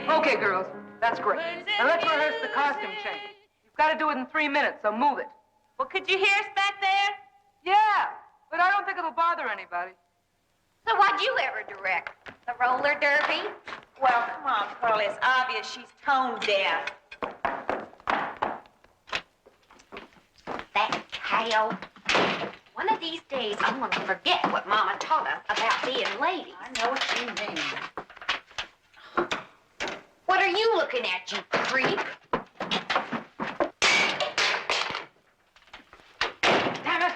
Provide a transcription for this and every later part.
Okay, girls, that's great. Now let's rehearse the costume change. You've got to do it in 3 minutes, so move it. Well, could you hear us back there? Yeah, but I don't think it'll bother anybody. So what'd you ever direct? The roller derby? Well, come on, Pearl. It's obvious she's tone deaf. That cow. One of these days, I'm gonna forget what Mama taught us about being ladies. I know what you mean. What are you looking at, you creep? Damn it!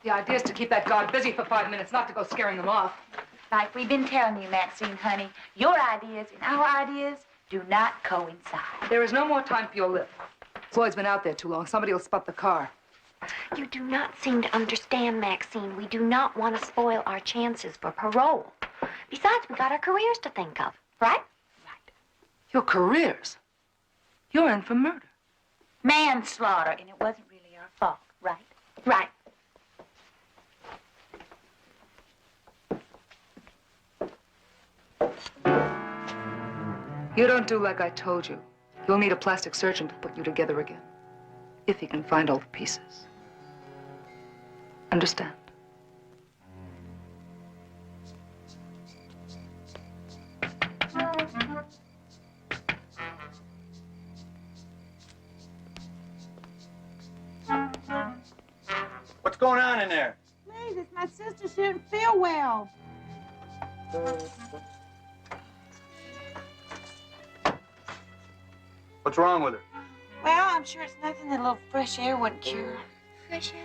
The idea is to keep that guard busy for 5 minutes, not to go scaring them off. Like we've been telling you, Maxine, honey, your ideas and our ideas do not coincide. There is no more time for your lip. Floyd's been out there too long. Somebody will spot the car. You do not seem to understand, Maxine. We do not want to spoil our chances for parole. Besides, we got our careers to think of, right? Right. Your careers? You're in for murder. Manslaughter, and it wasn't really our fault, right? Right. You don't do like I told you. You'll need a plastic surgeon to put you together again. If he can find all the pieces. Understand? What's going on in there? Please, it's my sister. She didn't feel well. What's wrong with her? Well, I'm sure it's nothing that a little fresh air wouldn't cure. Fresh air?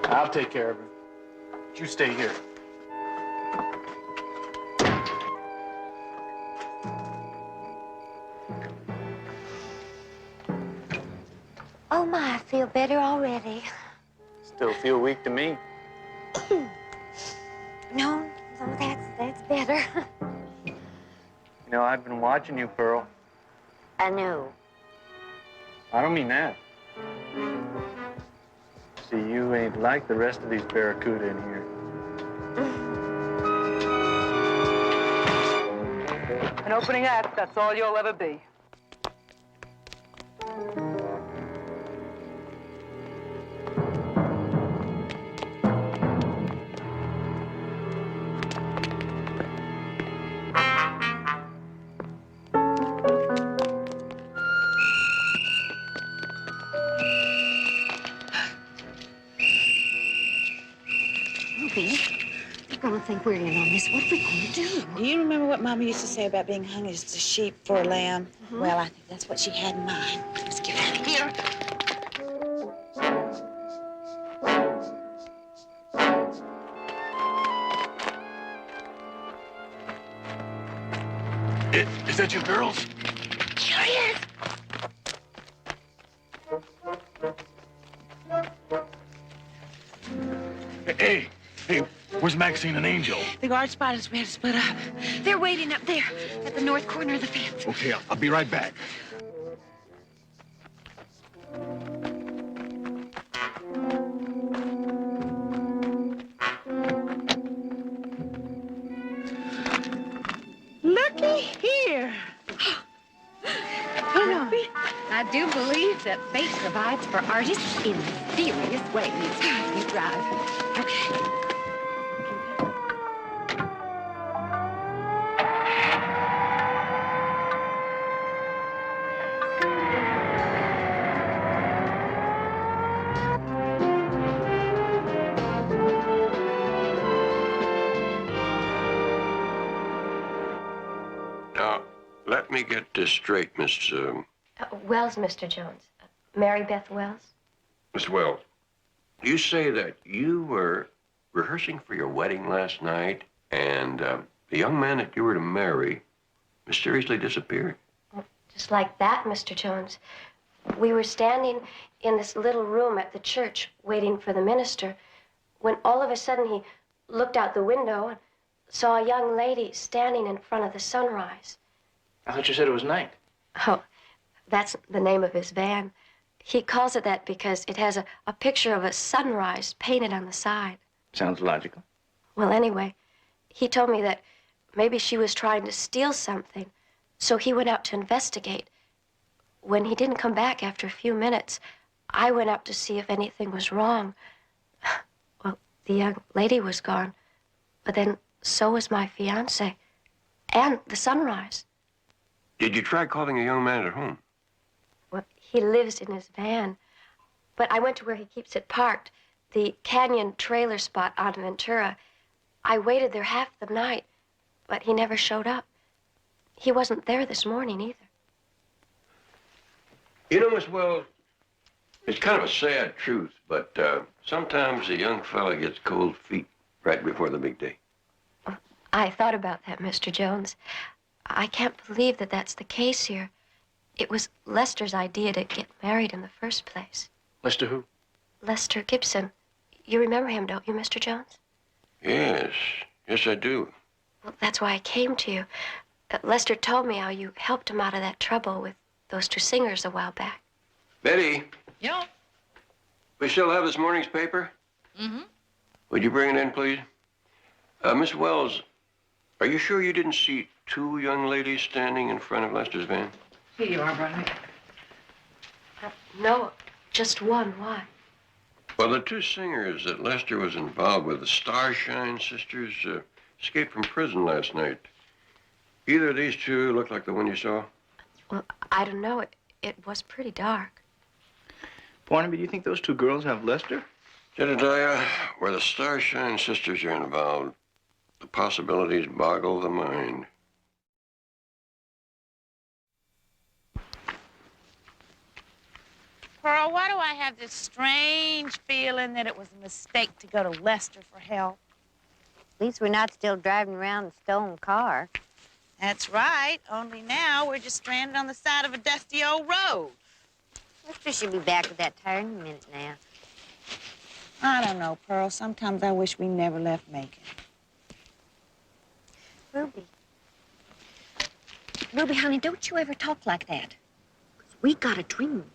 I'll take care of her. You stay here. Oh, my, I feel better already. Still feel weak to me. No, that's better. You know, I've been watching you, Pearl. I know. I don't mean that. See, you ain't like the rest of these barracuda in here. An opening act, that's all you'll ever be. I think we're in on this. What are we going to do? Do you remember what Mama used to say about being hung as a sheep for a lamb? Mm-hmm. Well, I think that's what she had in mind. Let's get out of here. Is that you girls? Sure is. Hey, where's Maxine and Angel? The guard spotted us. We had to split up. They're waiting up there at the north corner of the fence. Okay, I'll be right back. Looky here. Oh, no. I do believe that fate provides for artists in mysterious ways. You drive. Okay. Now, let me get this straight, Miss Wells, Mr. Jones. Mary Beth Wells? Miss Wells. You say that you were rehearsing for your wedding last night, and the young man that you were to marry mysteriously disappeared. Just like that, Mr. Jones. We were standing in this little room at the church waiting for the minister when all of a sudden he looked out the window and saw a young lady standing in front of the sunrise. I thought you said it was night. Oh, that's the name of his van. He calls it that because it has a picture of a sunrise painted on the side. Sounds logical. Well, anyway, he told me that maybe she was trying to steal something. So he went out to investigate. When he didn't come back after a few minutes, I went up to see if anything was wrong. Well, the young lady was gone, but then so was my fiancé and the sunrise. Did you try calling a young man at home? Well, he lives in his van, but I went to where he keeps it parked, the canyon trailer spot on Ventura. I waited there half the night, but he never showed up. He wasn't there this morning either. You know, Miss Wells, it's kind of a sad truth, but sometimes a young fella gets cold feet right before the big day. I thought about that, Mr. Jones. I can't believe that that's the case here. It was Lester's idea to get married in the first place. Lester who? Lester Gibson. You remember him, don't you, Mr. Jones? Yes, yes, I do. Well, that's why I came to you. Lester told me how you helped him out of that trouble with those two singers a while back. Betty, Yeah? we still have this morning's paper? Mm-hmm. Would you bring it in, please? Miss Wells, are you sure you didn't see two young ladies standing in front of Lester's van? Here you are, Barnaby. No, just one. Why? Well, the two singers that Lester was involved with, the Starshine sisters, escaped from prison last night. Either of these two look like the one you saw? Well, I don't know. It was pretty dark. Barnaby, do you think those two girls have Lester? Jedediah, where the Starshine sisters are involved, the possibilities boggle the mind. Pearl, why do I have this strange feeling that it was a mistake to go to Lester for help? At least we're not still driving around in a stolen car. That's right, only now we're just stranded on the side of a dusty old road. Lester should be back with that tire in a minute now. I don't know, Pearl. Sometimes I wish we never left Macon. Ruby. Ruby, honey, don't you ever talk like that. 'Cause we got a dream.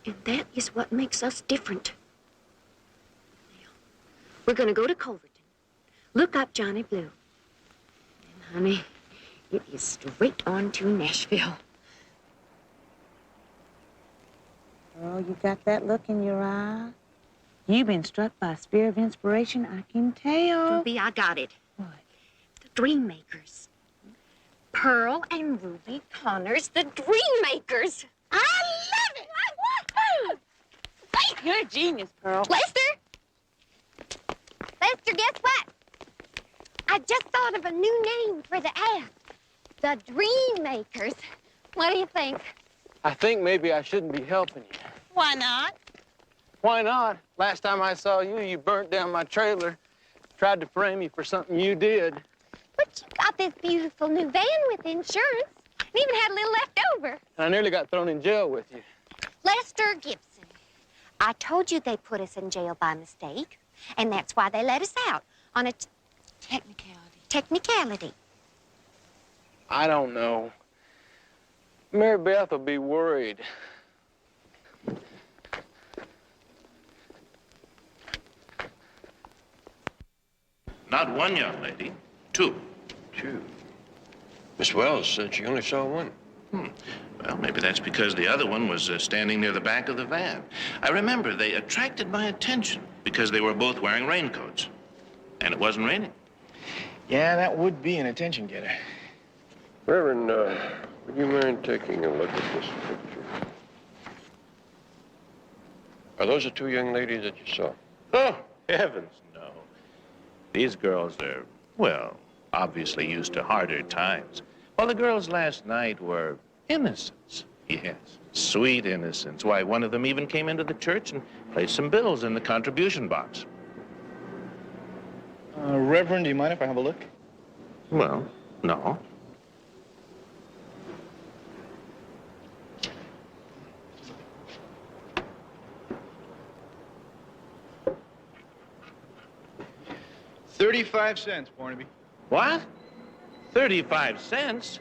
And that is what makes us different. Now, we're gonna go to Culverton, look up Johnny Blue. And, honey, it is straight on to Nashville. Pearl, you got that look in your eye? You've been struck by a spear of inspiration, I can tell. Ruby, I got it. What? The Dream Makers. Pearl and Ruby Connors, the Dream Makers. I love it! You're a genius, Pearl. Lester! Lester, guess what? I just thought of a new name for the ad. The Dream Makers. What do you think? I think maybe I shouldn't be helping you. Why not? Why not? Last time I saw you, you burnt down my trailer. Tried to frame me for something you did. But you got this beautiful new van with insurance. And even had a little left over. And I nearly got thrown in jail with you. Lester Gibson. I told you they put us in jail by mistake. And that's why they let us out on a technicality. I don't know. Mary Beth will be worried. Not one young lady, two. Two. Miss Wells said she only saw one. Well, maybe that's because the other one was standing near the back of the van. I remember they attracted my attention because they were both wearing raincoats. And it wasn't raining. Yeah, that would be an attention getter. Reverend, would you mind taking a look at this picture? Are those the two young ladies that you saw? Oh, heavens, no. These girls are, well, obviously used to harder times. Well, the girls last night were innocents. Yes, sweet innocents. Why, one of them even came into the church and placed some bills in the contribution box. Reverend, do you mind if I have a look? Well, no. $0.35, Barnaby. What? 35 cents?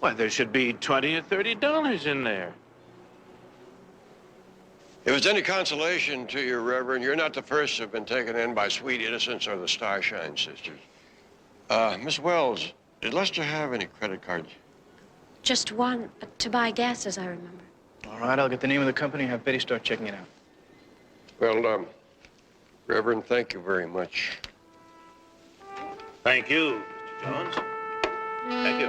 Why, there should be $20 or $30 in there. If it's any consolation to you, Reverend, you're not the first to have been taken in by sweet innocents or the Starshine sisters. Miss Wells, did Lester have any credit cards? Just one, to buy gas, as I remember. All right, I'll get the name of the company and have Betty start checking it out. Well, Reverend, thank you very much. Thank you, Mr. Jones. Thank you.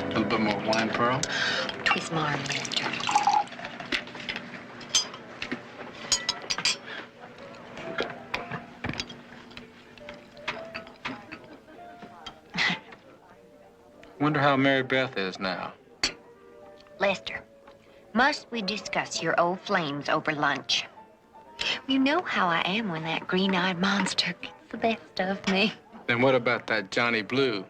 A little bit more wine, Pearl. Twist my arm, Lester. Wonder how Mary Beth is now. Lester, must we discuss your old flames over lunch? You know how I am when that green-eyed monster gets the best of me. Then what about that Johnny Blue?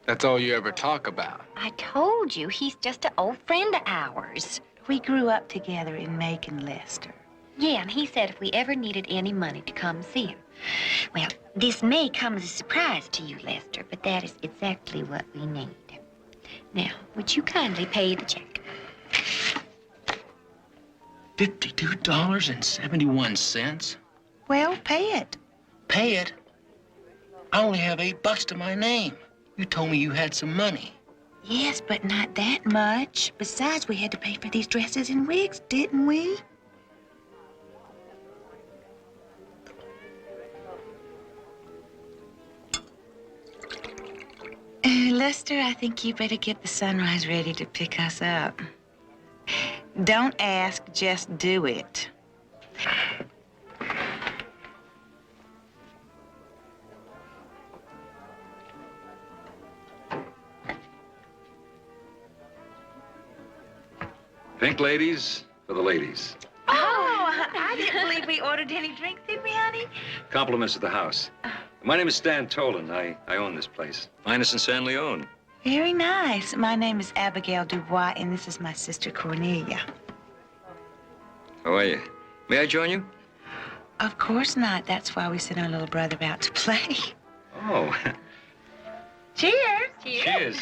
That's all you ever talk about. I told you, he's just an old friend of ours. We grew up together in Macon, Lester. Yeah, and he said if we ever needed any money to come see him. Well, this may come as a surprise to you, Lester, but that is exactly what we need. Now, would you kindly pay the check? $52.71? Well, pay it. Pay it? I only have $8 to my name. You told me you had some money. Yes, but not that much. Besides, we had to pay for these dresses and wigs, didn't we? Lester, I think you better get the Sunrise ready to pick us up. Don't ask, just do it. Pink ladies for the ladies. Oh, I didn't believe we ordered any drinks, did we, honey? Compliments of the house. My name is Stan Tolan. I own this place. Mine is in San Leone. Very nice. My name is Abigail Dubois, and this is my sister Cornelia. How are you? May I join you? Of course not. That's why we sent our little brother out to play. Oh. Cheers. Cheers.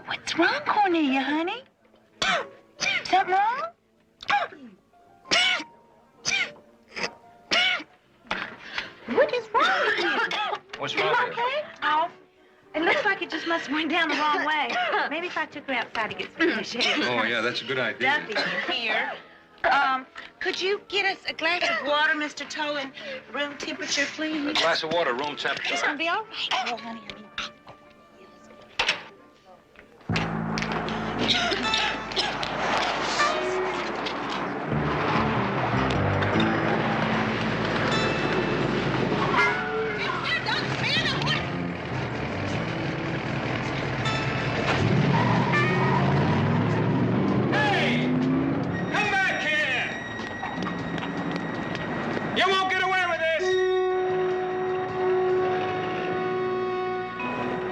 What's wrong, Cornelia, honey? Something wrong? What is wrong with you? What's wrong with you? Okay? Oh, it looks like it just must have went down the wrong way. Maybe if I took her outside to get some fresh air. Oh, yeah, that's a good idea. Duffy here. Could you get us a glass of water, Mr. Tolan? Room temperature, A please. glass of water, room temperature. It's gonna be all right. Oh, honey.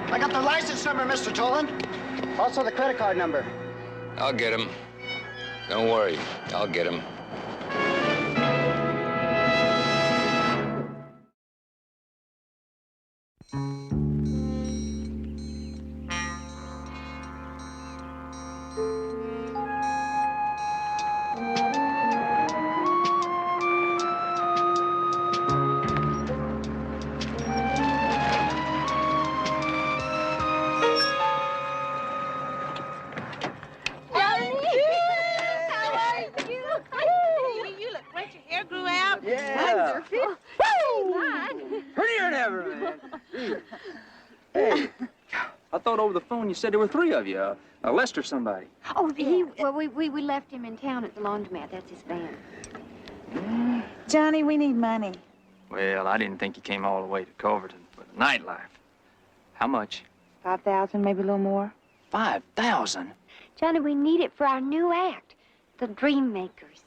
I got the license number, Mr. Tolan. Also the credit card number. I'll get him. Don't worry. I'll get him. I thought over the phone you said there were 3 of you. Lester somebody. Oh, we left him in town at the laundromat. That's his van. Johnny, we need money. Well, I didn't think you came all the way to Culverton for the nightlife. How much? 5,000, maybe a little more. 5,000? Johnny, we need it for our new act, the Dream Makers.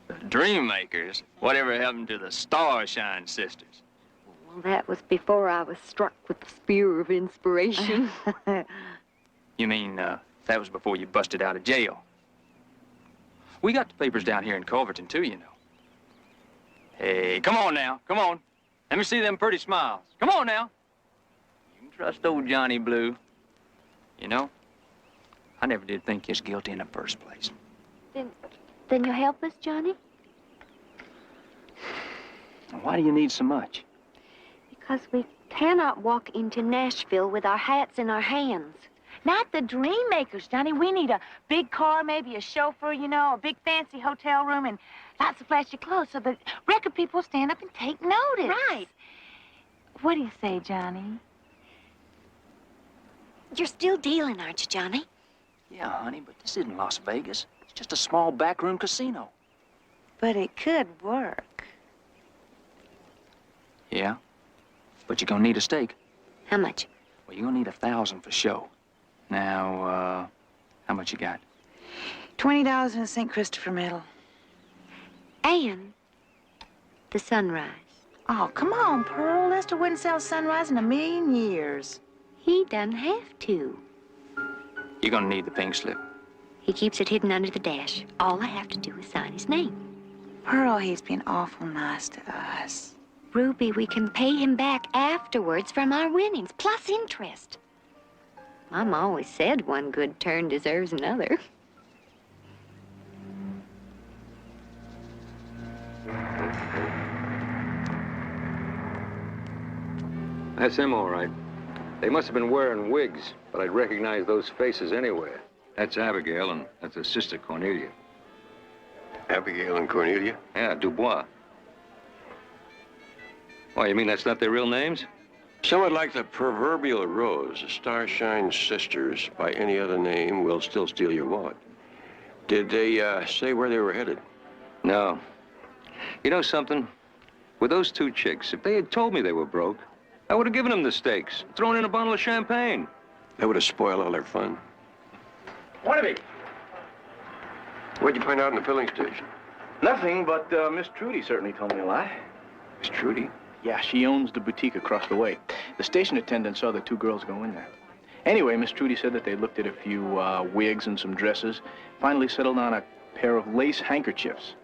The Dream Makers? Whatever happened to the Starshine Sisters? Well, that was before I was struck with the spear of inspiration. You mean, that was before you busted out of jail? We got the papers down here in Culverton, too, you know. Hey, come on now. Come on. Let me see them pretty smiles. Come on now. You can trust old Johnny Blue. You know, I never did think you was guilty in the first place. Then you'll help us, Johnny? Why do you need so much? Because we cannot walk into Nashville with our hats in our hands. Not the dream makers, Johnny. We need a big car, maybe a chauffeur, you know, a big fancy hotel room, and lots of flashy clothes so the record people stand up and take notice. Right. What do you say, Johnny? You're still dealing, aren't you, Johnny? Yeah, honey, but this isn't Las Vegas. It's just a small backroom casino. But it could work. Yeah, but you're gonna need a stake. How much? Well, you're gonna need 1,000 for show. Now, how much you got? $20 in a St. Christopher medal. And the sunrise. Oh, come on, Pearl. Lester wouldn't sell Sunrise in a million years. He doesn't have to. You're gonna need the pink slip. He keeps it hidden under the dash. All I have to do is sign his name. Pearl, he's been awful nice to us. Ruby, we can pay him back afterwards from our winnings, plus interest. Mama always said one good turn deserves another. That's him, all right. They must have been wearing wigs, but I'd recognize those faces anywhere. That's Abigail, and that's her sister, Cornelia. Abigail and Cornelia? Yeah, Dubois. Why, you mean that's not their real names? Somewhat like the proverbial rose, the Starshine sisters, by any other name, will still steal your wallet. Did they say where they were headed? No. You know something? With those two chicks, if they had told me they were broke, I would have given them the stakes, thrown in a bottle of champagne. That would have spoiled all their fun. Barnaby! What'd you find out in the filling station? Nothing, but Miss Trudy certainly told me a lie. Miss Trudy? Yeah, she owns the boutique across the way. The station attendant saw the two girls go in there. Anyway, Miss Trudy said that they looked at a few wigs and some dresses, finally settled on a pair of lace handkerchiefs.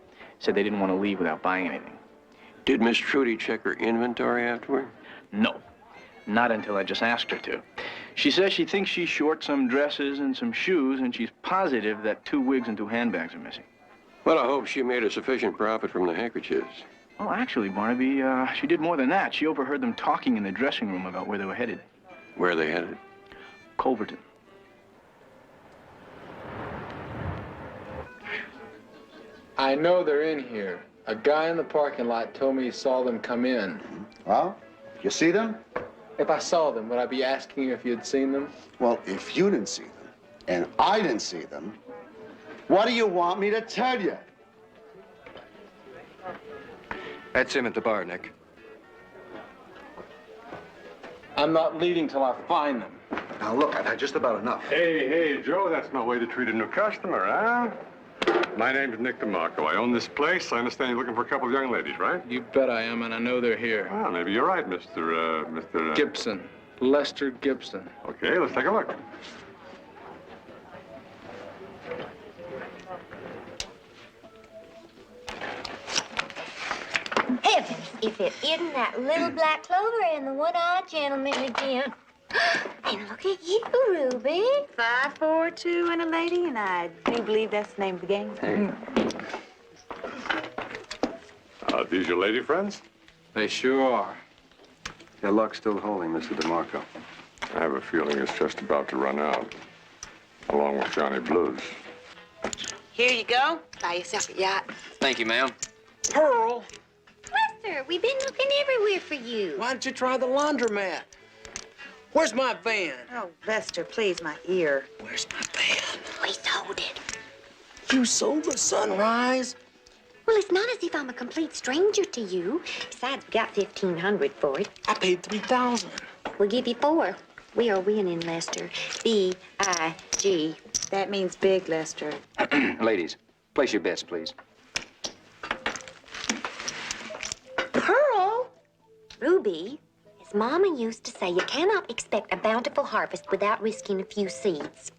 Said they didn't want to leave without buying anything. Did Miss Trudy check her inventory afterward? No, not until I just asked her to. She says she thinks she's short some dresses and some shoes, and she's positive that 2 wigs and 2 handbags are missing. Well, I hope she made a sufficient profit from the handkerchiefs. Oh, actually, Barnaby, she did more than that. She overheard them talking in the dressing room about where they were headed. Where are they headed? Culverton. I know they're in here. A guy in the parking lot told me he saw them come in. Well, you see them? If I saw them, would I be asking you if you'd seen them? Well, if you didn't see them, and I didn't see them, what do you want me to tell you? That's him at the bar, Nick. I'm not leaving till I find them. Now, look, I've had just about enough. Hey, Joe, that's no way to treat a new customer, huh? My name's Nick DeMarco. I own this place. I understand you're looking for a couple of young ladies, right? You bet I am, and I know they're here. Well, maybe you're right, Mr. Gibson. Lester Gibson. Okay, let's take a look. Heavens, if it isn't that little black clover and the one-eyed gentleman again. And look at you, Ruby. 5'4", and a lady, and I do believe that's the name of the game. Hey. These your lady friends? They sure are. Your luck's still holding, Mr. DeMarco. I have a feeling it's just about to run out, along with Johnny Blues. Here you go. Buy yourself a yacht. Thank you, ma'am. Pearl, Lester, we've been looking everywhere for you. Why don't you try the laundromat? Where's my van? Oh, Lester, please, my ear. Where's my van? We sold it. You sold the Sunrise? Well, it's not as if I'm a complete stranger to you. Besides, we got $1,500 for it. I paid $3,000. We'll give you 4. We are winning, Lester. B-I-G. That means big, Lester. Ladies, place your bets, please. Pearl! Ruby, as Mama used to say, you cannot expect a bountiful harvest without risking a few seeds.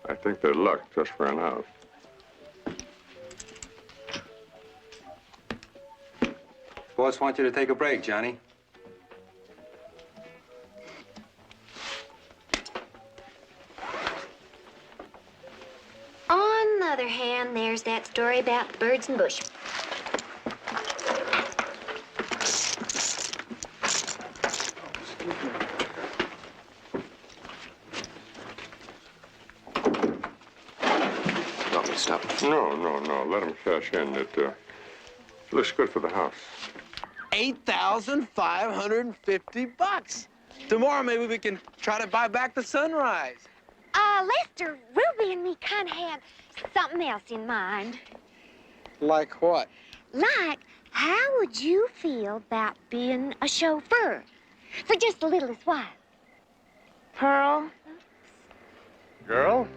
I think their luck just ran out. Boss wants you to take a break, Johnny. On the other hand, there's that story about the birds and bush. Want me to stop? No. Let him cash in. It looks good for the house. $8,550. Tomorrow, maybe we can try to buy back the sunrise. Lester, Ruby and me kind of had something else in mind. Like what? Like, how would you feel about being a chauffeur for just the littlest while? Pearl? Girl,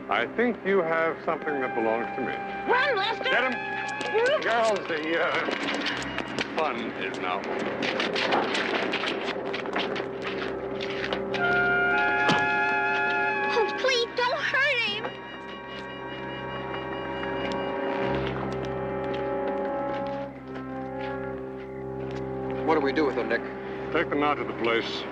I think you have something that belongs to me. Run, Lester! Get him! Girls, the fun is now over. Oh, please don't hurt him. What do we do with them, Nick? Take them out to the place.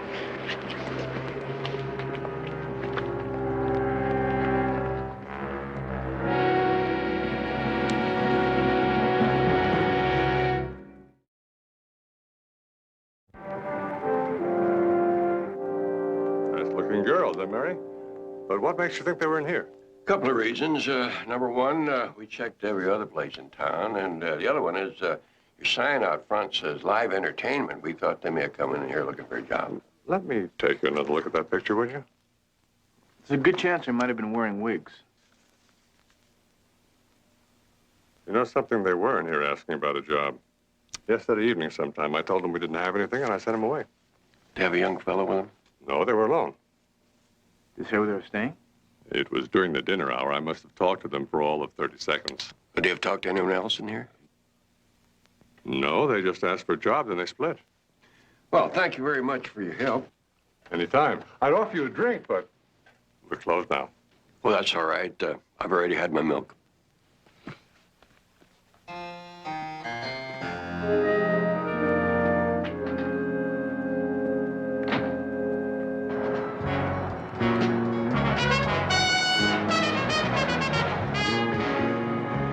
Nice-looking girls, eh, Mary? But what makes you think they were in here? Couple of reasons. Number one, we checked every other place in town, and the other one is your sign out front says live entertainment. We thought they may have come in here looking for a job. Let me take another look at that picture, would you? There's a good chance they might have been wearing wigs. You know something? They were in here asking about a job. Yesterday evening sometime, I told them we didn't have anything, and I sent them away. Do you have a young fellow with them? No, they were alone. Did you say where they were staying? It was during the dinner hour. I must have talked to them for all of 30 seconds. Did you have talked to anyone else in here? No, they just asked for a job, then they split. Well, thank you very much for your help. Anytime. I'd offer you a drink, but we're closed now. Well, that's all right. I've already had my milk.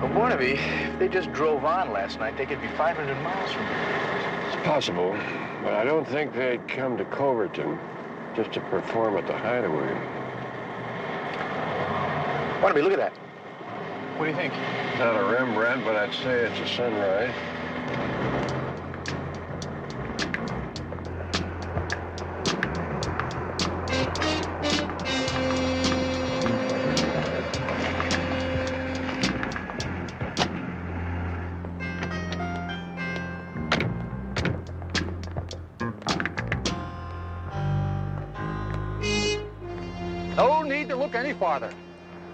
Well, Barnaby, if they just drove on last night, they could be 500 miles from here. It's possible, but I don't think they'd come to Culverton just to perform at the Hideaway. Barnaby, look at that. What do you think? Not a Rembrandt, but I'd say it's a sunrise. No need to look any farther.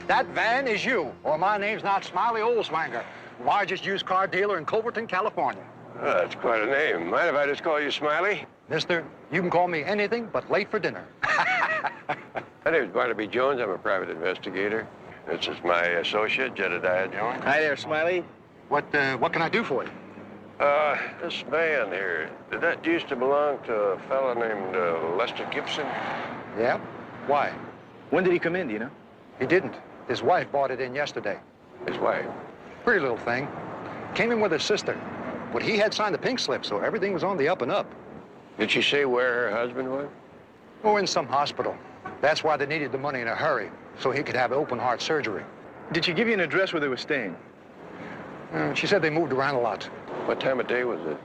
That van is you, or my name's not Smiley Oldswanger, largest used car dealer in Culverton, California. That's quite a name. Mind if I just call you Smiley? Mister, you can call me anything but late for dinner. My name's Barnaby Jones. I'm a private investigator. This is my associate, Jedediah Jones. Hi there, Smiley. What can I do for you? This van here, did that used to belong to a fellow named Lester Gibson? Yeah? Why? When did he come in, do you know? He didn't. His wife bought it in yesterday. His wife? Pretty little thing. Came in with her sister. But he had signed the pink slip, so everything was on the up and up. Did she say where her husband was? Oh, in some hospital. That's why they needed the money in a hurry, so he could have open heart surgery. Did she give you an address where they were staying? She said they moved around a lot. What time of day was it?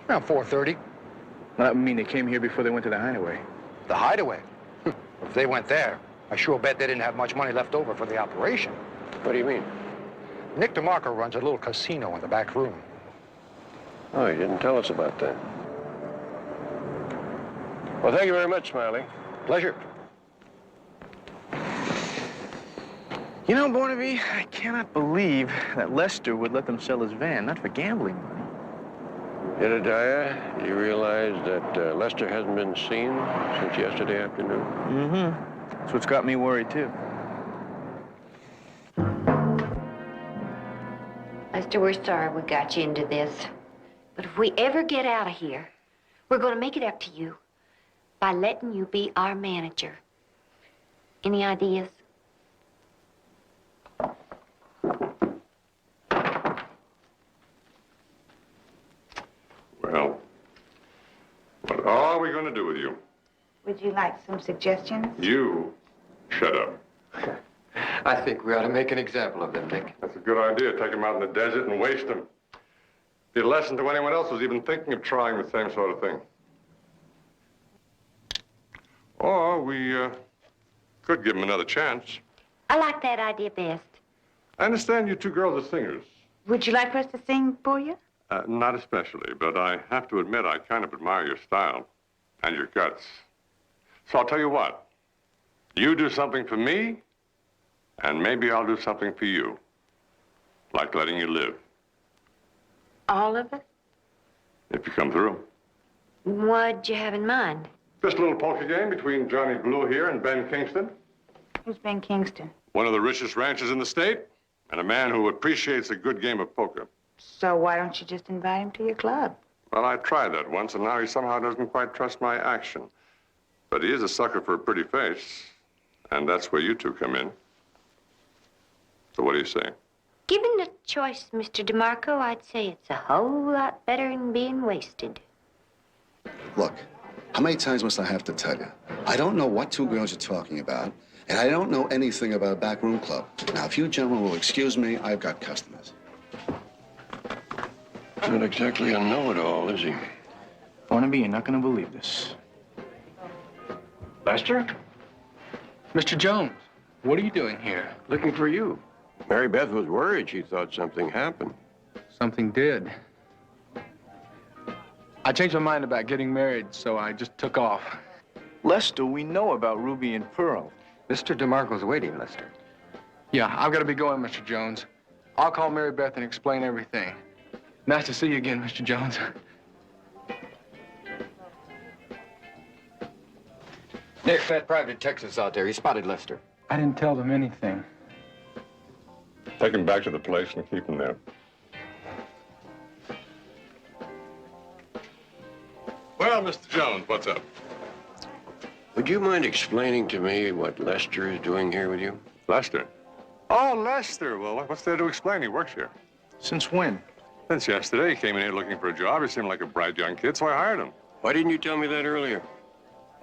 Around 4:30. Well, that would mean they came here before they went to the Hideaway. The Hideaway? If they went there, I sure bet they didn't have much money left over for the operation. What do you mean? Nick DeMarco runs a little casino in the back room. Oh, he didn't tell us about that. Well, thank you very much, Smiley. Pleasure. You know, Barnaby, I cannot believe that Lester would let them sell his van, not for gambling money. Jedediah, you realize that Lester hasn't been seen since yesterday afternoon? Mm-hmm. That's what's got me worried, too. Lester, we're sorry we got you into this. But if we ever get out of here, we're going to make it up to you by letting you be our manager. Any ideas? Well, what are we going to do with you? Would you like some suggestions? You shut up. I think we ought to make an example of them, Nick. That's a good idea. Take them out in the desert and waste them. Be a lesson to anyone else who's even thinking of trying the same sort of thing. Or we could give them another chance. I like that idea best. I understand you two girls are singers. Would you like for us to sing for you? Not especially, but I have to admit I kind of admire your style and your guts. So I'll tell you what. You do something for me, and maybe I'll do something for you. Like letting you live. All of it? If you come through. What'd you have in mind? Just a little poker game between Johnny Blue here and Ben Kingston. Who's Ben Kingston? One of the richest ranchers in the state, and a man who appreciates a good game of poker. So why don't you just invite him to your club? Well, I tried that once, and now he somehow doesn't quite trust my action. But he is a sucker for a pretty face, and that's where you two come in. So what do you say? Given the choice, Mr. DeMarco, I'd say it's a whole lot better than being wasted. Look, how many times must I have to tell you? I don't know what two girls you're talking about, and I don't know anything about a backroom club. Now, if you gentlemen will excuse me, I've got customers. Not exactly a know-it-all, is he? Barnaby, you're not going to believe this. Lester? Mr. Jones, what are you doing here? Looking for you. Mary Beth was worried. She thought something happened. Something did. I changed my mind about getting married, so I just took off. Lester, we know about Ruby and Pearl. Mr. DeMarco's waiting, Lester. Yeah, I've got to be going, Mr. Jones. I'll call Mary Beth and explain everything. Nice to see you again, Mr. Jones. Nick, that private detective's out there. He spotted Lester. I didn't tell them anything. Take him back to the place and keep him there. Well, Mr. Jones, what's up? Would you mind explaining to me what Lester is doing here with you? Lester? Oh, Lester. Well, what's there to explain? He works here. Since when? Since yesterday. He came in here looking for a job. He seemed like a bright young kid, so I hired him. Why didn't you tell me that earlier?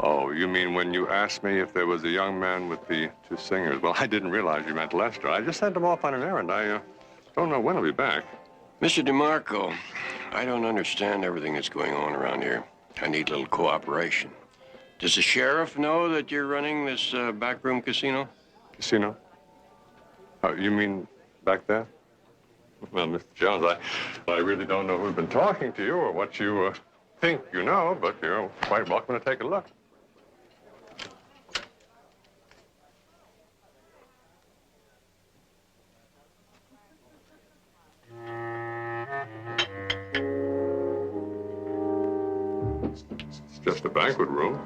Oh, you mean when you asked me if there was a young man with the two singers? Well, I didn't realize you meant Lester. I just sent him off on an errand. I don't know when he'll be back. Mr. DeMarco, I don't understand everything that's going on around here. I need a little cooperation. Does the sheriff know that you're running this backroom casino? Casino? Oh, you mean back there? Well, Mr. Jones, I really don't know who's been talking to you or what you think you know, but you're quite welcome to take a look. It's just a banquet room.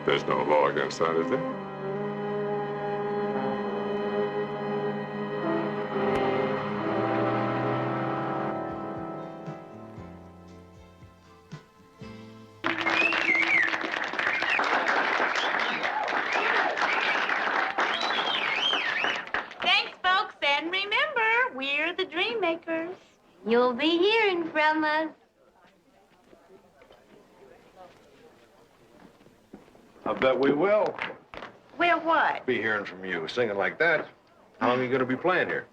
There's no law against that, is there? Thanks, folks, and remember, we're the dream makers. You'll be hearing from us. I bet we will Well, what? be hearing from you. Singing like that, how long are you going to be playing here?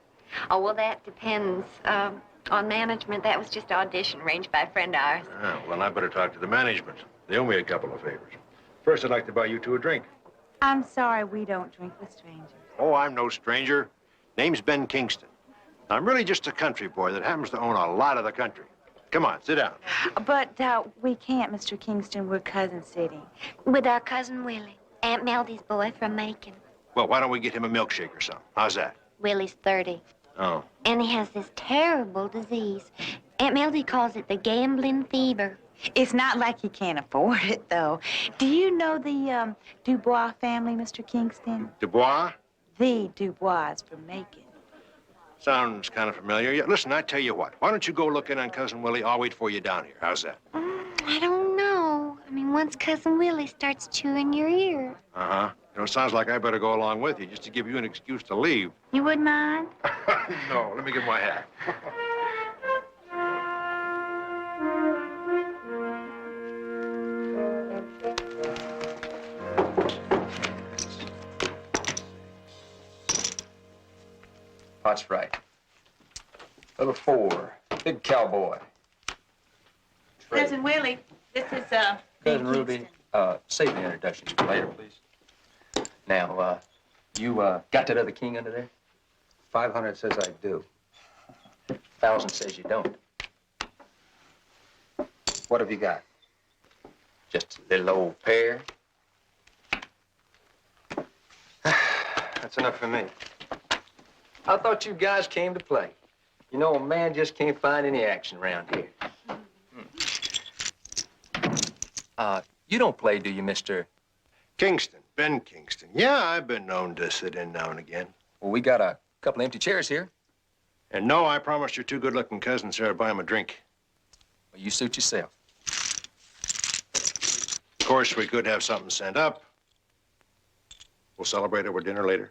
Oh, well, that depends on management. That was just an audition arranged by a friend of ours. Oh, well, I better talk to the management. They owe me a couple of favors. First, I'd like to buy you two a drink. I'm sorry, we don't drink with strangers. Oh, I'm no stranger. Name's Ben Kingston. I'm really just a country boy that happens to own a lot of the country. Come on, sit down. But we can't, Mr. Kingston. We're cousins sitting. With our cousin Willie, Aunt Meldie's boy from Macon. Well, why don't we get him a milkshake or something? How's that? Willie's 30. Oh. And he has this terrible disease. Aunt Meldie calls it the gambling fever. It's not like he can't afford it, though. Do you know the Dubois family, Mr. Kingston? Dubois? The Dubois from Macon. Sounds kind of familiar. Yeah, listen, I tell you what. Why don't you go look in on Cousin Willie? I'll wait for you down here. How's that? I don't know. I mean, once Cousin Willie starts chewing your ear. Uh-huh. You know, it sounds like I better go along with you just to give you an excuse to leave. You wouldn't mind? No, let me get my hat. That's right. Number 4, big cowboy. Cousin Willie, this is, Cousin Ruby, save the introductions for later, please. Now, you got that other king under there? 500 says I do. 1,000 says you don't. What have you got? Just a little old pear? That's enough for me. I thought you guys came to play. You know, a man just can't find any action around here. You don't play, do you, Mr. Kingston, Ben Kingston. Yeah, I've been known to sit in now and again. Well, we got a couple empty chairs here. And no, I promised your two good-looking cousins there to buy him a drink. Well, you suit yourself. Of course, we could have something sent up. We'll celebrate over dinner later.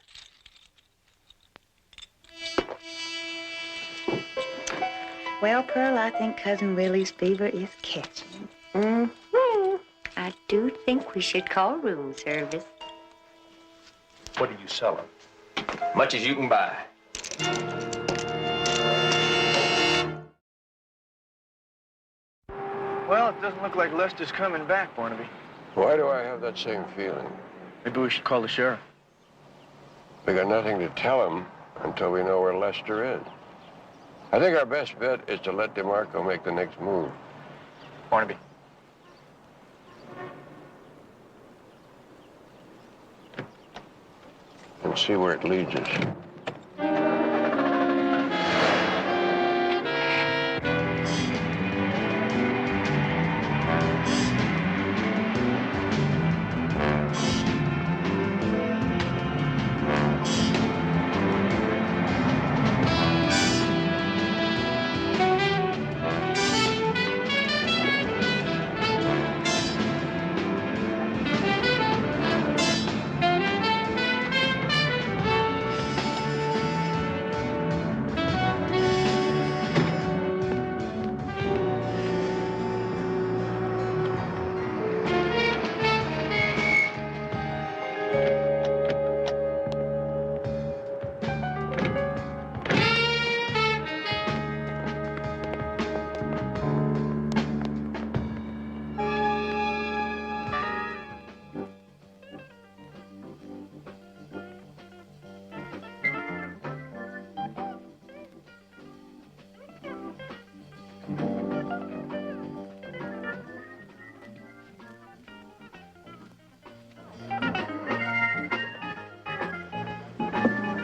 Well, Pearl, I think Cousin Willie's fever is catching. I do think we should call room service. What do you sell them? Much as you can buy. Well, it doesn't look like Lester's coming back, Barnaby. Why do I have that same feeling? Maybe we should call the sheriff. We got nothing to tell him until we know where Lester is. I think our best bet is to let DeMarco make the next move. Barnaby. And see where it leads us.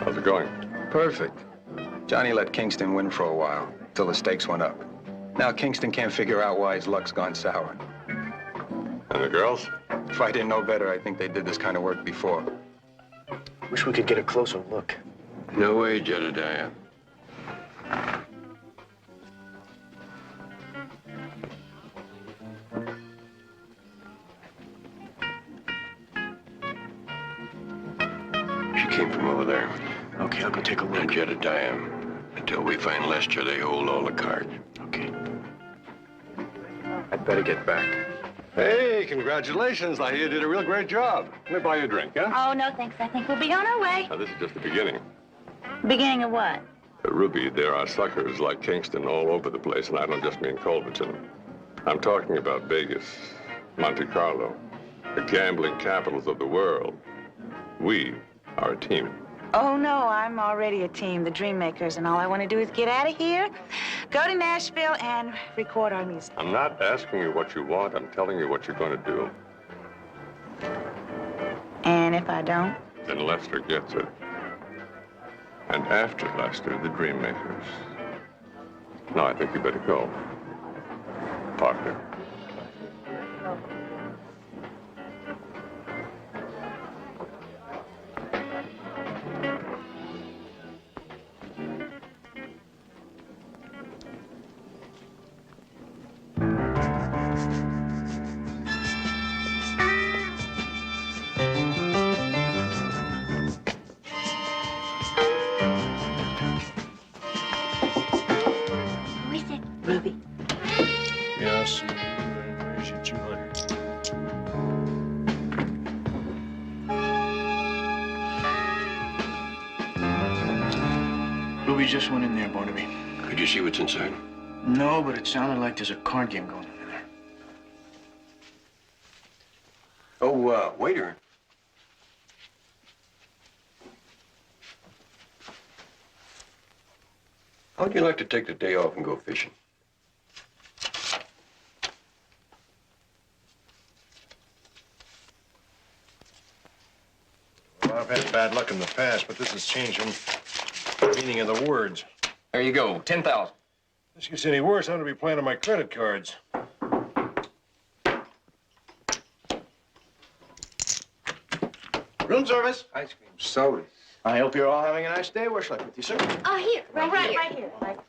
How's it going? Perfect. Johnny let Kingston win for a while, till the stakes went up. Now Kingston can't figure out why his luck's gone sour. And the girls? If I didn't know better, I think they did this kind of work before. Wish we could get a closer look. No way, Jedediah. She came from over there. Okay, I'll go take a look. And Jedediah, until we find Lester, they hold all the cards. Okay. I'd better get back. Hey, congratulations. I hear you did a real great job. Let me buy you a drink, huh? Oh, no, thanks. I think we'll be on our way. Now, this is just the beginning. Beginning of what? Ruby, there are suckers like Kingston all over the place, and I don't just mean Culverton. I'm talking about Vegas, Monte Carlo, the gambling capitals of the world. We are a team. Oh, no, I'm already a team, the Dreammakers, and all I want to do is get out of here, go to Nashville, and record our music. I'm not asking you what you want. I'm telling you what you're going to do. And if I don't? Then Lester gets it. And after Lester, the Dreammakers. Now, I think you better go. Partner. Ruby. Yes. Where's your 200? Ruby just went in there, Barnaby. Could you see what's inside? No, but it sounded like there's a card game going on in there. Oh, waiter. How'd you like to take the day off and go fishing? Well, I've had bad luck in the past, but this is changing the meaning of the words. There you go, 10,000. This gets any worse, I'm gonna be playing on my credit cards. Room service. Ice cream, sodas. I hope you're all having a nice day. Wish luck with you, sir. Here, right here. Right.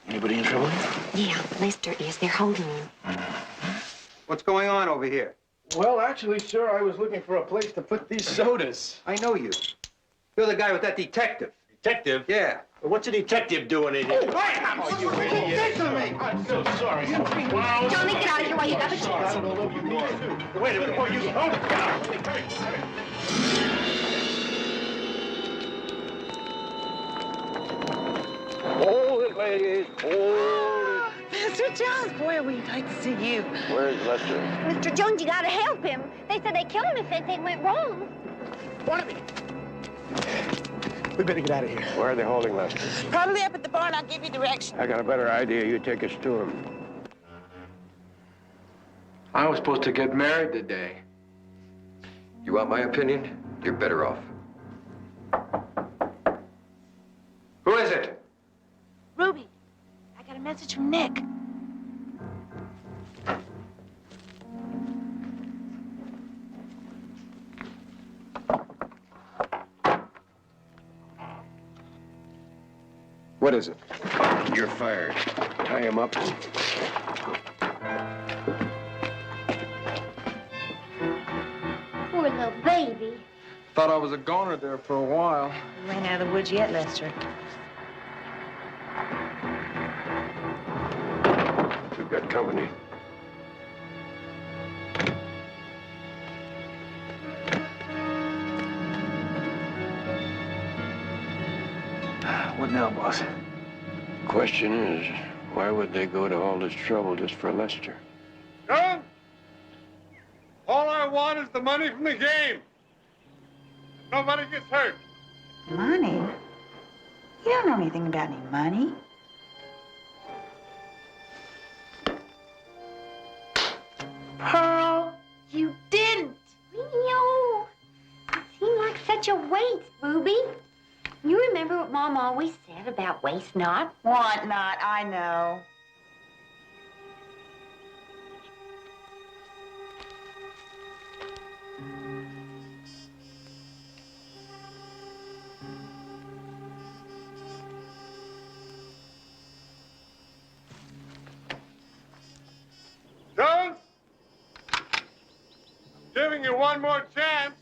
Anybody in trouble? Yeah, Lester is. They're holding him. What's going on over here? Well, actually, sir, I was looking for a place to put these sodas. I know you. You're the guy with that detective. Detective? Yeah. What's a detective doing in here? Oh, you idiot! I'm so sorry. Johnny, get out of here while you got the chance. I don't know what you do. Wait a minute, before you... Oh, God! Hold it, ladies. Hold it. Mr. Jones, boy, we'd like to see you. Where's Lester? Mr. Jones, you gotta help him. They said they'd kill him if anything went wrong. Barnaby! We better get out of here. Where are they holding Lester? Probably up at the barn. I'll give you directions. I got a better idea. You take us to him. I was supposed to get married today. You want my opinion? You're better off. Who is it? Ruby, I got a message from Nick. What is it? You're fired. Tie him up. Poor little baby. Thought I was a goner there for a while. You ain't out of the woods yet, Lester. We've got company. What now, boss? Question is, why would they go to all this trouble just for Lester? John, all I want is the money from the game. Nobody gets hurt. Money? You don't know anything about any money. Pearl, you didn't. Rio, it seemed like such a waste, Ruby. You remember what Mom always said about waste not? Want not, I know. Jones, I'm giving you one more chance.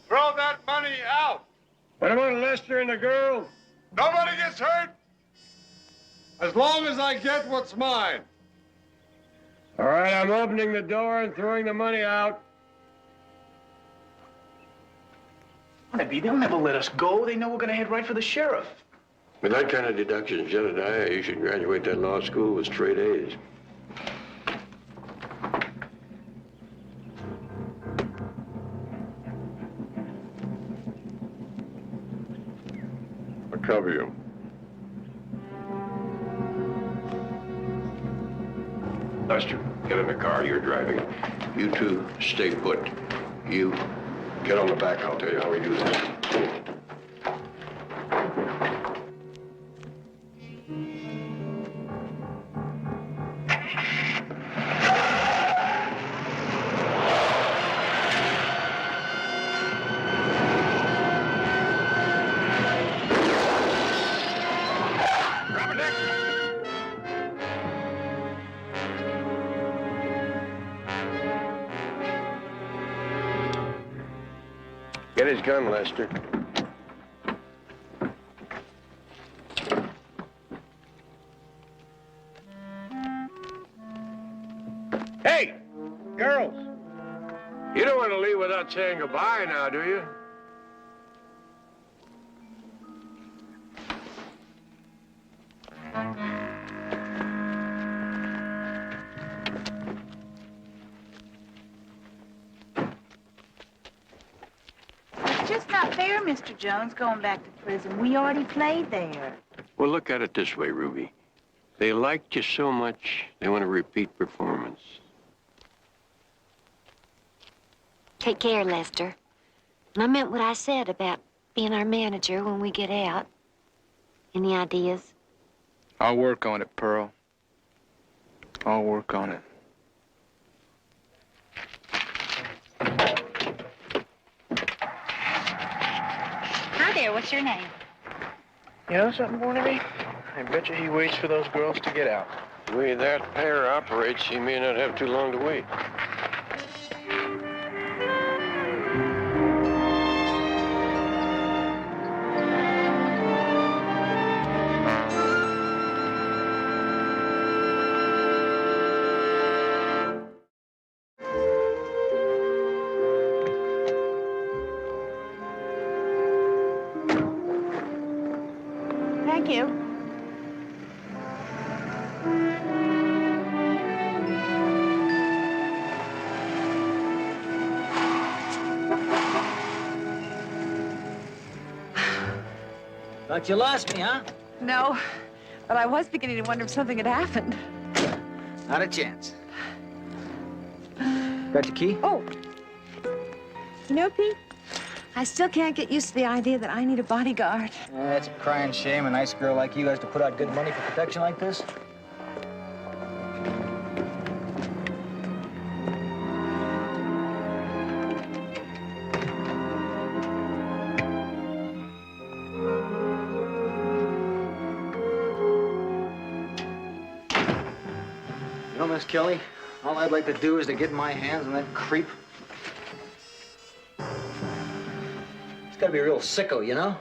Throw that money out. What about Lester and the girl? Nobody gets hurt. As long as I get what's mine. All right, I'm opening the door and throwing the money out. Barnaby, they'll never let us go. They know we're gonna head right for the sheriff. With that kind of deduction, Jedediah, you should graduate that law school with straight A's. I'll cover you. Lester, get in the car. You're driving. You two stay put. You get on the back. I'll tell you how we do this. Get his gun, Lester. Girls, you don't want to leave without saying goodbye now, do you? It's just not fair, Mr. Jones, going back to prison. We already played there. Well, look at it this way, Ruby. They liked you so much, they want a repeat performance. Take care, Lester. And I meant what I said about being our manager when we get out. Any ideas? I'll work on it, Pearl. I'll work on it. Hi there, what's your name? You know something, Barnaby? I bet you he waits for those girls to get out. The way that pair operates, he may not have too long to wait. Thank you. Thought you lost me, huh? No, but I was beginning to wonder if something had happened. Not a chance. Got your key? Oh. You know, Pete, I still can't get used to the idea that I need a bodyguard. It's a crying shame a nice girl like you has to put out good money for protection like this. You know, Miss Kelly, all I'd like to do is to get my hands on that creep. He's gotta be a real sicko, you know?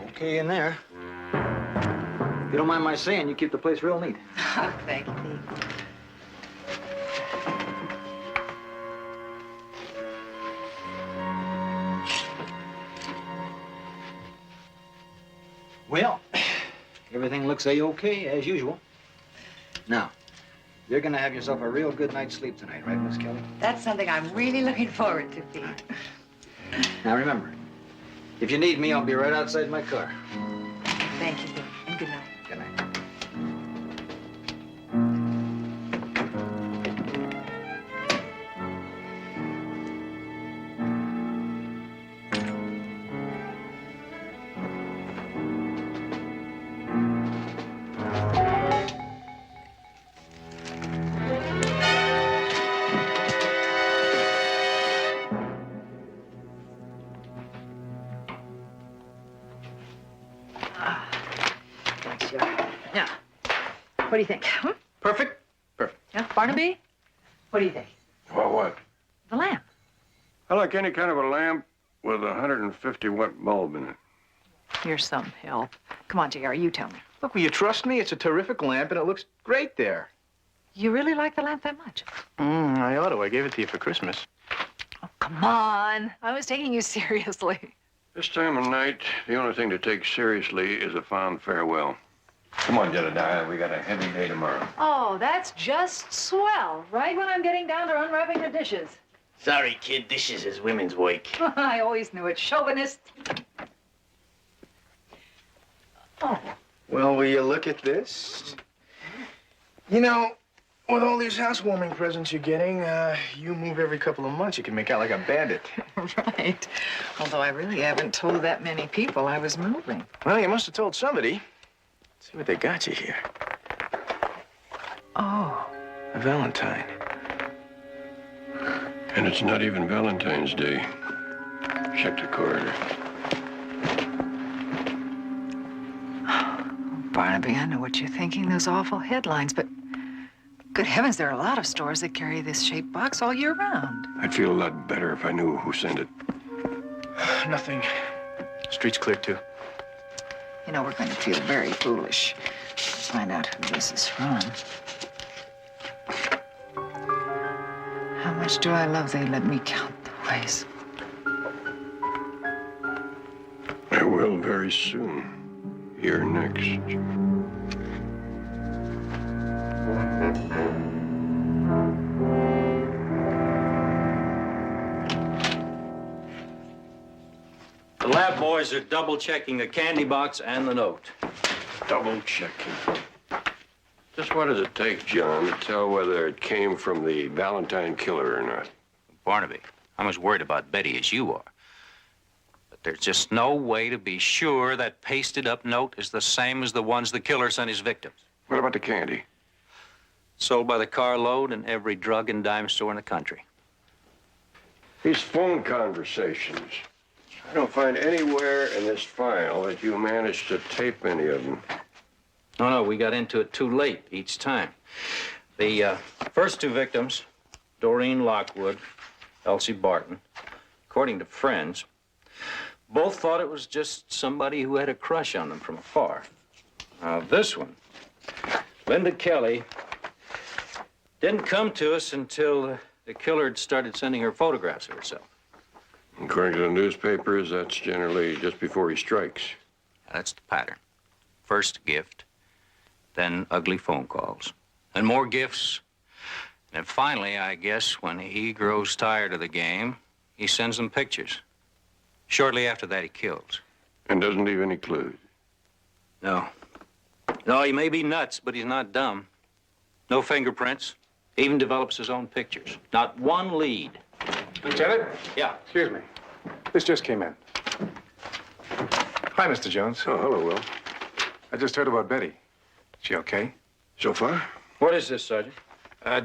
Okay in there. If you don't mind my saying, you keep the place real neat. Thank you, Pete. Well, everything looks A-okay, as usual. Now, you're gonna have yourself a real good night's sleep tonight, right, Miss Kelly? That's something I'm really looking forward to, Pete. Now, remember, if you need me, I'll be right outside my car. Thank you, Pete, and good night. Good night. Thanks, Joe. Now, what do you think? Hmm? Perfect? Perfect. Yeah, Barnaby? What do you think? Well, what? The lamp. I like any kind of a lamp with a 150-watt bulb in it. You're some help. Come on, JR, you tell me. Look, will you trust me? It's a terrific lamp, and it looks great there. You really like the lamp that much? I ought to. I gave it to you for Christmas. Oh, come on. I was taking you seriously. This time of night, the only thing to take seriously is a fond farewell. Come on, Jedediah. We got a heavy day tomorrow. Oh, that's just swell. Right when I'm getting down to unwrapping the dishes. Sorry, kid. Dishes is women's work. I always knew it. Chauvinist. Oh. Well, will you look at this? You know, with all these housewarming presents you're getting, you move every couple of months, you can make out like a bandit. Right. Although I really haven't told that many people I was moving. Well, you must have told somebody. Let's see what they got you here. Oh. A Valentine. And it's not even Valentine's Day. Check the corridor. Barnaby, I know what you're thinking, those awful headlines, but good heavens, there are a lot of stores that carry this shaped box all year round. I'd feel a lot better if I knew who sent it. Nothing. Street's clear, too. You know, we're going to feel very foolish. Let's find out who this is from. How much do I love thee? Let me count the ways. I will very soon. You're next. The lab boys are double-checking the candy box and the note. Double-checking. Just what does it take, John, to tell whether it came from the Valentine killer or not? Barnaby, I'm as worried about Betty as you are. But there's just no way to be sure that pasted-up note is the same as the ones the killer sent his victims. What about the candy? Sold by the carload in every drug and dime store in the country. These phone conversations. I don't find anywhere in this file that you managed to tape any of them. No, we got into it too late each time. The first two victims, Doreen Lockwood, Elsie Barton, according to friends, both thought it was just somebody who had a crush on them from afar. Now, this one, Linda Kelly, didn't come to us until the killer had started sending her photographs of herself. According to the newspapers, that's generally just before he strikes. That's the pattern. First gift, then ugly phone calls, and more gifts. And finally, I guess, when he grows tired of the game, he sends them pictures. Shortly after that, he kills. And doesn't leave any clues? No. No, he may be nuts, but he's not dumb. No fingerprints. Even develops his own pictures. Not one lead. Lieutenant? Yeah. Excuse me. This just came in. Hi, Mr. Jones. Oh, hello, Will. I just heard about Betty. She okay? So far? What is this, Sergeant?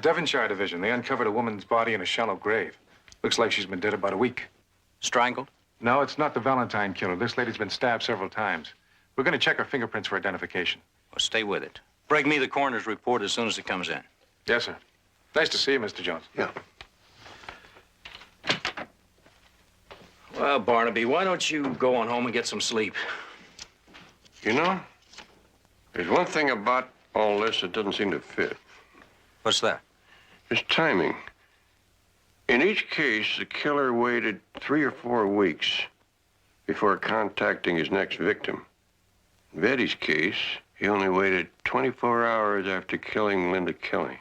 Devonshire Division. They uncovered a woman's body in a shallow grave. Looks like she's been dead about a week. Strangled? No, it's not the Valentine killer. This lady's been stabbed several times. We're going to check her fingerprints for identification. Well, stay with it. Bring me the coroner's report as soon as it comes in. Yes, sir. Nice to see you, Mr. Jones. Yeah. Well, Barnaby, why don't you go on home and get some sleep? You know, there's one thing about all this that doesn't seem to fit. What's that? It's timing. In each case, the killer waited 3 or 4 weeks before contacting his next victim. In Betty's case, he only waited 24 hours after killing Linda Kelly.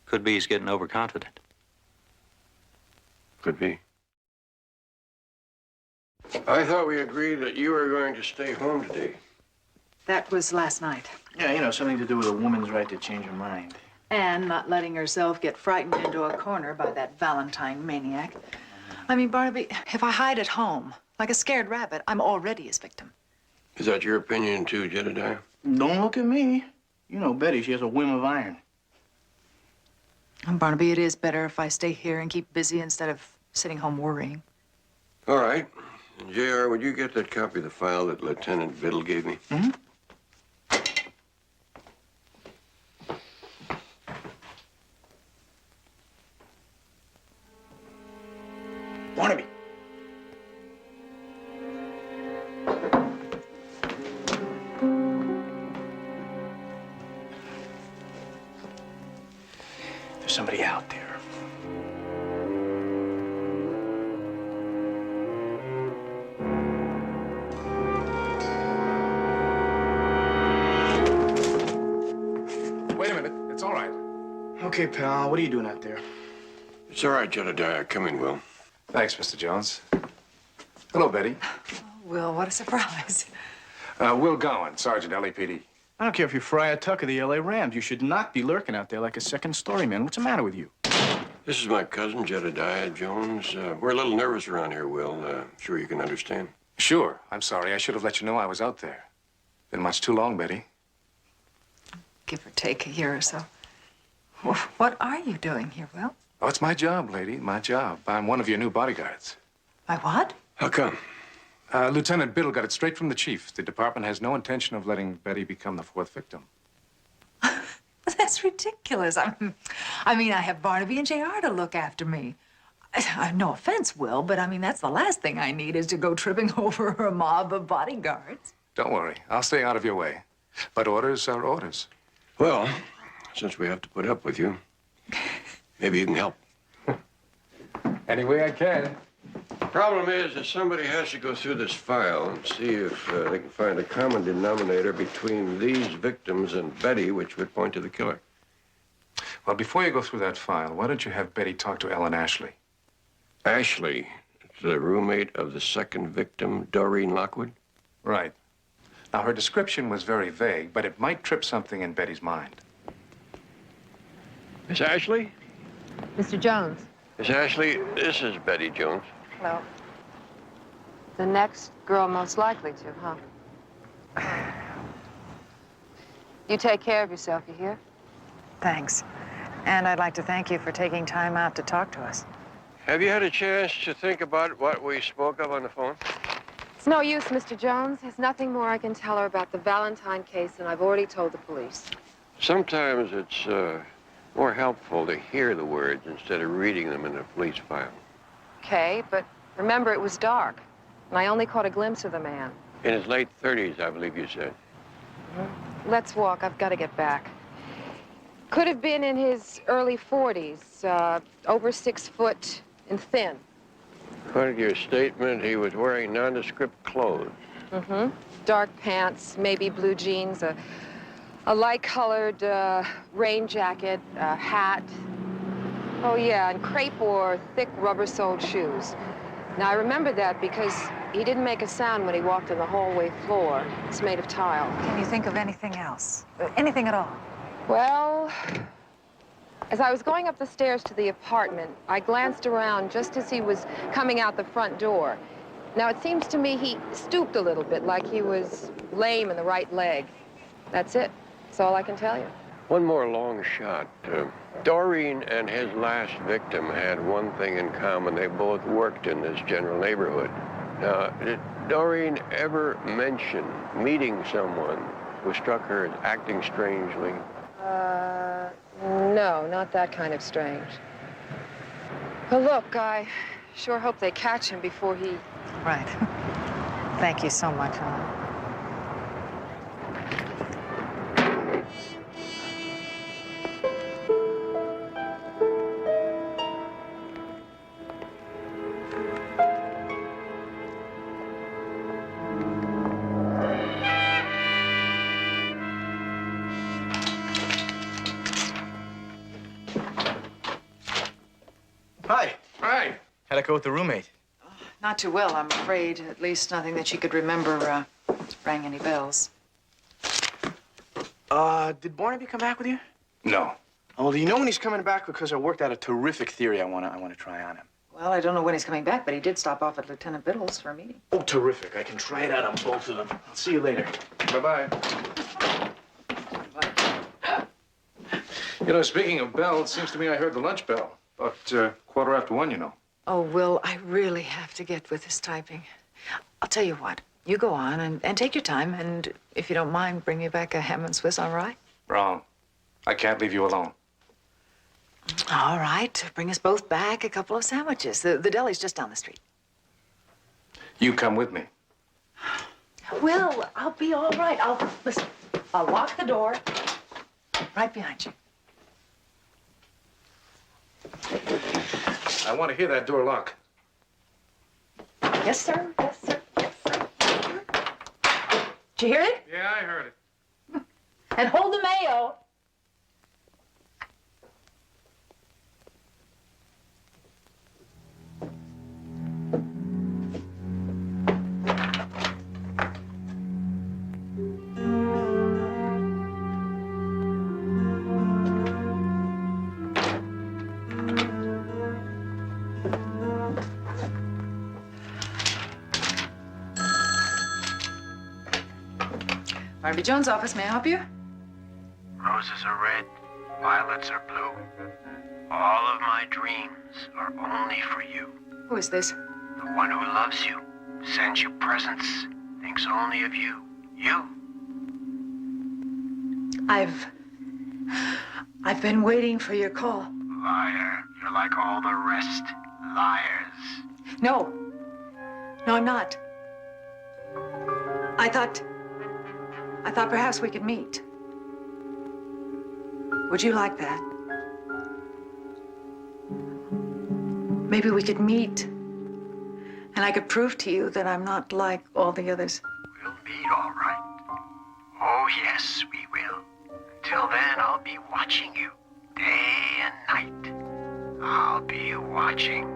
Could be he's getting overconfident. Could be. I thought we agreed that you were going to stay home today. That was last night. Yeah, you know, something to do with a woman's right to change her mind. And not letting herself get frightened into a corner by that Valentine maniac. I mean, Barnaby, if I hide at home, like a scared rabbit, I'm already his victim. Is that your opinion, too, Jedediah? Don't look at me. You know Betty, she has a whim of iron. And Barnaby, it is better if I stay here and keep busy instead of sitting home worrying. All right. And JR, would you get that copy of the file that Lieutenant Biddle gave me? Mm-hmm. Barnaby. There's somebody out there. Wait a minute. It's all right. Okay, pal, what are you doing out there? It's all right, Jedediah. Come in, Will. Thanks, Mr. Jones. Hello, Betty. Will, what a surprise. Will Gowan, Sergeant, LAPD. I don't care if you're Friar Tuck of the L.A. Rams. You should not be lurking out there like a second-story man. What's the matter with you? This is my cousin, Jedediah Jones. We're a little nervous around here, Will. Sure you can understand. Sure. I'm sorry. I should have let you know I was out there. Been much too long, Betty. Give or take a year or so. What are you doing here, Will? Oh, it's my job, lady. My job. I'm one of your new bodyguards. My what? How come? Lieutenant Biddle got it straight from the chief. The department has no intention of letting Betty become the 4th victim. That's ridiculous. I mean, I have Barnaby and JR to look after me. No offense, Will, but I mean, that's the last thing I need is to go tripping over a mob of bodyguards. Don't worry. I'll stay out of your way. But orders are orders. Well, since we have to put up with you, maybe you can help. Any way I can. Problem is that somebody has to go through this file and see if they can find a common denominator between these victims and Betty, which would point to the killer. Well, before you go through that file, why don't you have Betty talk to Ellen Ashley? Ashley, the roommate of the second victim, Doreen Lockwood? Right. Now, her description was very vague, but it might trip something in Betty's mind. Miss Ashley? Mr. Jones. Miss Ashley, this is Betty Jones. Hello. The next girl most likely to, huh? You take care of yourself, you hear? Thanks. And I'd like to thank you for taking time out to talk to us. Have you had a chance to think about what we spoke of on the phone? It's no use, Mr. Jones. There's nothing more I can tell her about the Valentine case, and I've already told the police. Sometimes it's more helpful to hear the words instead of reading them in a police file. Okay, but remember, it was dark, and I only caught a glimpse of the man. In his late 30s, I believe you said. Let's walk. I've got to get back. Could have been in his early 40s, over 6 foot and thin. According to your statement, he was wearing nondescript clothes. Dark pants, maybe blue jeans, a light-colored rain jacket, a hat. Oh, yeah, and crepe or thick rubber-soled shoes. Now, I remember that because he didn't make a sound when he walked on the hallway floor. It's made of tile. Can you think of anything else? Anything at all? Well, as I was going up the stairs to the apartment, I glanced around just as he was coming out the front door. Now, it seems to me he stooped a little bit, like he was lame in the right leg. That's it. That's all I can tell you. One more long shot. Doreen and his last victim had one thing in common. They both worked in this general neighborhood. Now, did Doreen ever mention meeting someone who struck her as acting strangely? No, not that kind of strange. Well, look, I sure hope they catch him before he... Right. Thank you so much, Ellen. Hi. Hi. How'd it go with the roommate? Not too well, I'm afraid. At least nothing that she could remember rang any bells. Did Barnaby come back with you? No. Oh, well, do you know when he's coming back? Because I worked out a terrific theory I want to try on him. Well, I don't know when he's coming back, but he did stop off at Lieutenant Biddle's for a meeting. Oh, terrific. I can try it out on both of them. I'll see you later. Bye-bye. You know, speaking of bells, it seems to me I heard the lunch bell. About 1:15, you know. Oh, Will, I really have to get with this typing. I'll tell you what. You go on and take your time, and if you don't mind, bring me back a ham and Swiss, all right? Wrong. I can't leave you alone. All right. Bring us both back a couple of sandwiches. The deli's just down the street. You come with me. Will, I'll be all right. Listen, I'll lock the door right behind you. I want to hear that door lock. Yes, sir. Yes, sir. Yes, sir. Did you hear it? Yeah, I heard it. And hold the mayo. Barnaby Jones' office. May I help you? Roses are red, violets are blue. All of my dreams are only for you. Who is this? The one who loves you, sends you presents, thinks only of you. You. I've been waiting for your call. Liar, you're like all the rest. liars. No. No, I'm not. I thought perhaps we could meet. Would you like that? Maybe we could meet, and I could prove to you that I'm not like all the others. We'll meet, all right. Oh, yes, we will. Until then, I'll be watching you, day and night. I'll be watching.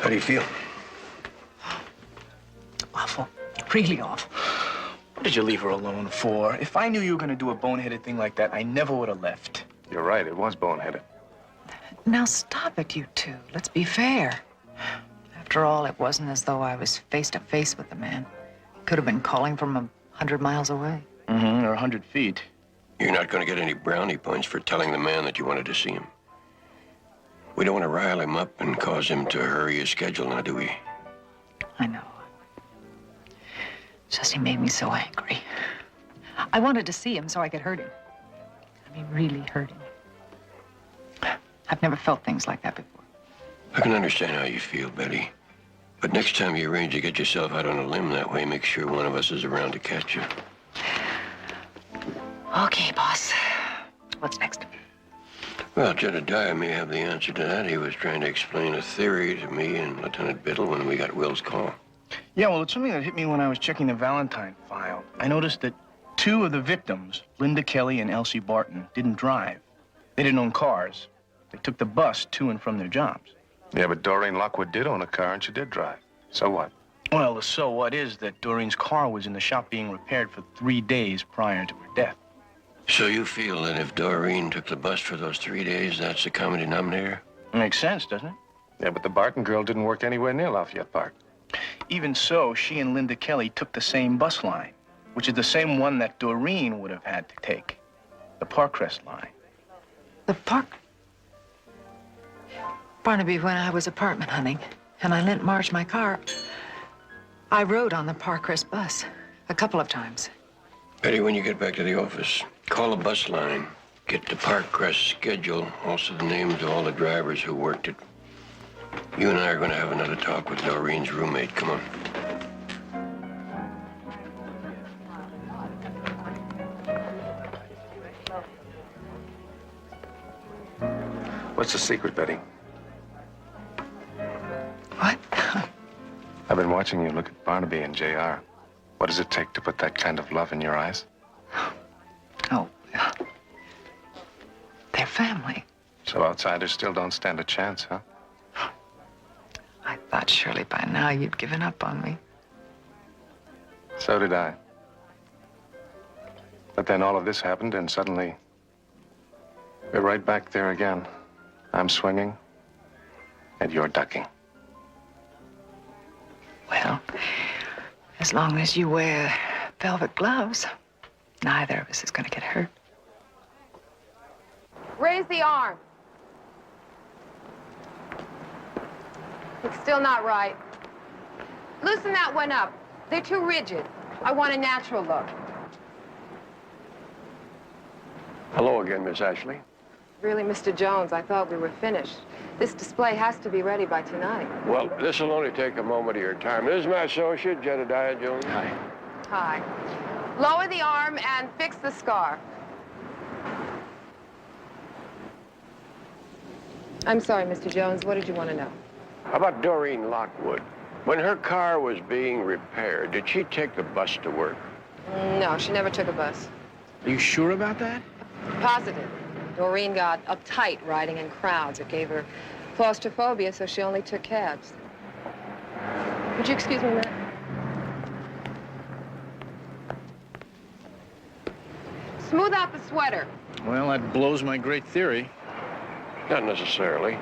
How do you feel? Awful. Really awful. What did you leave her alone for? If I knew you were going to do a boneheaded thing like that, I never would have left. You're right, it was boneheaded. Now stop it, you two. Let's be fair. After all, it wasn't as though I was face to face with the man. Could have been calling from 100 miles away. Mm-hmm, or 100 feet. You're not going to get any brownie points for telling the man that you wanted to see him. We don't want to rile him up and cause him to hurry his schedule, now do we? I know. It's just he made me so angry. I wanted to see him so I could hurt him. I mean, really hurt him. I've never felt things like that before. I can understand how you feel, Betty. But next time you arrange to get yourself out on a limb that way, make sure one of us is around to catch you. Okay, boss. What's next? Well, Jedediah may have the answer to that. He was trying to explain a theory to me and Lieutenant Biddle when we got Will's call. Yeah, well, it's something that hit me when I was checking the Valentine file. I noticed that 2 of the victims, Linda Kelly and Elsie Barton, didn't drive. They didn't own cars. They took the bus to and from their jobs. Yeah, but Doreen Lockwood did own a car and she did drive. So what? Well, the so what is that Doreen's car was in the shop being repaired for 3 days prior to her death. So you feel that if Doreen took the bus for those 3 days, that's the common denominator? Makes sense, doesn't it? Yeah, but the Barton girl didn't work anywhere near Lafayette Park. Even so, she and Linda Kelly took the same bus line, which is the same one that Doreen would have had to take. The Parkrest line. The park? Barnaby, when I was apartment hunting and I lent Marge my car, I rode on the Parkrest bus a couple of times. Betty, when you get back to the office, call the bus line. Get the Parkrest schedule, also the names of all the drivers who worked it. You and I are going to have another talk with Doreen's roommate. Come on. What's the secret, Betty? What? I've been watching you look at Barnaby and JR. What does it take to put that kind of love in your eyes? Oh, well, they're family. So outsiders still don't stand a chance, huh? I thought surely by now you'd given up on me. So did I. But then all of this happened, and suddenly we're right back there again. I'm swinging, and you're ducking. Well, as long as you wear velvet gloves, neither of us is going to get hurt. Raise the arm. It's still not right. Loosen that one up. They're too rigid. I want a natural look. Hello again, Miss Ashley. Really, Mr. Jones, I thought we were finished. This display has to be ready by tonight. Well, this will only take a moment of your time. This is my associate, Jedediah Jones. Hi. Hi. Lower the arm and fix the scar. I'm sorry, Mr. Jones. What did you want to know? How about Doreen Lockwood? When her car was being repaired, did she take the bus to work? No, she never took a bus. Are you sure about that? Positive. Doreen got uptight riding in crowds. It gave her claustrophobia, so she only took cabs. Would you excuse me a minute? Smooth out the sweater. Well, that blows my great theory. Not necessarily.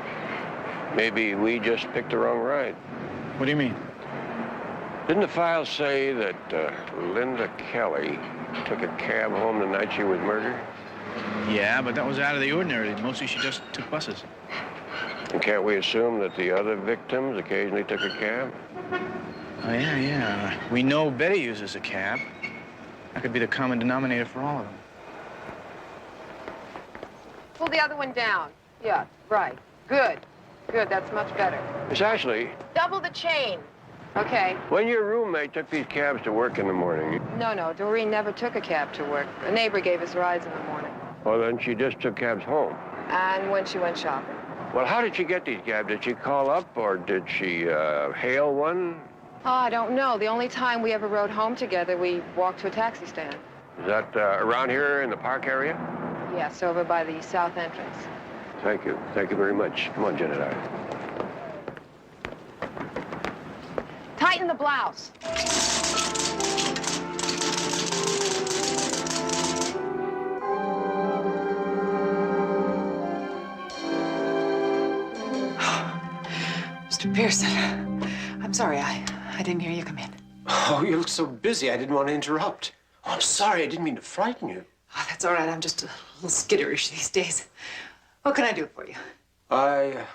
Maybe we just picked the wrong ride. What do you mean? Didn't the file say that Linda Kelly took a cab home the night she was murdered? Yeah, but that was out of the ordinary. Mostly she just took buses. And can't we assume that the other victims occasionally took a cab? Oh, yeah. We know Betty uses a cab. That could be the common denominator for all of them. Pull the other one down. Yeah, right. Good. Good, that's much better. Miss Ashley, Double the chain. Okay. when your roommate took these cabs to work in the morning, No, Doreen never took a cab to work. A neighbor gave us rides in the morning. well, then she just took cabs home. And when she went shopping. Well, how did she get these cabs? Did she call up or did she hail one? Oh, I don't know. The only time we ever rode home together, we walked to a taxi stand. Is that around here in the park area? Yes, over by the south entrance. Thank you. Thank you very much. Come on, Jedediah. Tighten the blouse. Mr. Pearson, I'm sorry, I didn't hear you come in. Oh, you look so busy. I didn't want to interrupt. Oh, I'm sorry. I didn't mean to frighten you. Oh, that's all right. I'm just a little skitterish these days. What can I do for you? I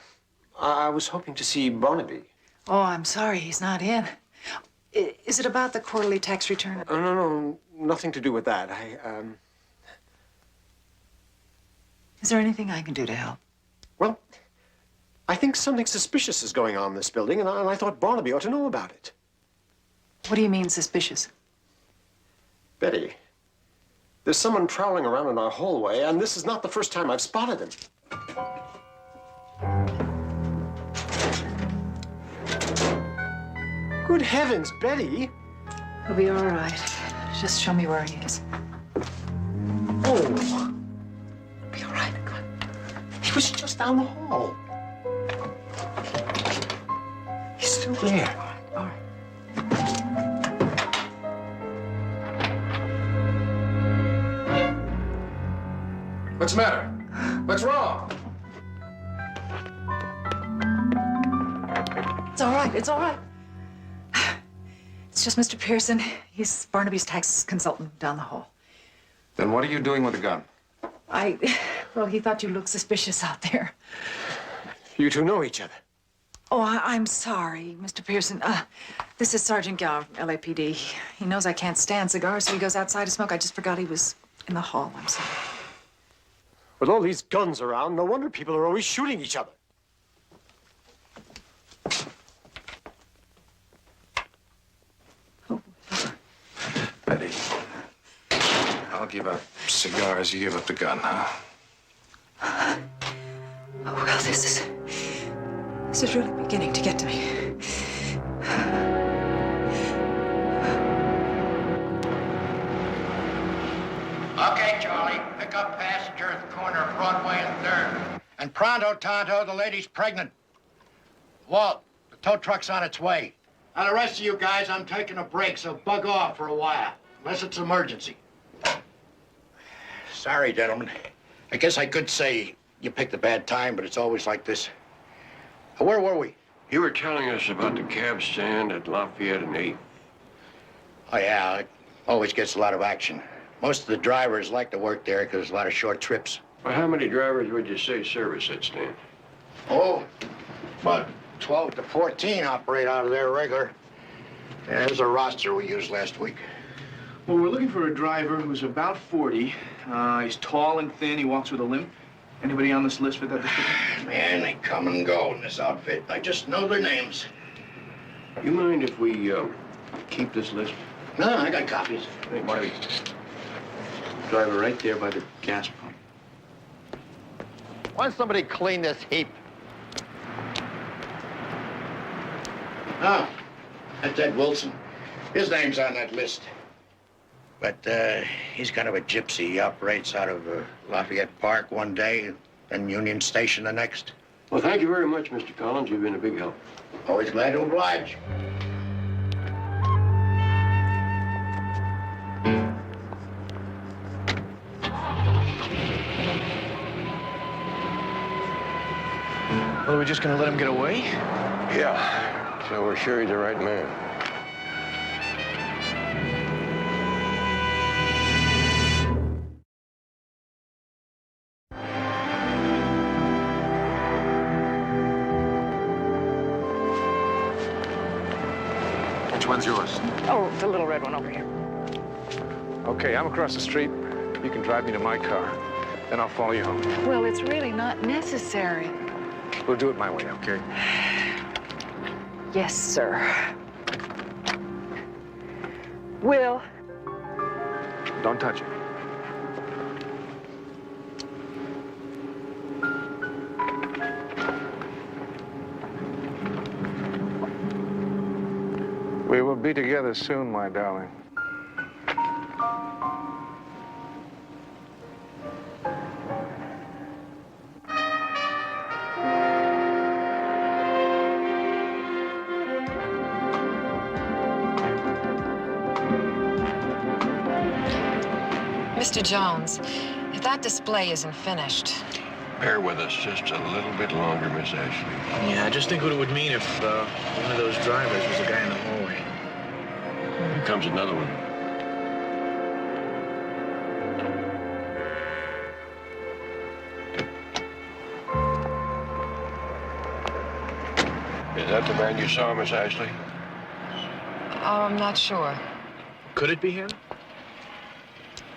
was hoping to see Barnaby. Oh, I'm sorry, he's not in. Is it about the quarterly tax return? Oh, no, nothing to do with that. Is there anything I can do to help? Well, I think something suspicious is going on in this building, and I thought Barnaby ought to know about it. What do you mean, suspicious? Betty, there's someone prowling around in our hallway, and this is not the first time I've spotted him. Good heavens, Betty! He'll be all right. Just show me where he is. Oh! It'll be all right. Come on. He was just down the hall. He's still there. All right. What's the matter? What's wrong? It's all right. It's all right. It's just Mr. Pearson. He's Barnaby's tax consultant down the hall. Then what are you doing with a gun? Well, he thought you looked suspicious out there. You two know each other. Oh, I'm sorry, Mr. Pearson. This is Sergeant Gyan from LAPD. He knows I can't stand cigars, so he goes outside to smoke. I just forgot he was in the hall. I'm sorry. With all these guns around, no wonder people are always shooting each other. Betty, I'll give up cigars, you give up the gun, huh? Oh, well, this is really beginning to get to me. Okay, Charlie. Pick up passenger at the corner of Broadway and 3rd. And pronto, Tonto, the lady's pregnant. Walt, the tow truck's on its way. Now, the rest of you guys, I'm taking a break, so bug off for a while. Unless it's emergency. Sorry, gentlemen. I guess I could say you picked a bad time, but it's always like this. Where were we? You were telling us about the cab stand at Lafayette and 8th. Oh, yeah, it always gets a lot of action. Most of the drivers like to work there because there's a lot of short trips. Well, how many drivers would you say service that stand? Oh, about 12 to 14 operate out of there regular. Yeah, there's a roster we used last week. Well, we're looking for a driver who's about 40. He's tall and thin. He walks with a limp. Anybody on this list for that description? Man, they come and go in this outfit. I just know their names. You mind if we keep this list? No, I got copies. Hey, Marty. Driver right there by the gas pump. Why don't somebody clean this heap? Oh, that's Ed Wilson. His name's on that list. But he's kind of a gypsy. He operates out of Lafayette Park one day, then Union Station the next. Well, thank you very much, Mr. Collins. You've been a big help. Always glad to oblige. Well, are we just gonna let him get away? Yeah, so we're sure he's the right man. car's yours. Oh, the little red one over here. Okay, I'm across the street. You can drive me to my car. Then I'll follow you home. Well, it's really not necessary. We'll do it my way, okay? Yes, sir. Will. Don't touch it. We will be together soon, my darling. Mr. Jones, if that display isn't finished. Bear with us just a little bit longer, Miss Ashley. Yeah, just think what it would mean if one of those drivers was a guy in the hallway. Here comes another one. Is that the man you saw, Miss Ashley? Oh, I'm not sure. Could it be him?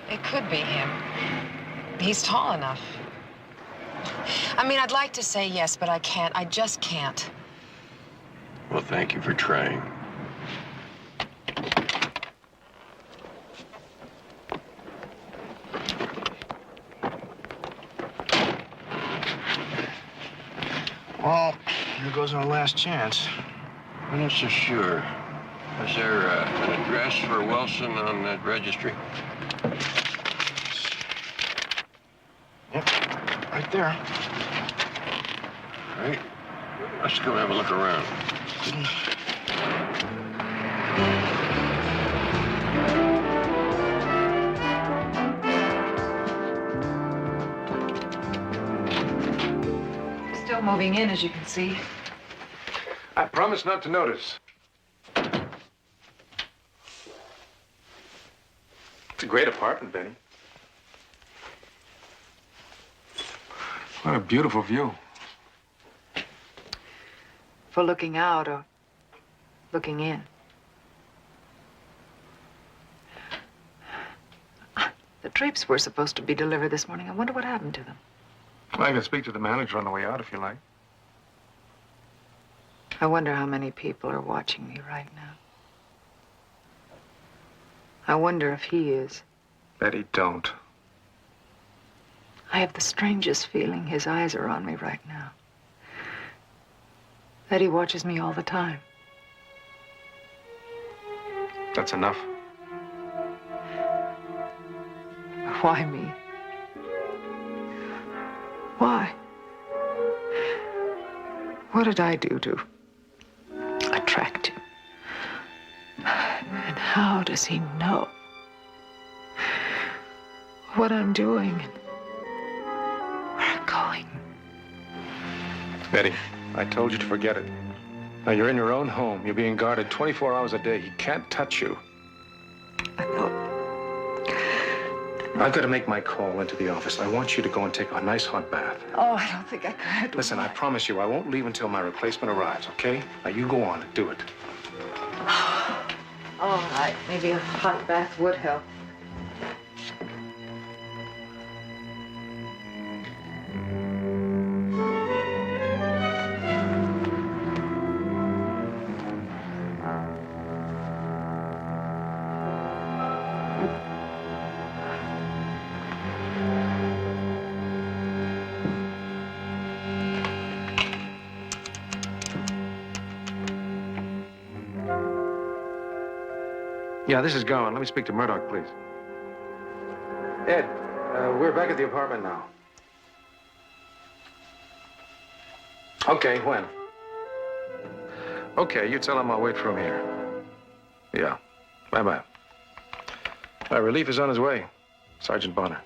It could be him. He's tall enough. I mean, I'd like to say yes, but I can't. I just can't. Well, thank you for trying. Well, here goes our last chance. I'm not so sure. Is there an address for Wilson on that registry? Yep, right there. All right. Let's go have a look around. Still moving in, as you can see. I promise not to notice. It's a great apartment, Benny. What a beautiful view. For looking out or looking in. The drapes were supposed to be delivered this morning. I wonder what happened to them. I can speak to the manager on the way out if you like. I wonder how many people are watching me right now. I wonder if he is. Betty, don't. I have the strangest feeling his eyes are on me right now. That he watches me all the time. That's enough. Why me? Why? What did I do to attract him? And how does he know what I'm doing and where I'm going? Betty, I told you to forget it. Now, you're in your own home. You're being guarded 24 hours a day. He can't touch you. I've got to make my call into the office. I want you to go and take a nice hot bath. Oh, I don't think I could. Listen, I promise you, I won't leave until my replacement arrives, okay? Now, you go on and do it. All right, maybe a hot bath would help. Yeah, this is Gyan. Let me speak to Murdoch, please. Ed, we're back at the apartment now. Okay, when? Okay, you tell him I'll wait for him here. Yeah. Bye-bye. Relief is on his way, Sergeant Bonner.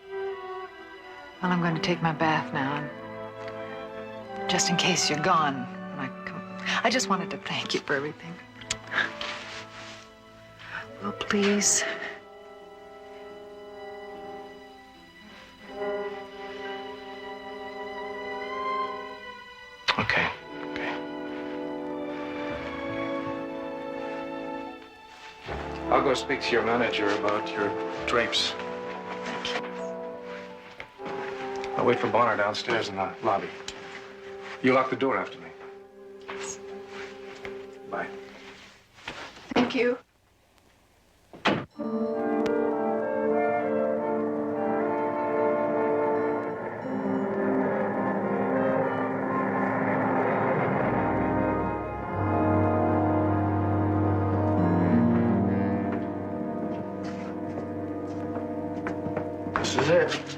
Well, I'm going to take my bath now. And just in case you're gone when I come. I just wanted to thank you for everything. Well, please. Okay. go speak to your manager about your drapes. I'll wait for Bonner downstairs in the lobby. You lock the door after me. Bye. Thank you. This is it.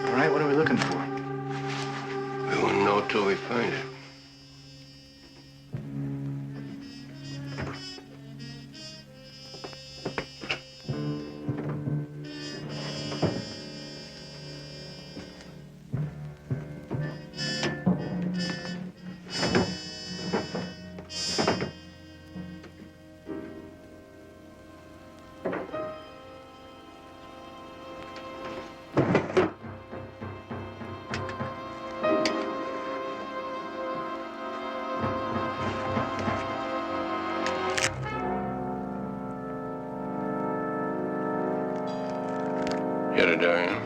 All right, what are we looking for? We won't know till we find it. Get it, Diane.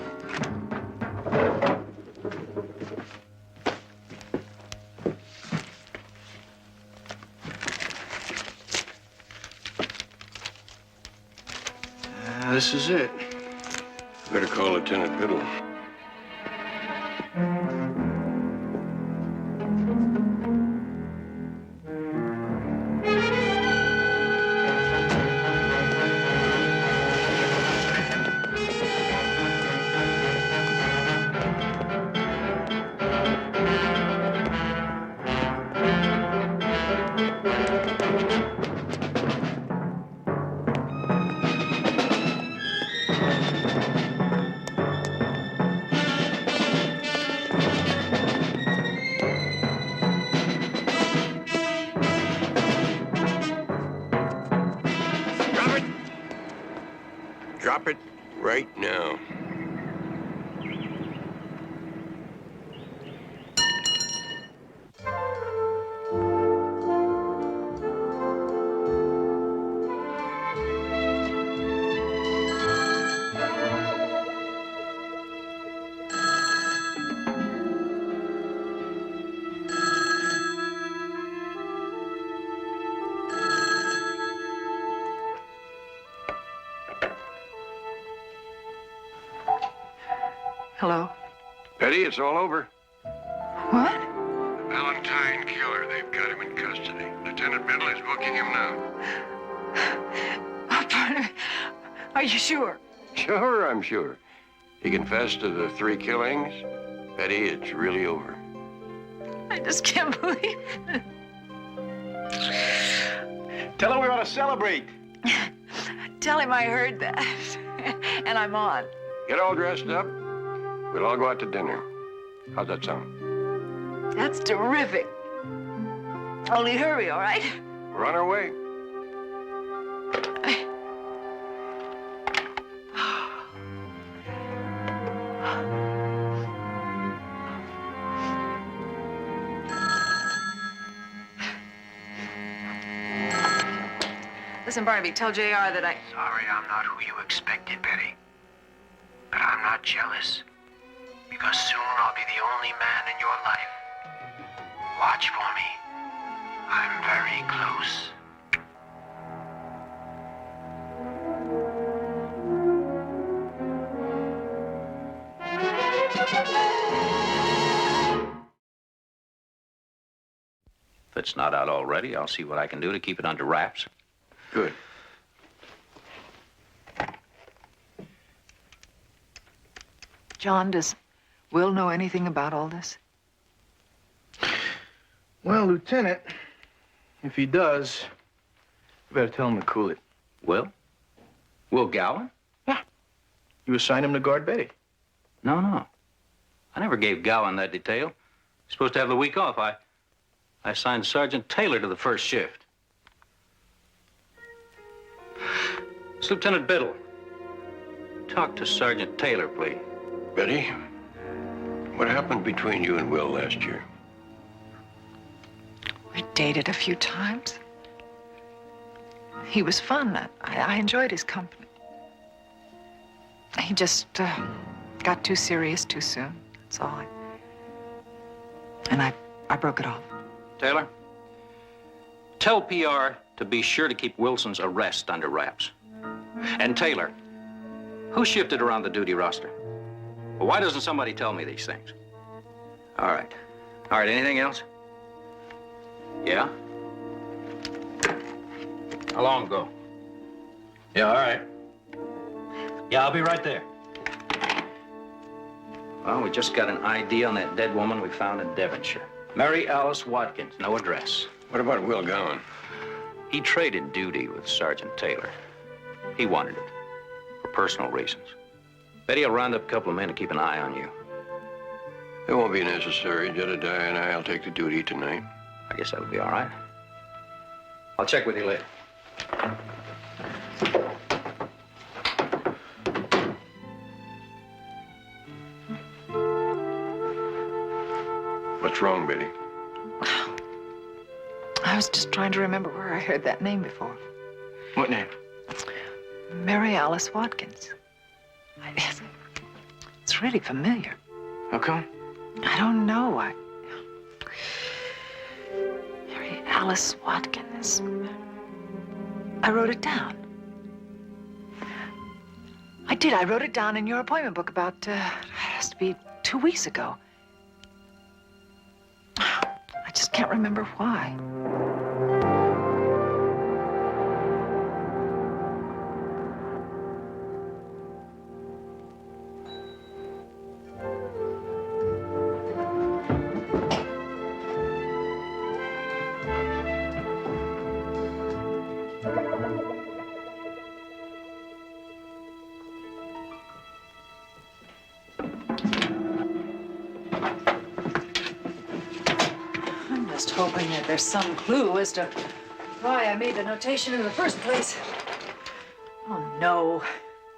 This is it. Better call Lieutenant Biddle. Drop it right now. Hello? Betty, it's all over. What? The Valentine killer. They've got him in custody. Lieutenant Biddle is booking him now. Oh, Barnaby, are you sure? Sure, I'm sure. He confessed to the 3 killings. Betty, it's really over. I just can't believe it. Tell him we ought to celebrate. Tell him I heard that. And I'm on. Get all dressed up. We'll all go out to dinner. How's that sound? That's terrific. Only hurry, all right? We're on our way. Listen, Barnaby, tell JR that I... Sorry I'm not who you expected, Betty. But I'm not jealous. Because soon I'll be the only man in your life. Watch for me. I'm very close. If it's not out already, I'll see what I can do to keep it under wraps. Good. John, does Will know anything about all this? Well, Lieutenant, if he does, you better tell him to cool it. Will? Will Gowan? You assigned him to guard Betty. No, no. I never gave Gowan that detail. He's supposed to have the week off. I assigned Sergeant Taylor to the first shift. Lieutenant Biddle, talk to Sergeant Taylor, please. Betty, what happened between you and Will last year? We dated a few times. He was fun. I enjoyed his company. He just got too serious too soon. That's all. And I broke it off. Taylor, tell PR to be sure to keep Wilson's arrest under wraps. And Taylor, who shifted around the duty roster? Well, why doesn't somebody tell me these things? All right. All right, anything else? Yeah? How long ago? Yeah, all right. Yeah, I'll be right there. Well, we just got an ID on that dead woman we found in Devonshire. Mary Alice Watkins, no address. What about Will Gowan? He traded duty with Sergeant Taylor. He wanted it, for personal reasons. Betty will round up a couple of men to keep an eye on you. It won't be necessary. Jedediah and I'll take the duty tonight. I guess that'll be all right. I'll check with you later. What's wrong, Betty? I was just trying to remember where I heard that name before. What name? Mary Alice Watkins. It's really familiar. How come? I don't know. Mary Alice Watkins. I wrote it down. I did. I wrote it down in your appointment book about, it has to be 2 weeks ago. I just can't remember why. Just hoping that there's some clue as to why I made the notation in the first place. Oh, no.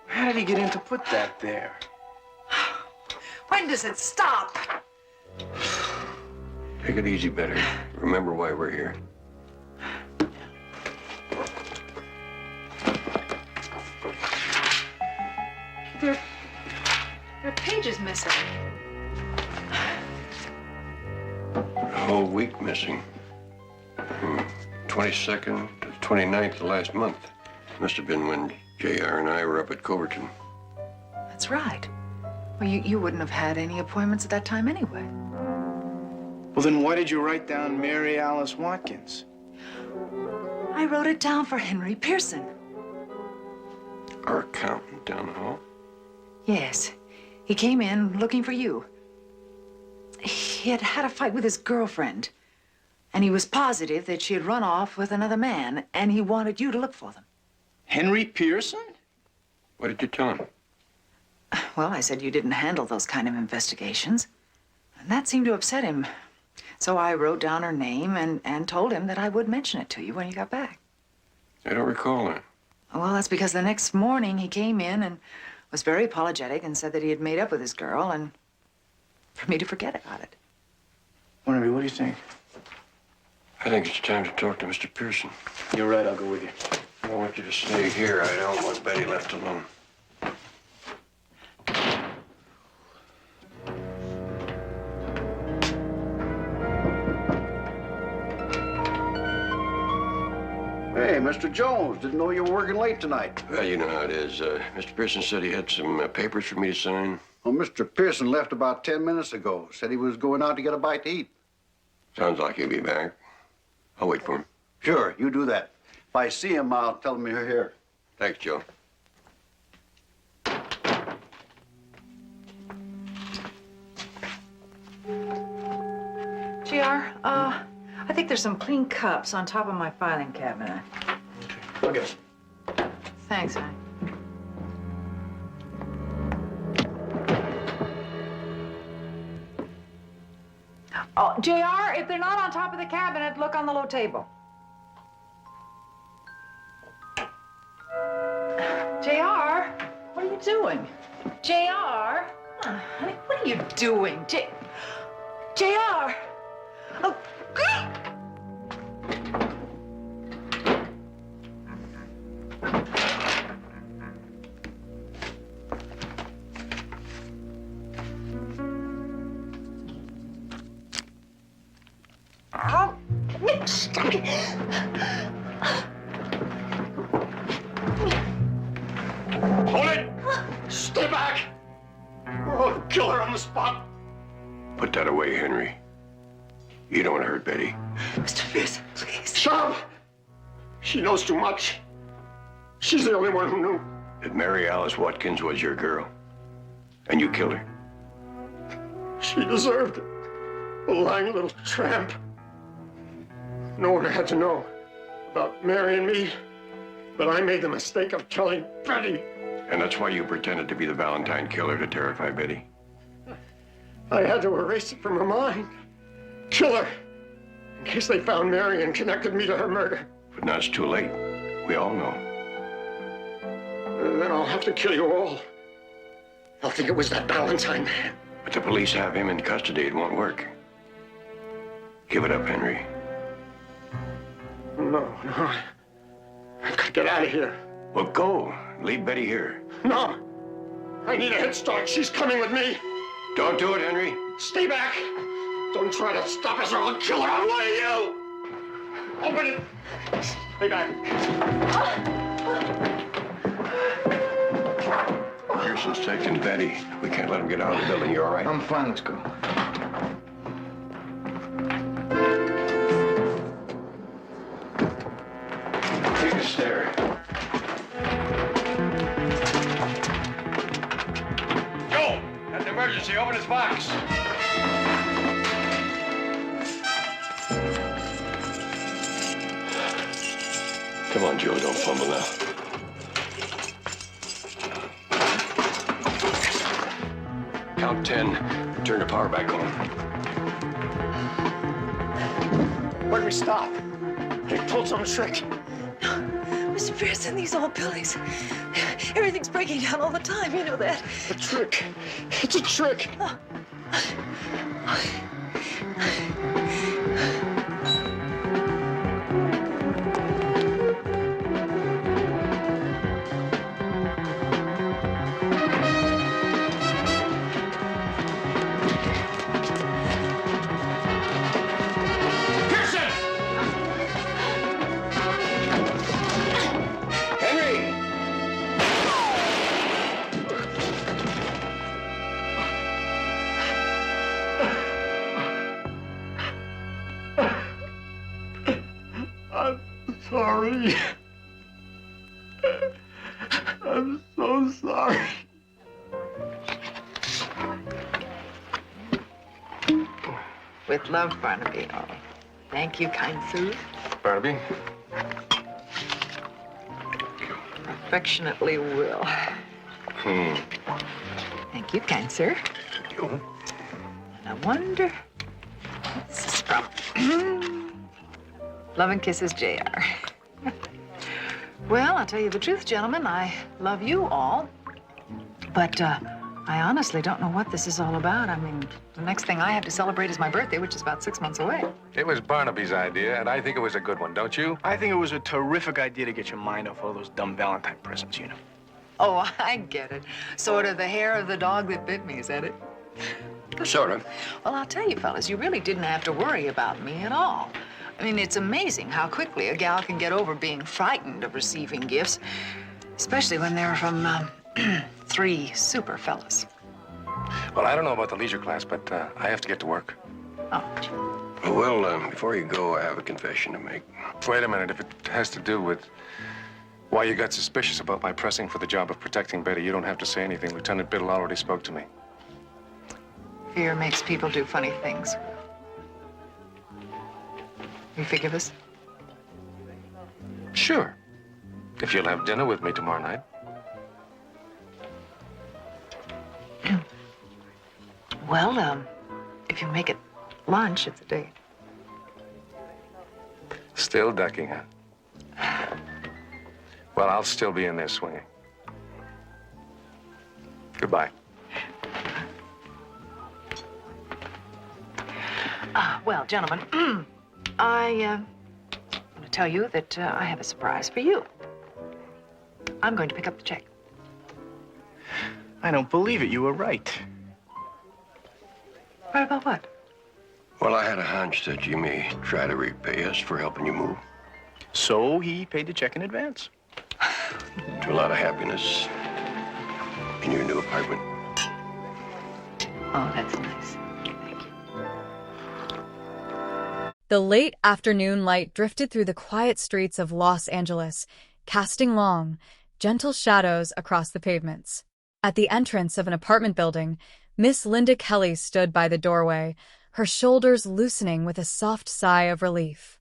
How did he get in to put that there? When does it stop? Take it easy, Betty. Remember why we're here. There are pages missing. A whole week missing. From 22nd to 29th of last month. Must have been when JR and I were up at Coverton. That's right. Well, you wouldn't have had any appointments at that time anyway. Well, then why did you write down Mary Alice Watkins? I wrote it down for Henry Pearson. Our accountant down the hall? Yes. He came in looking for you. He had had a fight with his girlfriend, and he was positive that she had run off with another man, and he wanted you to look for them. Henry Pearson? What did you tell him? Well, I said you didn't handle those kind of investigations, and that seemed to upset him. So I wrote down her name and told him that I would mention it to you when you got back. I don't recall that. Well, that's because the next morning he came in and was very apologetic and said that he had made up with his girl and for me to forget about it. Barnaby, what do you think? I think it's time to talk to Mr. Pearson. You're right, I'll go with you. I want you to stay here. I don't want Betty left alone. Hey, Mr. Jones, didn't know you were working late tonight. Well, you know how it is. Mr. Pearson said he had some papers for me to sign. Well, Mr. Pearson left about 10 minutes ago. Said he was going out to get a bite to eat. Sounds like he'll be back. I'll wait for him. Sure, you do that. If I see him, I'll tell him you're here. Thanks, Joe. GR, I think there's some clean cups on top of my filing cabinet. Okay. Thanks, honey. Oh, JR, if they're not on top of the cabinet, look on the low table. JR, what are you doing? JR, honey, what are you doing? JR! Oh. Stop it. Hold it! Stay back! I'll kill her on the spot. Put that away, Henry. You don't want to hurt Betty. Mr. Pearson, please. Shut up! She knows too much. She's the only one who knew. That Mary Alice Watkins was your girl. And you killed her. She deserved it. A lying little tramp. No one had to know about Mary and me, but I made the mistake of telling Betty. And that's why you pretended to be the Valentine killer to terrify Betty. I had to erase it from her mind. Kill her, in case they found Mary and connected me to her murder. But now it's too late. We all know. And then I'll have to kill you all. They'll think it was that Valentine man. But the police have him in custody. It won't work. Give it up, Henry. No. I've got to get out of here. Well, go. Leave Betty here. No. I need a head start. She's coming with me. Don't do it, Henry. Stay back. Don't try to stop us or I'll kill her. I'll lay you. Open it. Stay back. Pearson's taking Betty. We can't let him get out of the building. You all right? I'm fine. Let's go. Take a stare. Joe, that's an emergency. Open his box. Come on, Joe. Don't fumble now. Count 10. Turn the power back on. Where'd we stop? They pulled some trick. Mr. Pearson, these old buildings. Everything's breaking down all the time. You know that. A trick. It's a trick. Sorry. I'm so sorry. With love, Barnaby. Oh, thank you, kind sir. Barnaby? Affectionately, Will. Thank you, kind sir. And I wonder what this is from. Love and kisses, JR. Well, I'll tell you the truth, gentlemen. I love you all. But I honestly don't know what this is all about. I mean, the next thing I have to celebrate is my birthday, which is about 6 months away. It was Barnaby's idea, and I think it was a good one, don't you? I think it was a terrific idea to get your mind off all those dumb Valentine presents, you know. Oh, I get it. Sort of the hair of the dog that bit me, is that it? Sort of. Well, I'll tell you, fellas, you really didn't have to worry about me at all. I mean, it's amazing how quickly a gal can get over being frightened of receiving gifts, especially when they're from 3 super fellas. Well, I don't know about the leisure class, but I have to get to work. Oh. Well, before you go, I have a confession to make. Wait a minute. If it has to do with why you got suspicious about my pressing for the job of protecting Betty, you don't have to say anything. Lieutenant Biddle already spoke to me. Fear makes people do funny things. You forgive us? Sure. If you'll have dinner with me tomorrow night. Well, if you make it lunch, it's a date. Still ducking, huh? Well, I'll still be in there swinging. Goodbye. Well, gentlemen, I want to tell you that I have a surprise for you. I'm going to pick up the check. I don't believe it. You were right. Right about what? Well, I had a hunch that you may try to repay us for helping you move. So he paid the check in advance. To a lot of happiness in your new apartment. Oh, that's nice. The late afternoon light drifted through the quiet streets of Los Angeles, casting long, gentle shadows across the pavements. At the entrance of an apartment building, Miss Linda Kelly stood by the doorway, her shoulders loosening with a soft sigh of relief.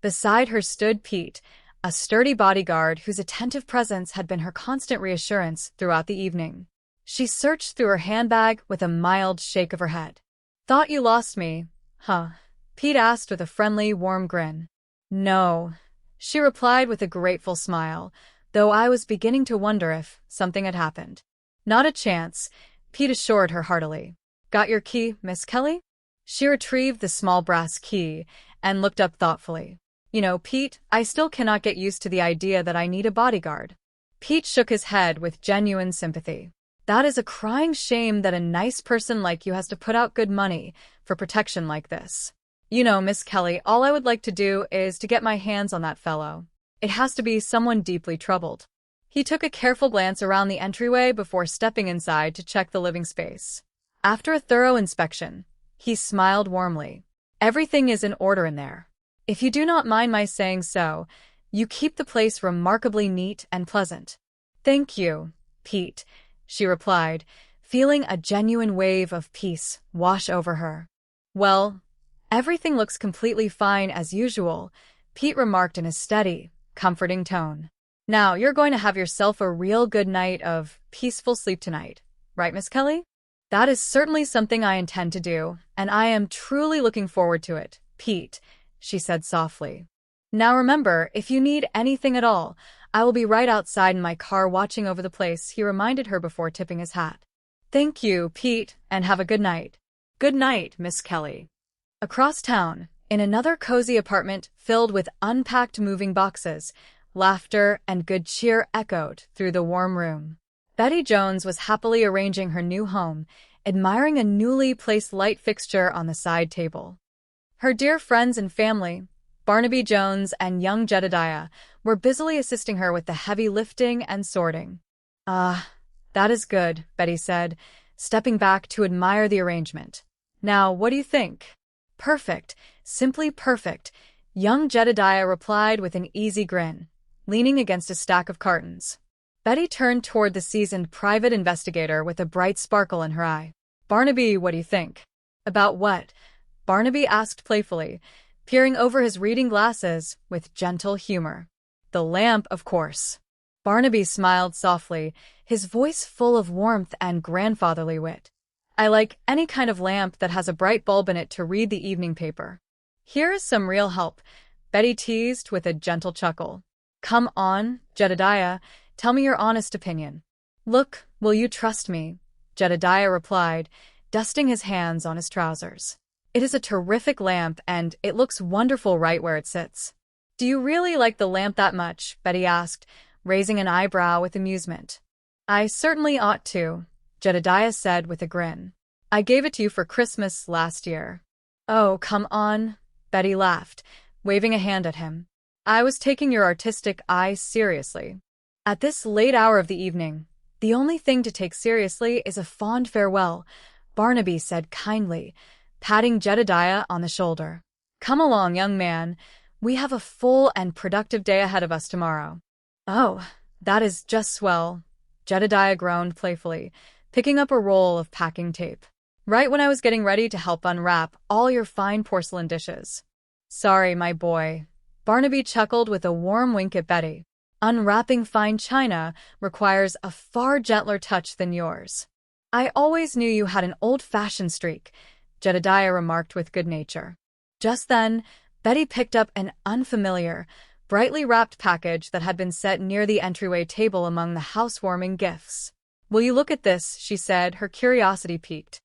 Beside her stood Pete, a sturdy bodyguard whose attentive presence had been her constant reassurance throughout the evening. She searched through her handbag with a mild shake of her head. "Thought you lost me, huh?" Pete asked with a friendly, warm grin. "No," she replied with a grateful smile, though I was beginning to wonder if something had happened. "Not a chance," Pete assured her heartily. "Got your key, Miss Kelly?" She retrieved the small brass key and looked up thoughtfully. "You know, Pete, I still cannot get used to the idea that I need a bodyguard." Pete shook his head with genuine sympathy. "That is a crying shame that a nice person like you has to put out good money for protection like this. You know, Miss Kelly, all I would like to do is to get my hands on that fellow. It has to be someone deeply troubled." He took a careful glance around the entryway before stepping inside to check the living space. After a thorough inspection, he smiled warmly. "Everything is in order in there. If you do not mind my saying so, you keep the place remarkably neat and pleasant." "Thank you, Pete," she replied, feeling a genuine wave of peace wash over her. "Well, everything looks completely fine as usual," Pete remarked in a steady, comforting tone. "Now, you're going to have yourself a real good night of peaceful sleep tonight, right, Miss Kelly?" "That is certainly something I intend to do, and I am truly looking forward to it, Pete," she said softly. "Now remember, if you need anything at all, I will be right outside in my car watching over the place," he reminded her before tipping his hat. "Thank you, Pete, and have a good night." "Good night, Miss Kelly." Across town, in another cozy apartment filled with unpacked moving boxes, laughter and good cheer echoed through the warm room. Betty Jones was happily arranging her new home, admiring a newly placed light fixture on the side table. Her dear friends and family, Barnaby Jones and young Jedediah, were busily assisting her with the heavy lifting and sorting. "Ah, that is good," Betty said, stepping back to admire the arrangement. "Now, what do you think?" "Perfect, simply perfect," young Jedediah replied with an easy grin, leaning against a stack of cartons. Betty turned toward the seasoned private investigator with a bright sparkle in her eye. "Barnaby, what do you think?" "About what?" Barnaby asked playfully, peering over his reading glasses with gentle humor. "The lamp, of course." Barnaby smiled softly, his voice full of warmth and grandfatherly wit. "I like any kind of lamp that has a bright bulb in it to read the evening paper." "Here is some real help," Betty teased with a gentle chuckle. "Come on, Jedediah, tell me your honest opinion." "Look, will you trust me?" Jedediah replied, dusting his hands on his trousers. "It is a terrific lamp, and it looks wonderful right where it sits." "Do you really like the lamp that much?" Betty asked, raising an eyebrow with amusement. "I certainly ought to," Jedediah said with a grin. "I gave it to you for Christmas last year." "Oh, come on," Betty laughed, waving a hand at him. "I was taking your artistic eye seriously." At this late hour of the evening, the only thing to take seriously is a fond farewell, Barnaby said kindly, patting Jedediah on the shoulder. "Come along, young man. We have a full and productive day ahead of us tomorrow." "Oh, that is just swell," Jedediah groaned playfully, picking up a roll of packing tape. "Right when I was getting ready to help unwrap all your fine porcelain dishes." "Sorry, my boy." Barnaby chuckled with a warm wink at Betty. Unwrapping fine china requires a far gentler touch than yours. I always knew you had an old-fashioned streak, Jedediah remarked with good nature. Just then, Betty picked up an unfamiliar, brightly wrapped package that had been set near the entryway table among the housewarming gifts. "Will you look at this?" she said, her curiosity piqued.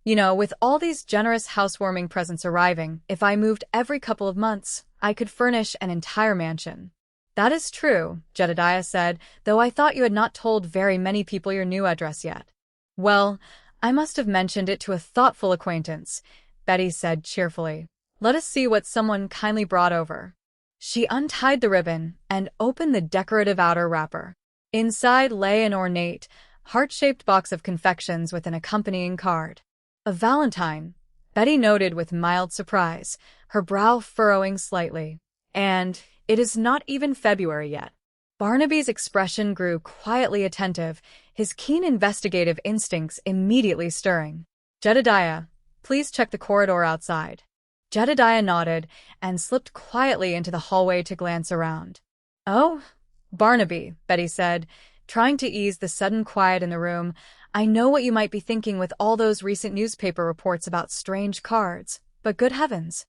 "You know, with all these generous housewarming presents arriving, if I moved every couple of months, I could furnish an entire mansion." "That is true," Jedediah said, "though I thought you had not told very many people your new address yet." "Well, I must have mentioned it to a thoughtful acquaintance," Betty said cheerfully. "Let us see what someone kindly brought over." She untied the ribbon and opened the decorative outer wrapper. Inside lay an ornate, heart-shaped box of confections with an accompanying card. "A valentine," Betty noted with mild surprise, her brow furrowing slightly. "And it is not even February yet." Barnaby's expression grew quietly attentive, his keen investigative instincts immediately stirring. "Jedediah, please check the corridor outside." Jedediah nodded and slipped quietly into the hallway to glance around. "Oh, Barnaby," Betty said, trying to ease the sudden quiet in the room, "I know what you might be thinking with all those recent newspaper reports about strange cards, but good heavens.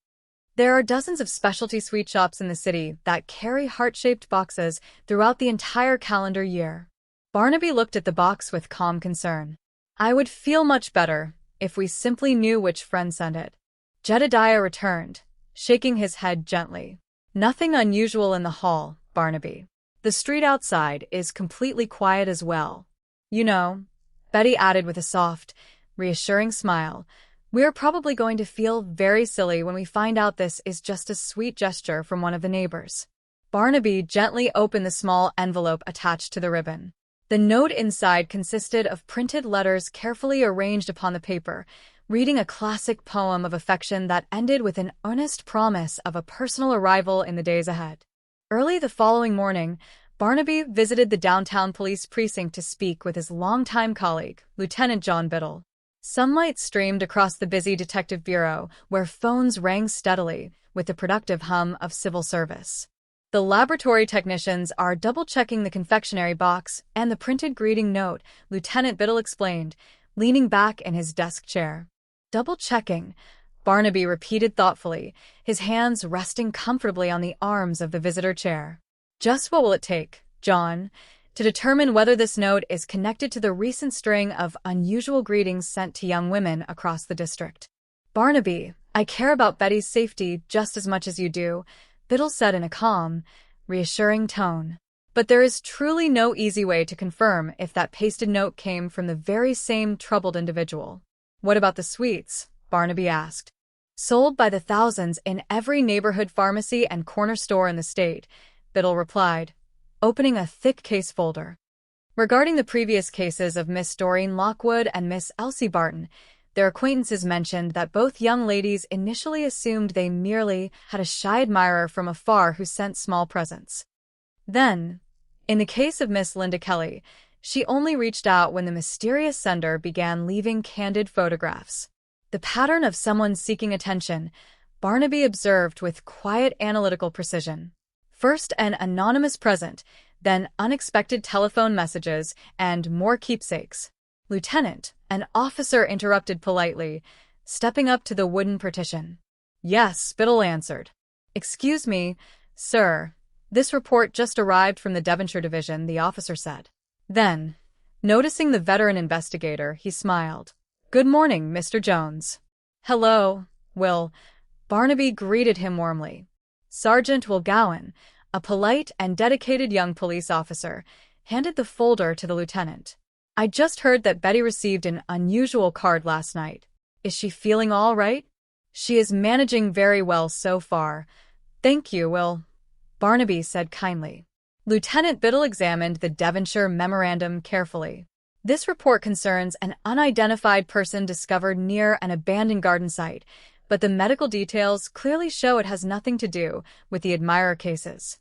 There are dozens of specialty sweet shops in the city that carry heart-shaped boxes throughout the entire calendar year." Barnaby looked at the box with calm concern. "I would feel much better if we simply knew which friend sent it." Jedediah returned, shaking his head gently. "Nothing unusual in the hall, Barnaby. The street outside is completely quiet as well. You know," Betty added with a soft, reassuring smile, "we're probably going to feel very silly when we find out this is just a sweet gesture from one of the neighbors." Barnaby gently opened the small envelope attached to the ribbon. The note inside consisted of printed letters carefully arranged upon the paper, reading a classic poem of affection that ended with an earnest promise of a personal arrival in the days ahead. Early the following morning, Barnaby visited the downtown police precinct to speak with his longtime colleague, Lieutenant John Biddle. Sunlight streamed across the busy detective bureau, where phones rang steadily with the productive hum of civil service. "The laboratory technicians are double-checking the confectionery box and the printed greeting note," Lieutenant Biddle explained, leaning back in his desk chair. "Double-checking," Barnaby repeated thoughtfully, his hands resting comfortably on the arms of the visitor chair. "Just what will it take, John, to determine whether this note is connected to the recent string of unusual greetings sent to young women across the district?" "Barnaby, I care about Betty's safety just as much as you do," Biddle said in a calm, reassuring tone. "But there is truly no easy way to confirm if that pasted note came from the very same troubled individual." "What about the sweets?" Barnaby asked. "Sold by the thousands in every neighborhood pharmacy and corner store in the state," Biddle replied, opening a thick case folder. Regarding the previous cases of Miss Doreen Lockwood and Miss Elsie Barton, their acquaintances mentioned that both young ladies initially assumed they merely had a shy admirer from afar who sent small presents. Then, in the case of Miss Linda Kelly, she only reached out when the mysterious sender began leaving candid photographs. The pattern of someone seeking attention, Barnaby observed with quiet analytical precision. First an anonymous present, then unexpected telephone messages, and more keepsakes. "Lieutenant," an officer interrupted politely, stepping up to the wooden partition. "Yes," Biddle answered. "Excuse me, sir. This report just arrived from the Devonshire Division," the officer said. Then, noticing the veteran investigator, he smiled. "Good morning, Mr. Jones." "Hello, Will." Barnaby greeted him warmly. Sergeant Will Gyan, a polite and dedicated young police officer, handed the folder to the lieutenant. "I just heard that Betty received an unusual card last night. Is she feeling all right?" "She is managing very well so far. Thank you, Will," Barnaby said kindly. Lieutenant Biddle examined the Devonshire memorandum carefully. This report concerns an unidentified person discovered near an abandoned garden site, but the medical details clearly show it has nothing to do with the admirer cases.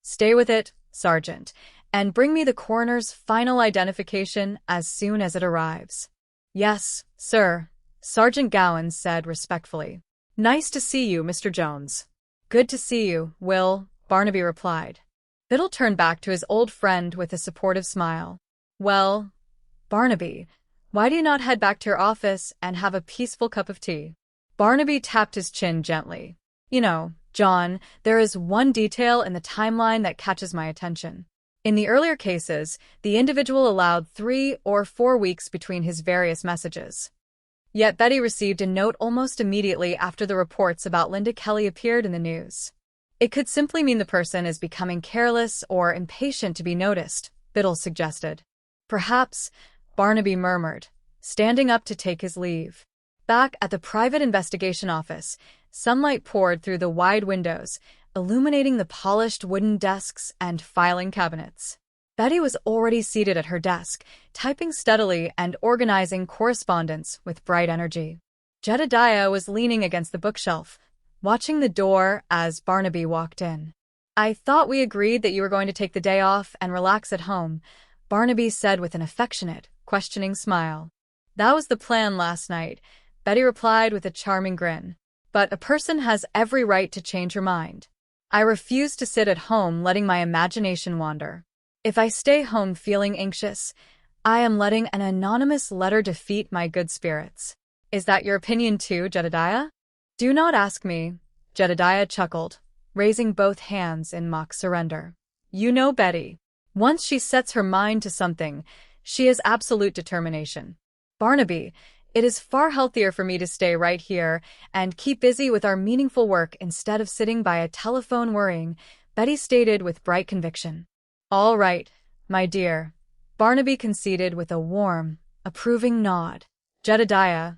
"Stay with it, Sergeant, and bring me the coroner's final identification as soon as it arrives." "Yes, sir," Sergeant Gyan said respectfully. "Nice to see you, Mr. Jones." "Good to see you, Will," Barnaby replied. Biddle turned back to his old friend with a supportive smile. Well, Barnaby, why do you not head back to your office and have a peaceful cup of tea? Barnaby tapped his chin gently. You know, John, there is one detail in the timeline that catches my attention. In the earlier cases, the individual allowed 3 or 4 weeks between his various messages. Yet Betty received a note almost immediately after the reports about Linda Kelly appeared in the news. It could simply mean the person is becoming careless or impatient to be noticed, Biddle suggested. Perhaps, Barnaby murmured, standing up to take his leave. Back at the private investigation office, sunlight poured through the wide windows, illuminating the polished wooden desks and filing cabinets. Betty was already seated at her desk, typing steadily and organizing correspondence with bright energy. Jedediah was leaning against the bookshelf, watching the door as Barnaby walked in. I thought we agreed that you were going to take the day off and relax at home, Barnaby said with an affectionate, questioning smile. That was the plan last night, Betty replied with a charming grin. But a person has every right to change her mind. I refuse to sit at home letting my imagination wander. If I stay home feeling anxious, I am letting an anonymous letter defeat my good spirits. Is that your opinion too, Jedediah? Do not ask me, Jedediah chuckled, raising both hands in mock surrender. You know Betty. Once she sets her mind to something, she has absolute determination. Barnaby, it is far healthier for me to stay right here and keep busy with our meaningful work instead of sitting by a telephone worrying, Betty stated with bright conviction. All right, my dear, Barnaby conceded with a warm, approving nod. Jedediah,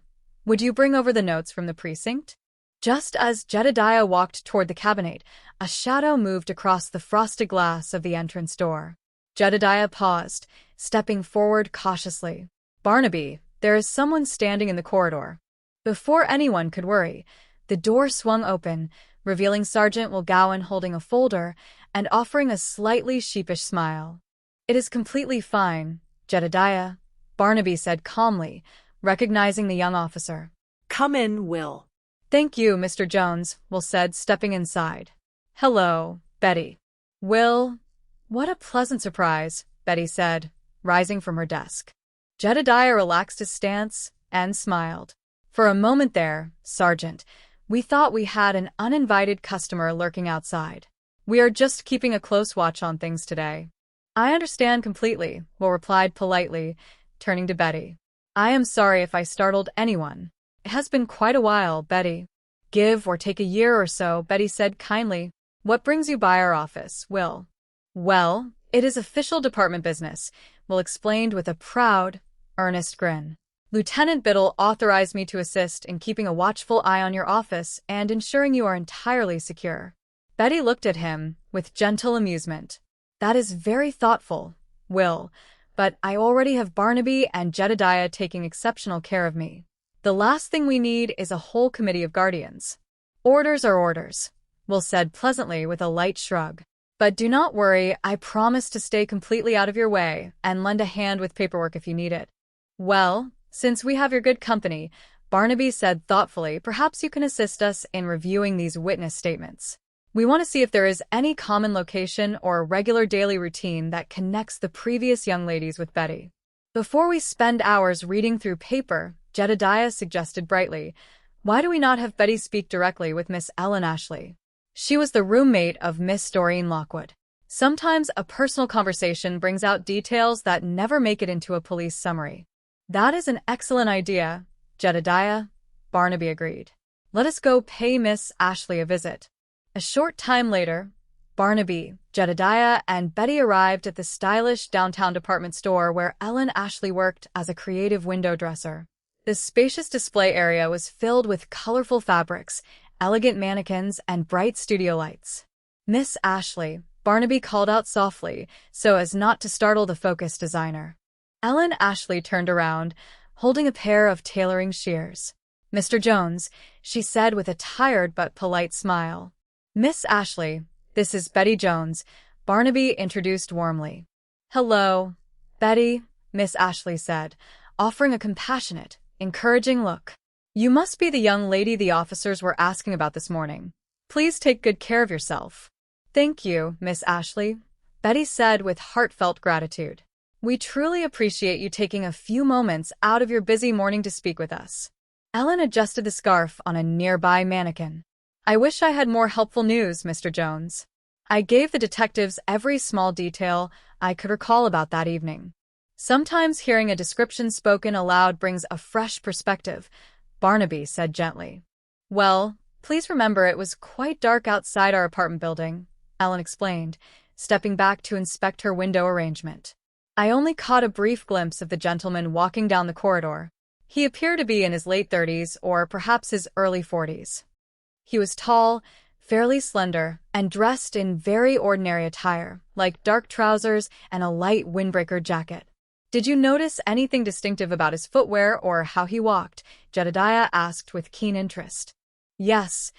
would you bring over the notes from the precinct? Just as Jedediah walked toward the cabinet, a shadow moved across the frosted glass of the entrance door. Jedediah paused, stepping forward cautiously. Barnaby, there is someone standing in the corridor. Before anyone could worry, the door swung open, revealing Sergeant Will Gowan holding a folder and offering a slightly sheepish smile. It is completely fine, Jedediah, Barnaby said calmly, recognizing the young officer. Come in, Will. Thank you, Mr. Jones, Will said, stepping inside. Hello, Betty. Will, what a pleasant surprise, Betty said, rising from her desk. Jedediah relaxed his stance and smiled. For a moment there, Sergeant, we thought we had an uninvited customer lurking outside. We are just keeping a close watch on things today. I understand completely, Will replied politely, turning to Betty. I am sorry if I startled anyone. It has been quite a while, Betty. Give or take a year or so, Betty said kindly. What brings you by our office, Will? Well, it is official department business, Will explained with a proud, earnest grin. Lieutenant Biddle authorized me to assist in keeping a watchful eye on your office and ensuring you are entirely secure. Betty looked at him with gentle amusement. That is very thoughtful, Will, but I already have Barnaby and Jedediah taking exceptional care of me. The last thing we need is a whole committee of guardians. Orders are orders, Will said pleasantly with a light shrug. But do not worry, I promise to stay completely out of your way and lend a hand with paperwork if you need it. Well, since we have your good company, Barnaby said thoughtfully, perhaps you can assist us in reviewing these witness statements. We want to see if there is any common location or regular daily routine that connects the previous young ladies with Betty. Before we spend hours reading through paper, Jedediah suggested brightly, why do we not have Betty speak directly with Miss Ellen Ashley? She was the roommate of Miss Doreen Lockwood. Sometimes a personal conversation brings out details that never make it into a police summary. That is an excellent idea, Jedediah, Barnaby agreed. Let us go pay Miss Ashley a visit. A short time later, Barnaby, Jedediah, and Betty arrived at the stylish downtown department store where Ellen Ashley worked as a creative window dresser. The spacious display area was filled with colorful fabrics, elegant mannequins, and bright studio lights. Miss Ashley, Barnaby called out softly, so as not to startle the focused designer. Ellen Ashley turned around, holding a pair of tailoring shears. Mr. Jones, she said with a tired but polite smile. Miss Ashley, this is Betty Jones, Barnaby introduced warmly. Hello, Betty, Miss Ashley said, offering a compassionate, encouraging look. You must be the young lady the officers were asking about this morning. Please take good care of yourself. Thank you, Miss Ashley, Betty said with heartfelt gratitude. "We truly appreciate you taking a few moments out of your busy morning to speak with us." Ellen adjusted the scarf on a nearby mannequin. "I wish I had more helpful news, Mr. Jones." I gave the detectives every small detail I could recall about that evening. Sometimes hearing a description spoken aloud brings a fresh perspective, Barnaby said gently. "Well, please remember it was quite dark outside our apartment building," Ellen explained, stepping back to inspect her window arrangement. "I only caught a brief glimpse of the gentleman walking down the corridor. He appeared to be in his late 30s or perhaps his early 40s. He was tall, fairly slender, and dressed in very ordinary attire, like dark trousers and a light windbreaker jacket. Did you notice anything distinctive about his footwear or how he walked?" Jedediah asked with keen interest. "Yes,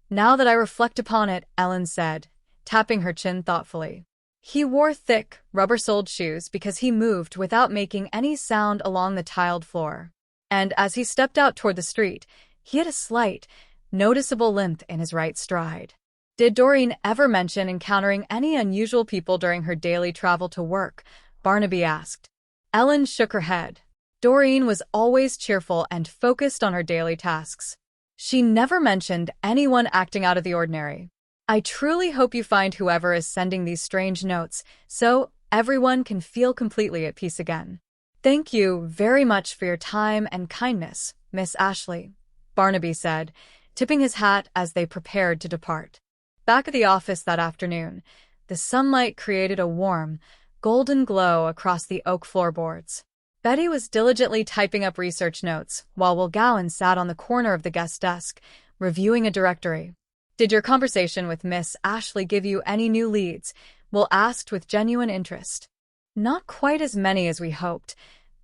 now that I reflect upon it," Ellen said, tapping her chin thoughtfully. "He wore thick, rubber-soled shoes because he moved without making any sound along the tiled floor. And as he stepped out toward the street, he had a slight, noticeable limp in his right stride." "Did Doreen ever mention encountering any unusual people during her daily travel to work?" Barnaby asked. Ellen shook her head. Doreen was always cheerful and focused on her daily tasks. She never mentioned anyone acting out of the ordinary. "I truly hope you find whoever is sending these strange notes, so everyone can feel completely at peace again." "Thank you very much for your time and kindness, Miss Ashley," Barnaby said, tipping his hat as they prepared to depart. Back at the office that afternoon, the sunlight created a warm, golden glow across the oak floorboards. Betty was diligently typing up research notes, while Will Gowan sat on the corner of the guest desk, reviewing a directory. "Did your conversation with Miss Ashley give you any new leads?" Will asked with genuine interest. "Not quite as many as we hoped,"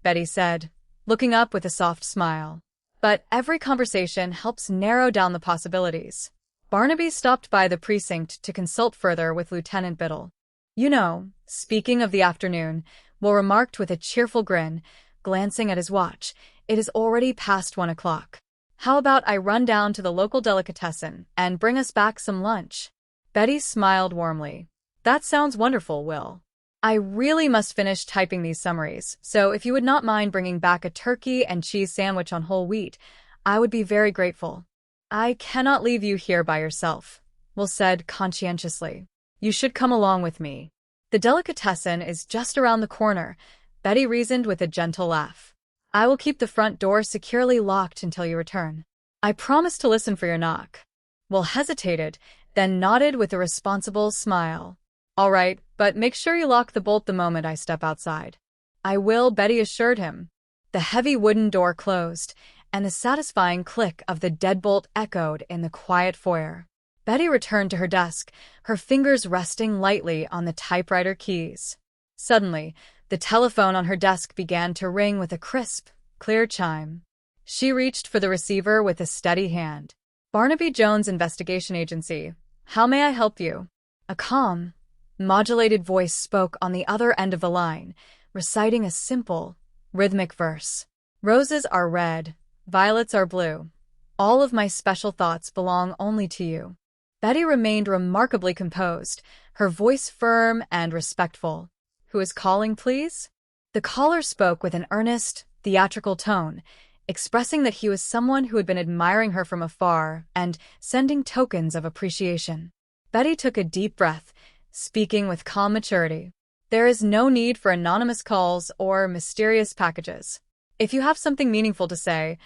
Betty said, looking up with a soft smile. "But every conversation helps narrow down the possibilities." Barnaby stopped by the precinct to consult further with Lieutenant Biddle. "You know, speaking of the afternoon," Will remarked with a cheerful grin, glancing at his watch, "it is already past 1 o'clock. How about I run down to the local delicatessen and bring us back some lunch?" Betty smiled warmly. "That sounds wonderful, Will. I really must finish typing these summaries, so if you would not mind bringing back a turkey and cheese sandwich on whole wheat, I would be very grateful." "I cannot leave you here by yourself," Will said conscientiously. "You should come along with me." "The delicatessen is just around the corner," Betty reasoned with a gentle laugh. "I will keep the front door securely locked until you return. I promise to listen for your knock." Will hesitated, then nodded with a responsible smile. "All right, but make sure you lock the bolt the moment I step outside." "I will," Betty assured him. The heavy wooden door closed, and the satisfying click of the deadbolt echoed in the quiet foyer. Betty returned to her desk, her fingers resting lightly on the typewriter keys. Suddenly, the telephone on her desk began to ring with a crisp, clear chime. She reached for the receiver with a steady hand. "Barnaby Jones Investigation Agency. How may I help you?" A calm, modulated voice spoke on the other end of the line, reciting a simple, rhythmic verse. "Roses are red, violets are blue. All of my special thoughts belong only to you." Betty remained remarkably composed, her voice firm and respectful. "Who is calling, please?" The caller spoke with an earnest, theatrical tone, expressing that he was someone who had been admiring her from afar and sending tokens of appreciation. Betty took a deep breath, speaking with calm maturity. "There is no need for anonymous calls or mysterious packages. If you have something meaningful to say,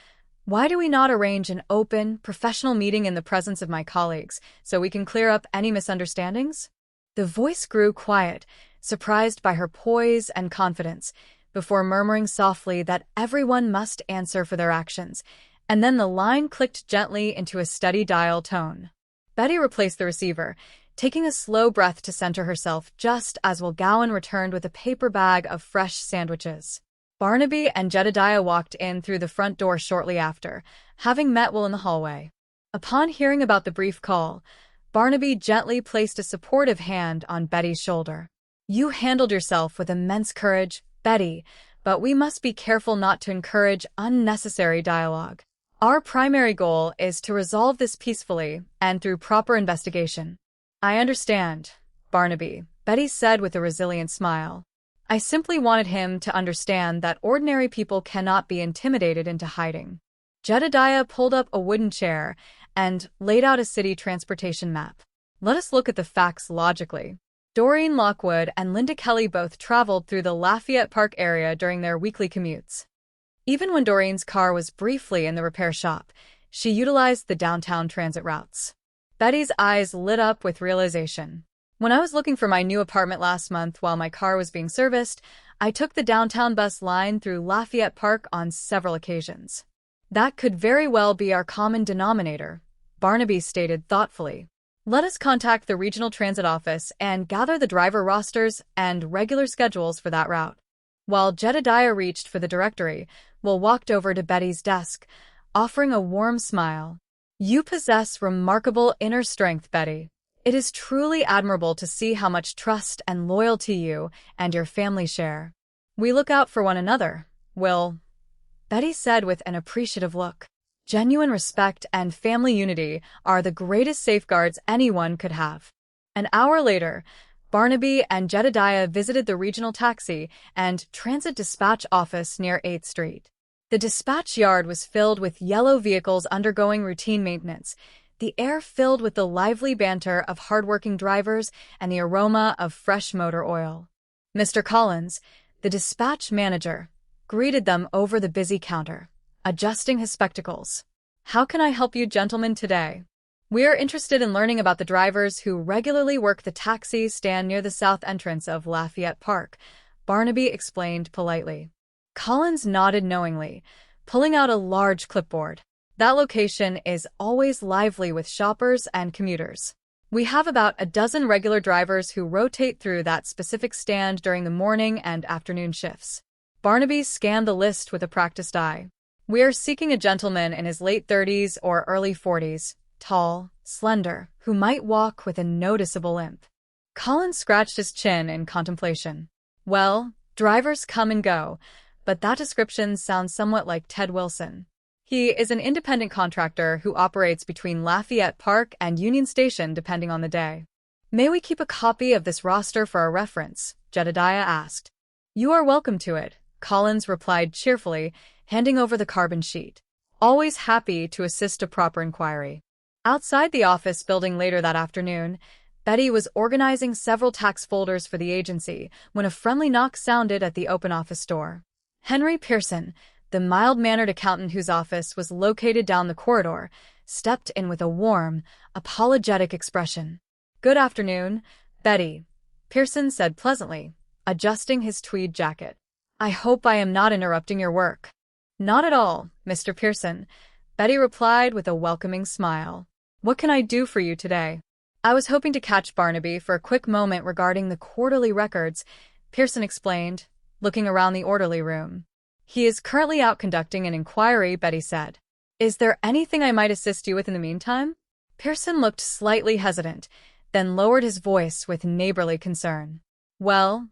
why do we not arrange an open, professional meeting in the presence of my colleagues so we can clear up any misunderstandings?" The voice grew quiet, surprised by her poise and confidence, before murmuring softly that everyone must answer for their actions, and then the line clicked gently into a steady dial tone. Betty replaced the receiver, taking a slow breath to center herself just as Will Gowan returned with a paper bag of fresh sandwiches. Barnaby and Jedediah walked in through the front door shortly after, having met Will in the hallway. Upon hearing about the brief call, Barnaby gently placed a supportive hand on Betty's shoulder. "You handled yourself with immense courage, Betty, but we must be careful not to encourage unnecessary dialogue. Our primary goal is to resolve this peacefully and through proper investigation." "I understand, Barnaby," Betty said with a resilient smile. I simply wanted him to understand that ordinary people cannot be intimidated into hiding. Jedediah pulled up a wooden chair and laid out a city transportation map. Let us look at the facts logically. Doreen Lockwood and Linda Kelly both traveled through the Lafayette Park area during their weekly commutes. Even when Doreen's car was briefly in the repair shop, she utilized the downtown transit routes. Betty's eyes lit up with realization. When I was looking for my new apartment last month while my car was being serviced, I took the downtown bus line through Lafayette Park on several occasions. That could very well be our common denominator, Barnaby stated thoughtfully. Let us contact the regional transit office and gather the driver rosters and regular schedules for that route. While Jedediah reached for the directory, Will walked over to Betty's desk, offering a warm smile. You possess remarkable inner strength, Betty. It is truly admirable to see how much trust and loyalty you and your family share. We look out for one another, Will, Betty said with an appreciative look. Genuine respect and family unity are the greatest safeguards anyone could have. An hour later, Barnaby and Jedediah visited the regional taxi and transit dispatch office near 8th Street. The dispatch yard was filled with yellow vehicles undergoing routine maintenance, the air filled with the lively banter of hardworking drivers and the aroma of fresh motor oil. Mr. Collins, the dispatch manager, greeted them over the busy counter, adjusting his spectacles. How can I help you gentlemen today? We are interested in learning about the drivers who regularly work the taxi stand near the south entrance of Lafayette Park, Barnaby explained politely. Collins nodded knowingly, pulling out a large clipboard. That location is always lively with shoppers and commuters. We have about a dozen regular drivers who rotate through that specific stand during the morning and afternoon shifts. Barnaby scanned the list with a practiced eye. We are seeking a gentleman in his late 30s or early 40s, tall, slender, who might walk with a noticeable limp. Collins scratched his chin in contemplation. Well, drivers come and go, but that description sounds somewhat like Ted Wilson. He is an independent contractor who operates between Lafayette Park and Union Station depending on the day. May we keep a copy of this roster for our reference? Jedediah asked. You are welcome to it, Collins replied cheerfully, handing over the carbon sheet. Always happy to assist a proper inquiry. Outside the office building later that afternoon, Betty was organizing several tax folders for the agency when a friendly knock sounded at the open office door. Henry Pearson, the mild-mannered accountant whose office was located down the corridor, stepped in with a warm, apologetic expression. Good afternoon, Betty, Pearson said pleasantly, adjusting his tweed jacket. I hope I am not interrupting your work. Not at all, Mr. Pearson, Betty replied with a welcoming smile. What can I do for you today? I was hoping to catch Barnaby for a quick moment regarding the quarterly records, Pearson explained, looking around the orderly room. He is currently out conducting an inquiry, Betty said. Is there anything I might assist you with in the meantime? Pearson looked slightly hesitant, then lowered his voice with neighborly concern. Well,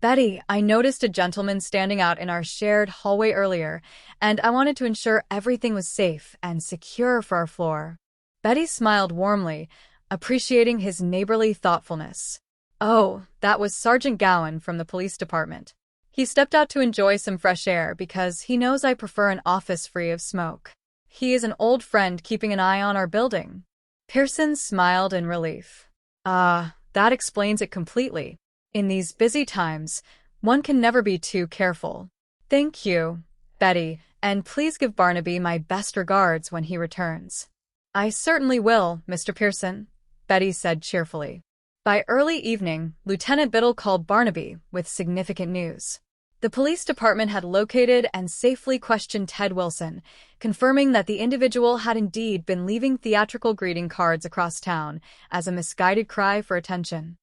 Betty, I noticed a gentleman standing out in our shared hallway earlier, and I wanted to ensure everything was safe and secure for our floor. Betty smiled warmly, appreciating his neighborly thoughtfulness. Oh, that was Sergeant Gyan from the police department. He stepped out to enjoy some fresh air because he knows I prefer an office free of smoke. He is an old friend keeping an eye on our building. Pearson smiled in relief. That explains it completely. In these busy times, one can never be too careful. Thank you, Betty, and please give Barnaby my best regards when he returns. I certainly will, Mr. Pearson, Betty said cheerfully. By early evening, Lieutenant Biddle called Barnaby with significant news. The police department had located and safely questioned Ted Wilson, confirming that the individual had indeed been leaving theatrical greeting cards across town as a misguided cry for attention.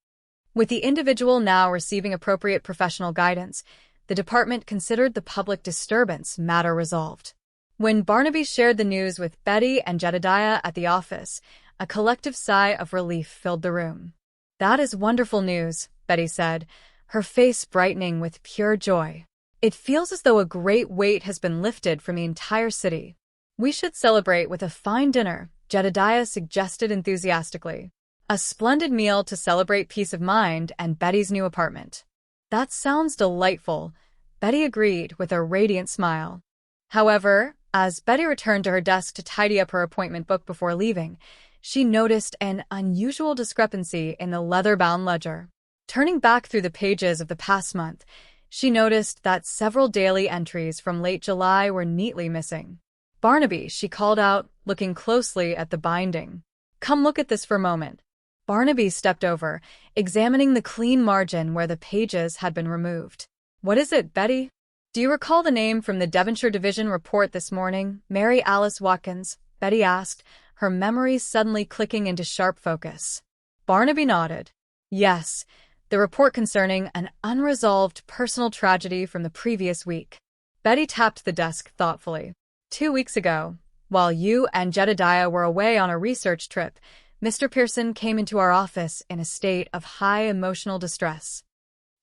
With the individual now receiving appropriate professional guidance, the department considered the public disturbance matter resolved. When Barnaby shared the news with Betty and Jedediah at the office, a collective sigh of relief filled the room. That is wonderful news, Betty said, her face brightening with pure joy. It feels as though a great weight has been lifted from the entire city. We should celebrate with a fine dinner, Jedediah suggested enthusiastically. A splendid meal to celebrate peace of mind and Betty's new apartment. That sounds delightful, Betty agreed with a radiant smile. However, as Betty returned to her desk to tidy up her appointment book before leaving, she noticed an unusual discrepancy in the leather-bound ledger. Turning back through the pages of the past month, she noticed that several daily entries from late July were neatly missing. Barnaby, she called out, looking closely at the binding. Come look at this for a moment. Barnaby stepped over, examining the clean margin where the pages had been removed. What is it, Betty? Do you recall the name from the Devonshire Division report this morning? Mary Alice Watkins, Betty asked, her memory suddenly clicking into sharp focus. Barnaby nodded. Yes, the report concerning an unresolved personal tragedy from the previous week. Betty tapped the desk thoughtfully. 2 weeks ago, while you and Jedediah were away on a research trip, Mr. Pearson came into our office in a state of high emotional distress.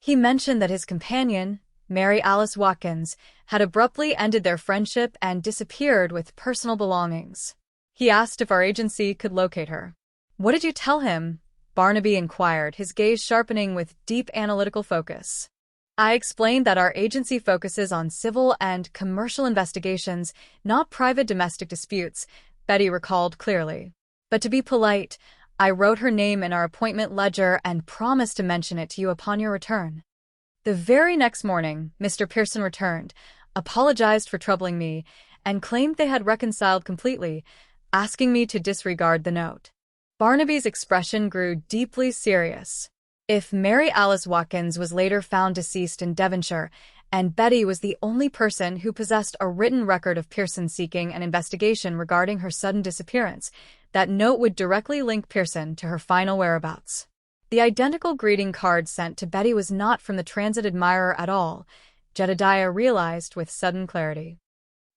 He mentioned that his companion, Mary Alice Watkins, had abruptly ended their friendship and disappeared with personal belongings. He asked if our agency could locate her. What did you tell him? Barnaby inquired, his gaze sharpening with deep analytical focus. I explained that our agency focuses on civil and commercial investigations, not private domestic disputes, Betty recalled clearly. But to be polite, I wrote her name in our appointment ledger and promised to mention it to you upon your return. The very next morning, Mr. Pearson returned, apologized for troubling me, and claimed they had reconciled completely, asking me to disregard the note. Barnaby's expression grew deeply serious. If Mary Alice Watkins was later found deceased in Devonshire, and Betty was the only person who possessed a written record of Pearson seeking an investigation regarding her sudden disappearance, that note would directly link Pearson to her final whereabouts. The identical greeting card sent to Betty was not from the transit admirer at all, Jedediah realized with sudden clarity.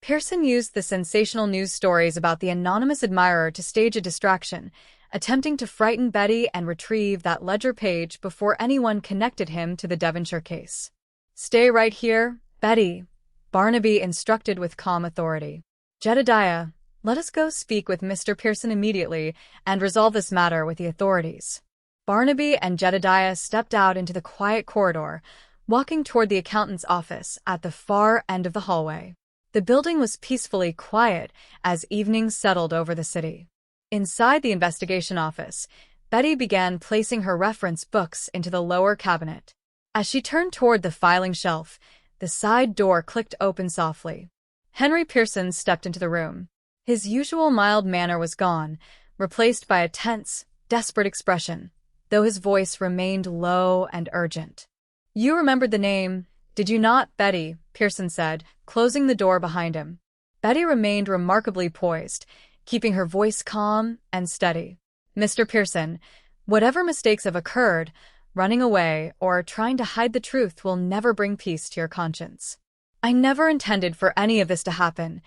Pearson used the sensational news stories about the anonymous admirer to stage a distraction, attempting to frighten Betty and retrieve that ledger page before anyone connected him to the Devonshire case. Stay right here, Betty, Barnaby instructed with calm authority. Jedediah, let us go speak with Mr. Pearson immediately and resolve this matter with the authorities. Barnaby and Jedediah stepped out into the quiet corridor, walking toward the accountant's office at the far end of the hallway. The building was peacefully quiet as evening settled over the city. Inside the investigation office, Betty began placing her reference books into the lower cabinet. As she turned toward the filing shelf, the side door clicked open softly. Henry Pearson stepped into the room. His usual mild manner was gone, replaced by a tense, desperate expression, though his voice remained low and urgent. You remembered the name, did you not, Betty? Pearson said, closing the door behind him. Betty remained remarkably poised, keeping her voice calm and steady. Mr. Pearson, whatever mistakes have occurred, running away or trying to hide the truth will never bring peace to your conscience. I never intended for any of this to happen,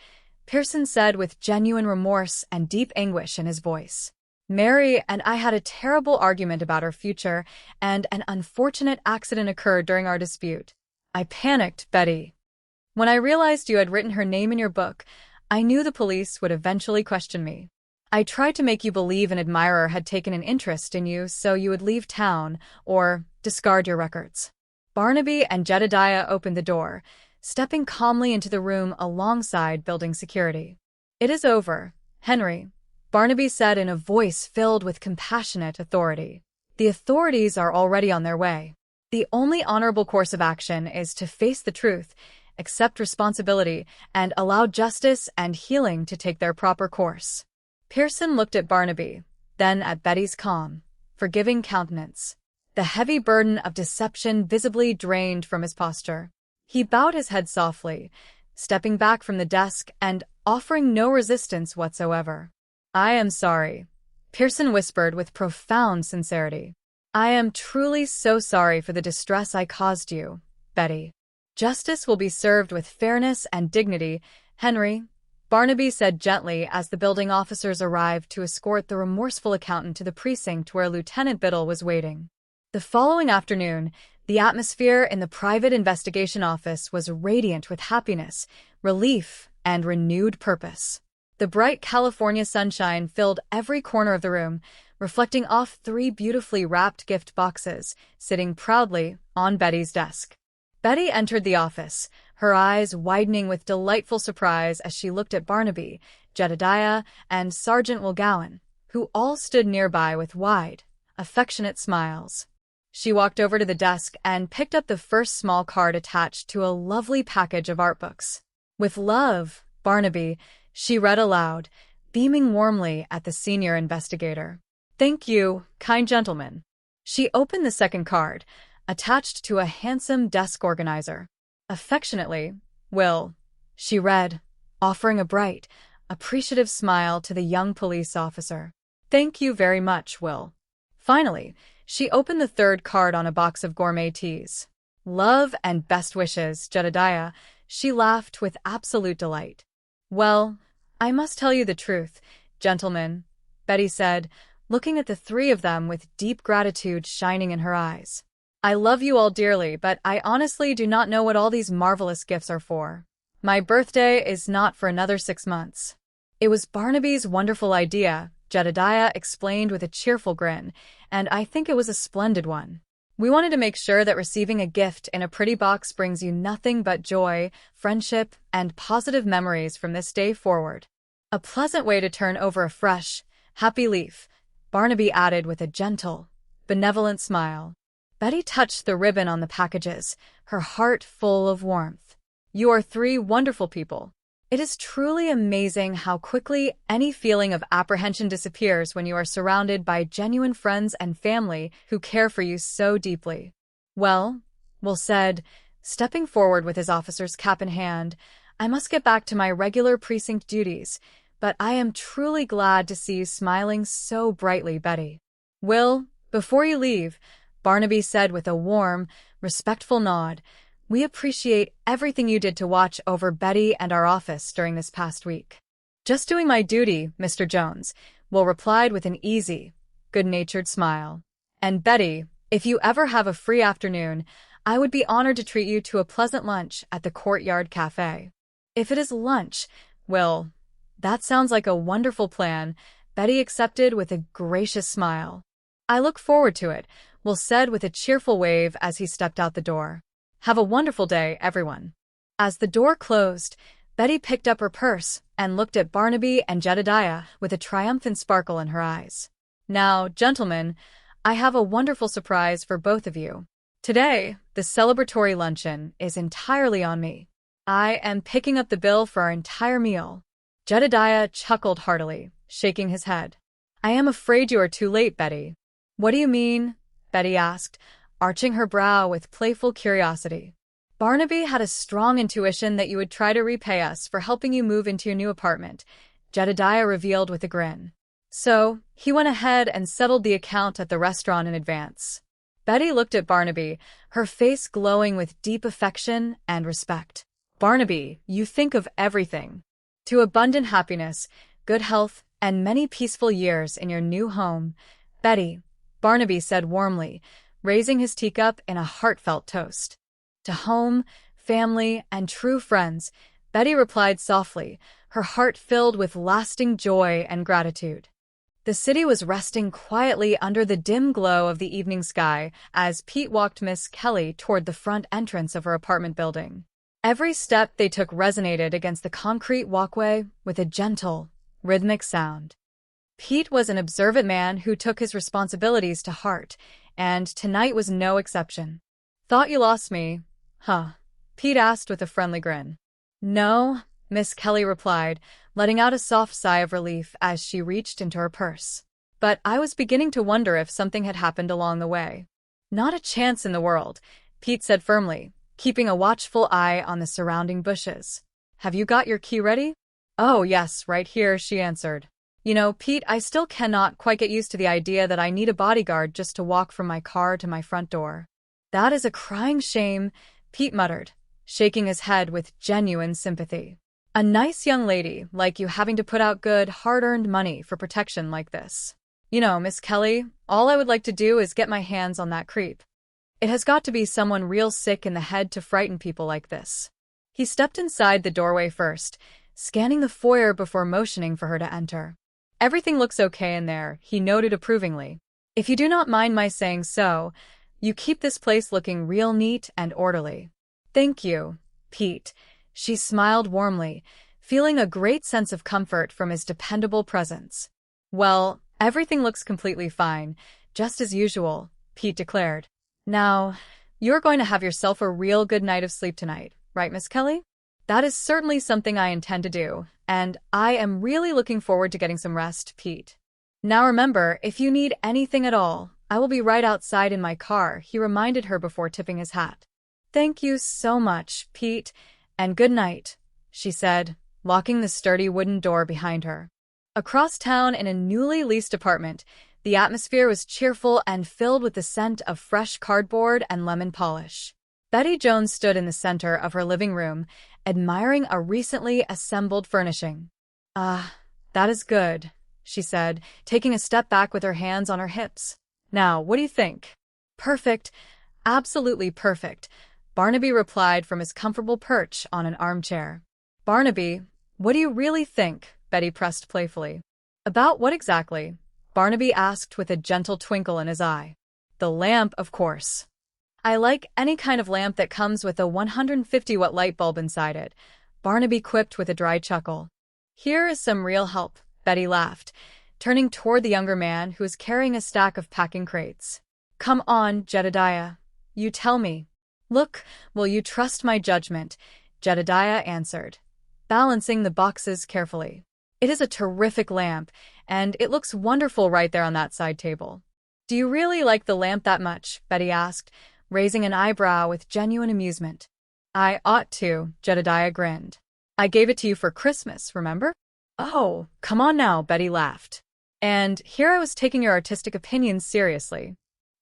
Pearson said with genuine remorse and deep anguish in his voice. Mary and I had a terrible argument about our future, and an unfortunate accident occurred during our dispute. I panicked, Betty. When I realized you had written her name in your book, I knew the police would eventually question me. I tried to make you believe an admirer had taken an interest in you so you would leave town or discard your records. Barnaby and Jedediah opened the door, stepping calmly into the room alongside building security. It is over, Henry, Barnaby said in a voice filled with compassionate authority. The authorities are already on their way. The only honorable course of action is to face the truth, accept responsibility, and allow justice and healing to take their proper course. Pearson looked at Barnaby, then at Betty's calm, forgiving countenance. The heavy burden of deception visibly drained from his posture. He bowed his head softly, stepping back from the desk and offering no resistance whatsoever. I am sorry, Pearson whispered with profound sincerity. I am truly so sorry for the distress I caused you, Betty. Justice will be served with fairness and dignity, Henry, Barnaby said gently as the building officers arrived to escort the remorseful accountant to the precinct where Lieutenant Biddle was waiting. The following afternoon, the atmosphere in the private investigation office was radiant with happiness, relief, and renewed purpose. The bright California sunshine filled every corner of the room, reflecting off 3 beautifully wrapped gift boxes, sitting proudly on Betty's desk. Betty entered the office, her eyes widening with delightful surprise as she looked at Barnaby, Jedediah, and Sergeant Wilgowan, who all stood nearby with wide, affectionate smiles. She walked over to the desk and picked up the first small card attached to a lovely package of art books. "With love, Barnaby," she read aloud, beaming warmly at the senior investigator. "Thank you, kind gentleman." She opened the second card, attached to a handsome desk organizer. "Affectionately, Will," she read, offering a bright, appreciative smile to the young police officer. "Thank you very much, Will." Finally, she opened the third card on a box of gourmet teas. "Love and best wishes, Jedediah," she laughed with absolute delight. "Well, I must tell you the truth, gentlemen," Betty said, looking at the 3 of them with deep gratitude shining in her eyes. "I love you all dearly, but I honestly do not know what all these marvelous gifts are for. My birthday is not for another 6 months." "It was Barnaby's wonderful idea," Jedediah explained with a cheerful grin, "and I think it was a splendid one. We wanted to make sure that receiving a gift in a pretty box brings you nothing but joy, friendship, and positive memories from this day forward. A pleasant way to turn over a fresh, happy leaf," Barnaby added with a gentle, benevolent smile. Betty touched the ribbon on the packages, her heart full of warmth. "You are 3 wonderful people. It is truly amazing how quickly any feeling of apprehension disappears when you are surrounded by genuine friends and family who care for you so deeply." "Well," Will said, stepping forward with his officer's cap in hand, "I must get back to my regular precinct duties, but I am truly glad to see you smiling so brightly, Betty." "Will, before you leave," Barnaby said with a warm, respectful nod, "we appreciate everything you did to watch over Betty and our office during this past week." "Just doing my duty, Mr. Jones," Will replied with an easy, good-natured smile. "And Betty, if you ever have a free afternoon, I would be honored to treat you to a pleasant lunch at the Courtyard Cafe." "If it is lunch, Will, that sounds like a wonderful plan," Betty accepted with a gracious smile. "I look forward to it," Will said with a cheerful wave as he stepped out the door. "Have a wonderful day, everyone." As the door closed, Betty picked up her purse and looked at Barnaby and Jedediah with a triumphant sparkle in her eyes. "Now, gentlemen, I have a wonderful surprise for both of you. Today, the celebratory luncheon is entirely on me. I am picking up the bill for our entire meal." Jedediah chuckled heartily, shaking his head. "I am afraid you are too late, Betty." "What do you mean?" Betty asked, arching her brow with playful curiosity. "Barnaby had a strong intuition that you would try to repay us for helping you move into your new apartment," Jedediah revealed with a grin. "So, he went ahead and settled the account at the restaurant in advance." Betty looked at Barnaby, her face glowing with deep affection and respect. "Barnaby, you think of everything. To abundant happiness, good health, and many peaceful years in your new home, Betty," Barnaby said warmly, raising his teacup in a heartfelt toast. "To home, family, and true friends," Betty replied softly, her heart filled with lasting joy and gratitude. The city was resting quietly under the dim glow of the evening sky as Pete walked Miss Kelly toward the front entrance of her apartment building. Every step they took resonated against the concrete walkway with a gentle, rhythmic sound. Pete was an observant man who took his responsibilities to heart, and tonight was no exception. "Thought you lost me, huh?" Pete asked with a friendly grin. "No," Miss Kelly replied, letting out a soft sigh of relief as she reached into her purse. "But I was beginning to wonder if something had happened along the way." "Not a chance in the world," Pete said firmly, keeping a watchful eye on the surrounding bushes. "Have you got your key ready?" "Oh, yes, right here," she answered. "You know, Pete, I still cannot quite get used to the idea that I need a bodyguard just to walk from my car to my front door." "That is a crying shame," Pete muttered, shaking his head with genuine sympathy. "A nice young lady like you having to put out good, hard-earned money for protection like this. You know, Miss Kelly, all I would like to do is get my hands on that creep. It has got to be someone real sick in the head to frighten people like this." He stepped inside the doorway first, scanning the foyer before motioning for her to enter. Everything looks okay in there, he noted approvingly. If you do not mind my saying so, you keep this place looking real neat and orderly. Thank you, Pete. She smiled warmly, feeling a great sense of comfort from his dependable presence. Well, everything looks completely fine, just as usual, Pete declared. Now, you're going to have yourself a real good night of sleep tonight, right, Miss Kelly? That is certainly something I intend to do, and I am really looking forward to getting some rest, Pete. Now remember, if you need anything at all, I will be right outside in my car, he reminded her before tipping his hat. Thank you so much, Pete, and good night, she said, locking the sturdy wooden door behind her. Across town in a newly leased apartment, the atmosphere was cheerful and filled with the scent of fresh cardboard and lemon polish. Betty Jones stood in the center of her living room, admiring a recently assembled furnishing. Ah, that is good, she said, taking a step back with her hands on her hips. Now, what do you think? Perfect. Absolutely perfect, Barnaby replied from his comfortable perch on an armchair. Barnaby, what do you really think? Betty pressed playfully. About what exactly? Barnaby asked with a gentle twinkle in his eye. The lamp, of course. I like any kind of lamp that comes with a 150-watt light bulb inside it, Barnaby quipped with a dry chuckle. Here is some real help, Betty laughed, turning toward the younger man who was carrying a stack of packing crates. Come on, Jedediah. You tell me. Look, will you trust my judgment? Jedediah answered, balancing the boxes carefully. It is a terrific lamp, and it looks wonderful right there on that side table. Do you really like the lamp that much? Betty asked, raising an eyebrow with genuine amusement. I ought to, Jedediah grinned. I gave it to you for Christmas, remember? Oh, come on now, Betty laughed. And here I was taking your artistic opinions seriously.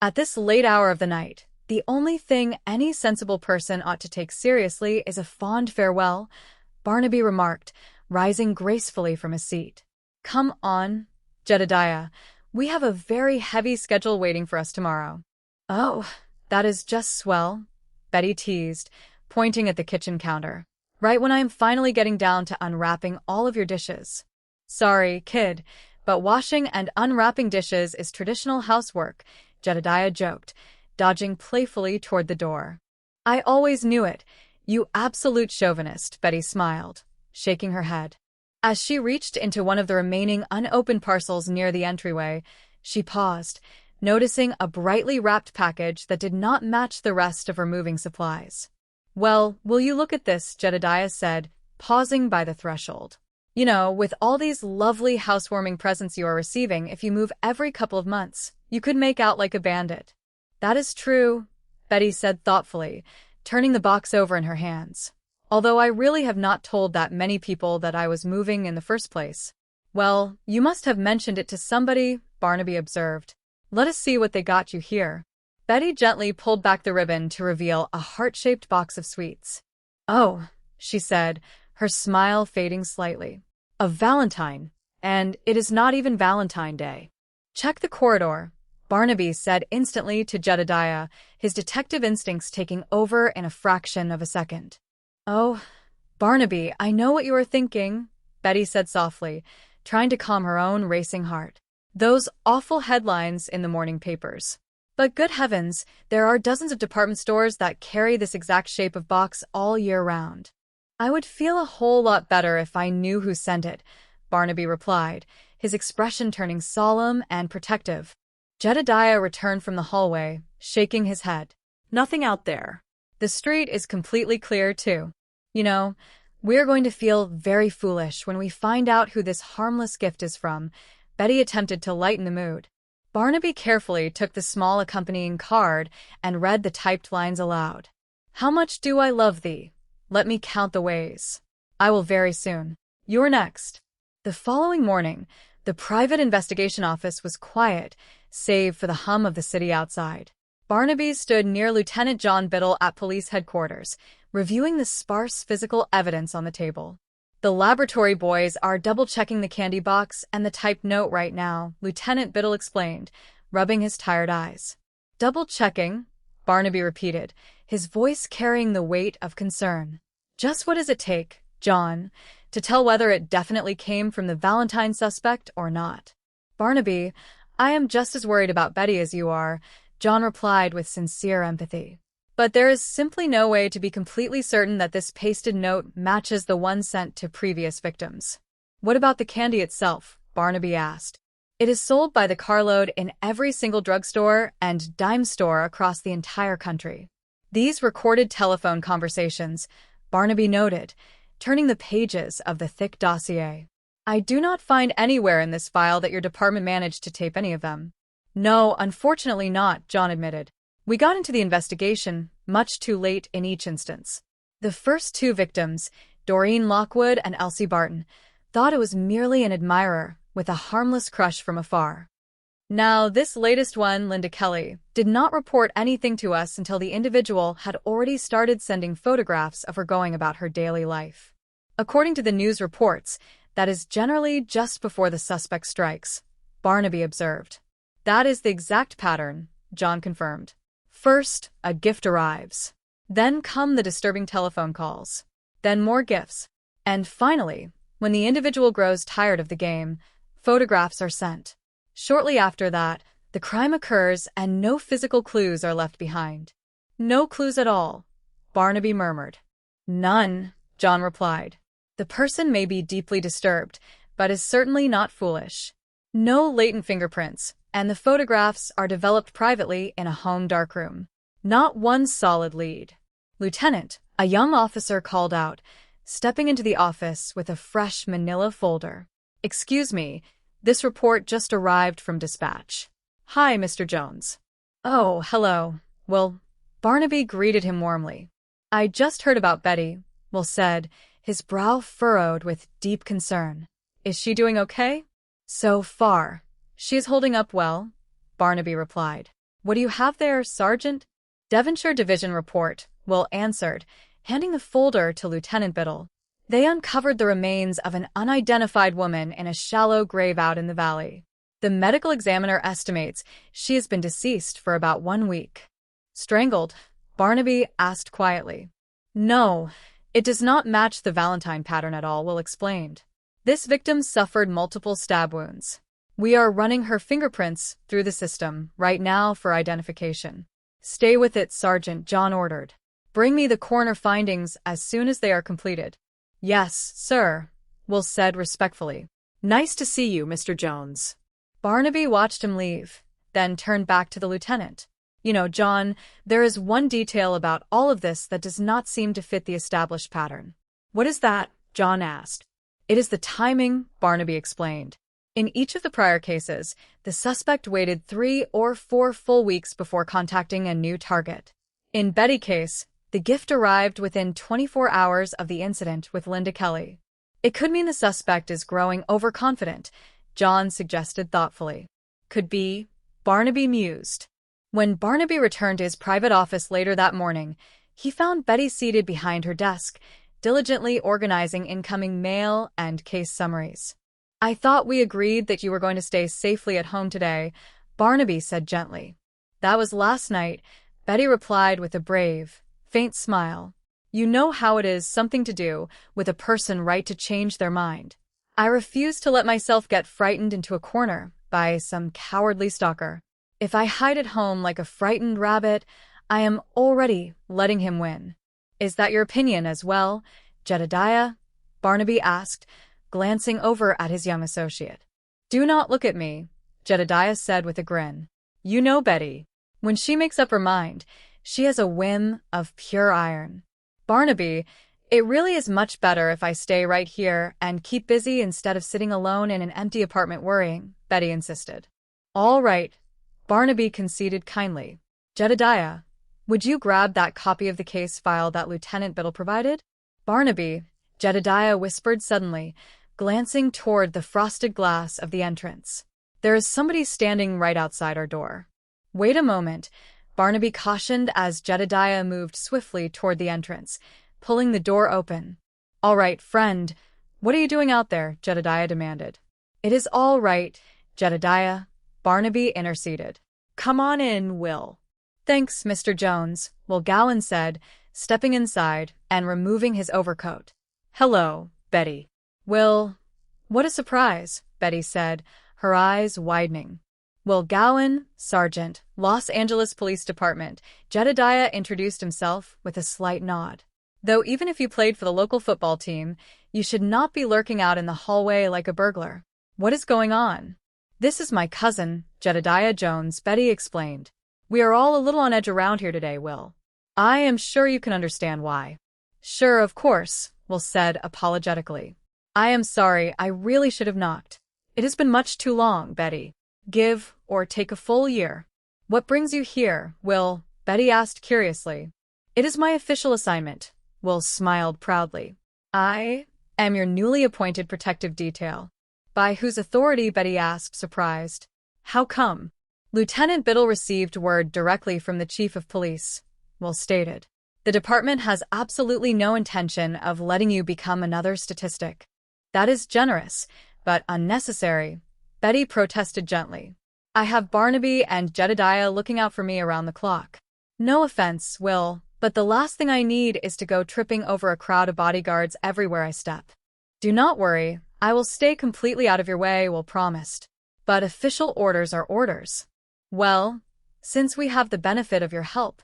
At this late hour of the night, the only thing any sensible person ought to take seriously is a fond farewell, Barnaby remarked, rising gracefully from his seat. Come on, Jedediah. We have a very heavy schedule waiting for us tomorrow. Oh, that is just swell, Betty teased, pointing at the kitchen counter. Right when I am finally getting down to unwrapping all of your dishes. Sorry, kid, but washing and unwrapping dishes is traditional housework, Jedediah joked, dodging playfully toward the door. I always knew it, you absolute chauvinist, Betty smiled, shaking her head. As she reached into one of the remaining unopened parcels near the entryway, she paused, noticing a brightly wrapped package that did not match the rest of her moving supplies. Well, will you look at this, Jedediah said, pausing by the threshold. You know, with all these lovely housewarming presents you are receiving if you move every couple of months, you could make out like a bandit. That is true, Betty said thoughtfully, turning the box over in her hands. Although I really have not told that many people that I was moving in the first place. Well, you must have mentioned it to somebody, Barnaby observed. Let us see what they got you here. Betty gently pulled back the ribbon to reveal a heart-shaped box of sweets. Oh, she said, her smile fading slightly. A Valentine, and it is not even Valentine Day. Check the corridor, Barnaby said instantly to Jedediah, his detective instincts taking over in a fraction of a second. Oh, Barnaby, I know what you are thinking, Betty said softly, trying to calm her own racing heart. Those awful headlines in the morning papers. But good heavens, there are dozens of department stores that carry this exact shape of box all year round. I would feel a whole lot better if I knew who sent it, Barnaby replied, his expression turning solemn and protective. Jedediah returned from the hallway, shaking his head. Nothing out there. The street is completely clear, too. You know, we're going to feel very foolish when we find out who this harmless gift is from. Betty attempted to lighten the mood. Barnaby carefully took the small accompanying card and read the typed lines aloud. How much do I love thee? Let me count the ways. I will very soon. You're next. The following morning, the private investigation office was quiet, save for the hum of the city outside. Barnaby stood near Lieutenant John Biddle at police headquarters, reviewing the sparse physical evidence on the table. The laboratory boys are double-checking the candy box and the typed note right now, Lieutenant Biddle explained, rubbing his tired eyes. Double-checking, Barnaby repeated, his voice carrying the weight of concern. Just what does it take, John? to tell whether it definitely came from the Valentine suspect or not. "Barnaby, I am just as worried about Betty as you are," John replied with sincere empathy. "But there is simply no way to be completely certain that this pasted note matches the one sent to previous victims." "What about the candy itself?" Barnaby asked. "It is sold by the carload in every single drugstore and dime store across the entire country." These recorded telephone conversations, Barnaby noted, turning the pages of the thick dossier. "I do not find anywhere in this file that your department managed to tape any of them." "No, unfortunately not," John admitted. "We got into the investigation much too late in each instance." The first two victims, Doreen Lockwood and Elsie Barton, thought it was merely an admirer with a harmless crush from afar. Now, this latest one, Linda Kelly, did not report anything to us until the individual had already started sending photographs of her going about her daily life. According to the news reports, that is generally just before the suspect strikes, Barnaby observed. "That is the exact pattern," John confirmed. "First, a gift arrives. Then come the disturbing telephone calls. Then more gifts. And finally, when the individual grows tired of the game, photographs are sent. Shortly after that, the crime occurs and no physical clues are left behind." "No clues at all," Barnaby murmured. "None," John replied. "The person may be deeply disturbed, but is certainly not foolish. No latent fingerprints, and the photographs are developed privately in a home darkroom. Not one solid lead." "Lieutenant," a young officer called out, stepping into the office with a fresh manila folder. "Excuse me, this report just arrived from dispatch." "Hi, Mr. Jones." "Oh, hello, Will." Barnaby greeted him warmly. "I just heard about Betty," Will said, his brow furrowed with deep concern. "Is she doing okay?" "So far, she is holding up well," Barnaby replied. "What do you have there, Sergeant?" "Devonshire Division report," Will answered, handing the folder to Lieutenant Biddle. "They uncovered the remains of an unidentified woman in a shallow grave out in the valley. The medical examiner estimates she has been deceased for about 1 week." "Strangled?" Barnaby asked quietly. "No, it does not match the Valentine pattern at all," Will explained. "This victim suffered multiple stab wounds. We are running her fingerprints through the system right now for identification." "Stay with it, Sergeant," John ordered. "Bring me the coroner findings as soon as they are completed." "Yes, sir," Will said respectfully. "Nice to see you, Mr. Jones." Barnaby watched him leave, then turned back to the lieutenant. "You know, John, there is one detail about all of this that does not seem to fit the established pattern." "What is that?" John asked. "It is the timing," Barnaby explained. "In each of the prior cases, the suspect waited 3 or 4 full weeks before contacting a new target. In Betty's case, the gift arrived within 24 hours of the incident with Linda Kelly. It could mean the suspect is growing overconfident," John suggested thoughtfully. "Could be," Barnaby mused. When Barnaby returned to his private office later that morning, he found Betty seated behind her desk, diligently organizing incoming mail and case summaries. "I thought we agreed that you were going to stay safely at home today," Barnaby said gently. "That was last night," Betty replied with a brave, faint smile. "You know how it is something to do with a person right to change their mind. I refuse to let myself get frightened into a corner by some cowardly stalker. If I hide at home like a frightened rabbit, I am already letting him win." "Is that your opinion as well, Jedediah?" Barnaby asked, glancing over at his young associate. "Do not look at me," Jedediah said with a grin. "You know Betty. When she makes up her mind, she has a whim of pure iron." "Barnaby, it really is much better if I stay right here and keep busy instead of sitting alone in an empty apartment worrying," Betty insisted. "All right," Barnaby conceded kindly. "Jedediah, would you grab that copy of the case file that Lieutenant Biddle provided?" "Barnaby," Jedediah whispered suddenly, glancing toward the frosted glass of the entrance. "There is somebody standing right outside our door." "Wait a moment," Barnaby cautioned as Jedediah moved swiftly toward the entrance, pulling the door open. "All right, friend. What are you doing out there?" Jedediah demanded. "It is all right, Jedediah," Barnaby interceded. "Come on in, Will." "Thanks, Mr. Jones," Will Gyan said, stepping inside and removing his overcoat. "Hello, Betty." Will, what a surprise, Betty said, her eyes widening. Will Gyan, Sergeant, Los Angeles Police Department. Jedediah introduced himself with a slight nod. Though even if you played for the local football team, you should not be lurking out in the hallway like a burglar. What is going on? This is my cousin, Jedediah Jones, Betty explained. We are all a little on edge around here today, Will. I am sure you can understand why. Sure, of course, Will said apologetically. I am sorry, I really should have knocked. It has been much too long, Betty. Give or take a full year. What brings you here, Will? Betty asked curiously. It is my official assignment, Will smiled proudly. I am your newly appointed protective detail. By whose authority? Betty asked, surprised. How come? Lieutenant Biddle received word directly from the chief of police, Will stated. The department has absolutely no intention of letting you become another statistic. That is generous, but unnecessary, Betty protested gently. I have Barnaby and Jedediah looking out for me around the clock. No offense, Will, but the last thing I need is to go tripping over a crowd of bodyguards everywhere I step. Do not worry, I will stay completely out of your way, Will promised. But official orders are orders. Well, since we have the benefit of your help,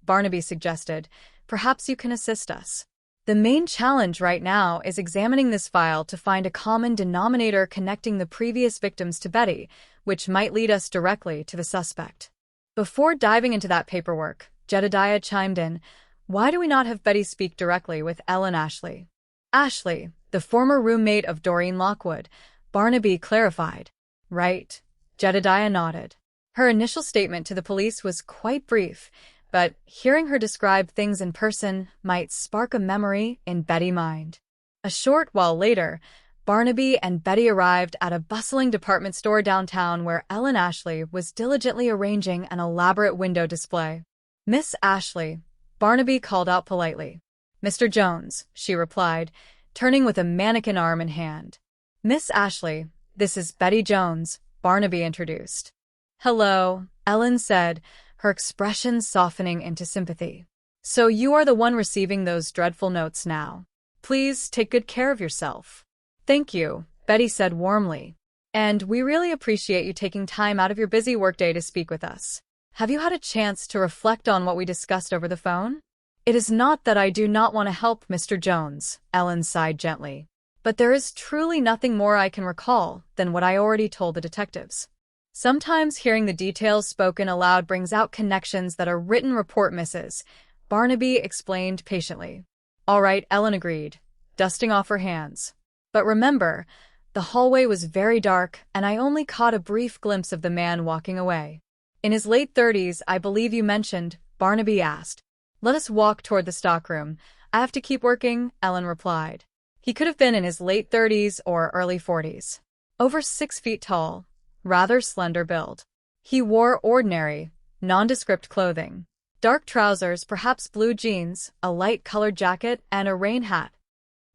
Barnaby suggested, perhaps you can assist us. The main challenge right now is examining this file to find a common denominator connecting the previous victims to Betty, which might lead us directly to the suspect. Before diving into that paperwork, Jedediah chimed in, why do we not have Betty speak directly with Ellen Ashley? Ashley, the former roommate of Doreen Lockwood, Barnaby clarified. Right. Jedediah nodded. Her initial statement to the police was quite brief, but hearing her describe things in person might spark a memory in Betty's mind. A short while later, Barnaby and Betty arrived at a bustling department store downtown where Ellen Ashley was diligently arranging an elaborate window display. Miss Ashley, Barnaby called out politely. Mr. Jones, she replied, turning with a mannequin arm in hand. Miss Ashley, this is Betty Jones, Barnaby introduced. Hello, Ellen said, her expression softening into sympathy. So you are the one receiving those dreadful notes now. Please take good care of yourself. Thank you, Betty said warmly. And we really appreciate you taking time out of your busy workday to speak with us. Have you had a chance to reflect on what we discussed over the phone? It is not that I do not want to help, Mr. Jones, Ellen sighed gently. But there is truly nothing more I can recall than what I already told the detectives. Sometimes hearing the details spoken aloud brings out connections that a written report misses, Barnaby explained patiently. All right, Ellen agreed, dusting off her hands. But remember, the hallway was very dark, and I only caught a brief glimpse of the man walking away. In his late 30s, I believe you mentioned, Barnaby asked. Let us walk toward the stockroom. I have to keep working, Ellen replied. He could have been in his late 30s or early 40s. Over 6 feet tall, rather slender build. He wore ordinary, nondescript clothing. Dark trousers, perhaps blue jeans, a light-colored jacket, and a rain hat.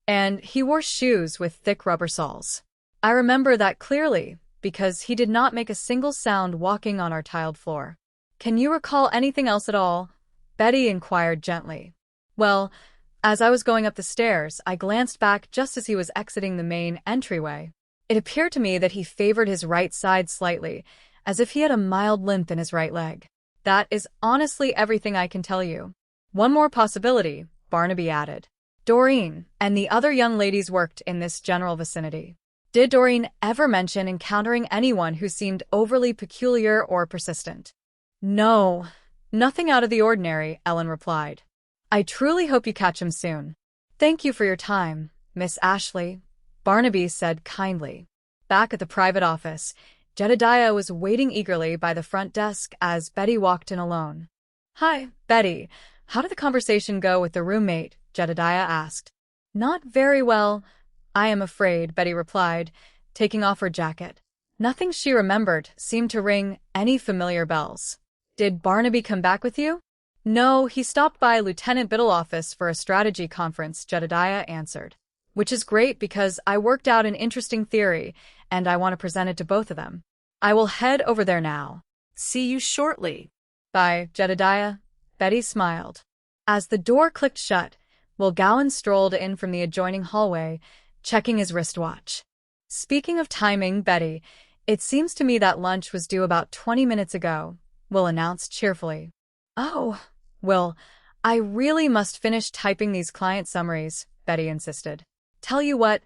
And he wore shoes with thick rubber soles. I remember that clearly, because he did not make a single sound walking on our tiled floor. Can you recall anything else at all? Betty inquired gently. Well, as I was going up the stairs, I glanced back just as he was exiting the main entryway. It appeared to me that he favored his right side slightly, as if he had a mild limp in his right leg. That is honestly everything I can tell you. One more possibility, Barnaby added. Doreen and the other young ladies worked in this general vicinity. Did Doreen ever mention encountering anyone who seemed overly peculiar or persistent? No, nothing out of the ordinary, Ellen replied. I truly hope you catch him soon. Thank you for your time, Miss Ashley, Barnaby said kindly. Back at the private office, Jedediah was waiting eagerly by the front desk as Betty walked in alone. Hi, Betty. How did the conversation go with the roommate? Jedediah asked. Not very well, I am afraid, Betty replied, taking off her jacket. Nothing she remembered seemed to ring any familiar bells. Did Barnaby come back with you? No, he stopped by Lieutenant Biddle's office for a strategy conference, Jedediah answered. Which is great because I worked out an interesting theory, and I want to present it to both of them. I will head over there now. See you shortly. Bye, Jedediah. Betty smiled. As the door clicked shut, while Gyan strolled in from the adjoining hallway, checking his wristwatch. Speaking of timing, Betty, it seems to me that lunch was due about 20 minutes ago, Will announced cheerfully. Oh, Will, I really must finish typing these client summaries, Betty insisted. Tell you what,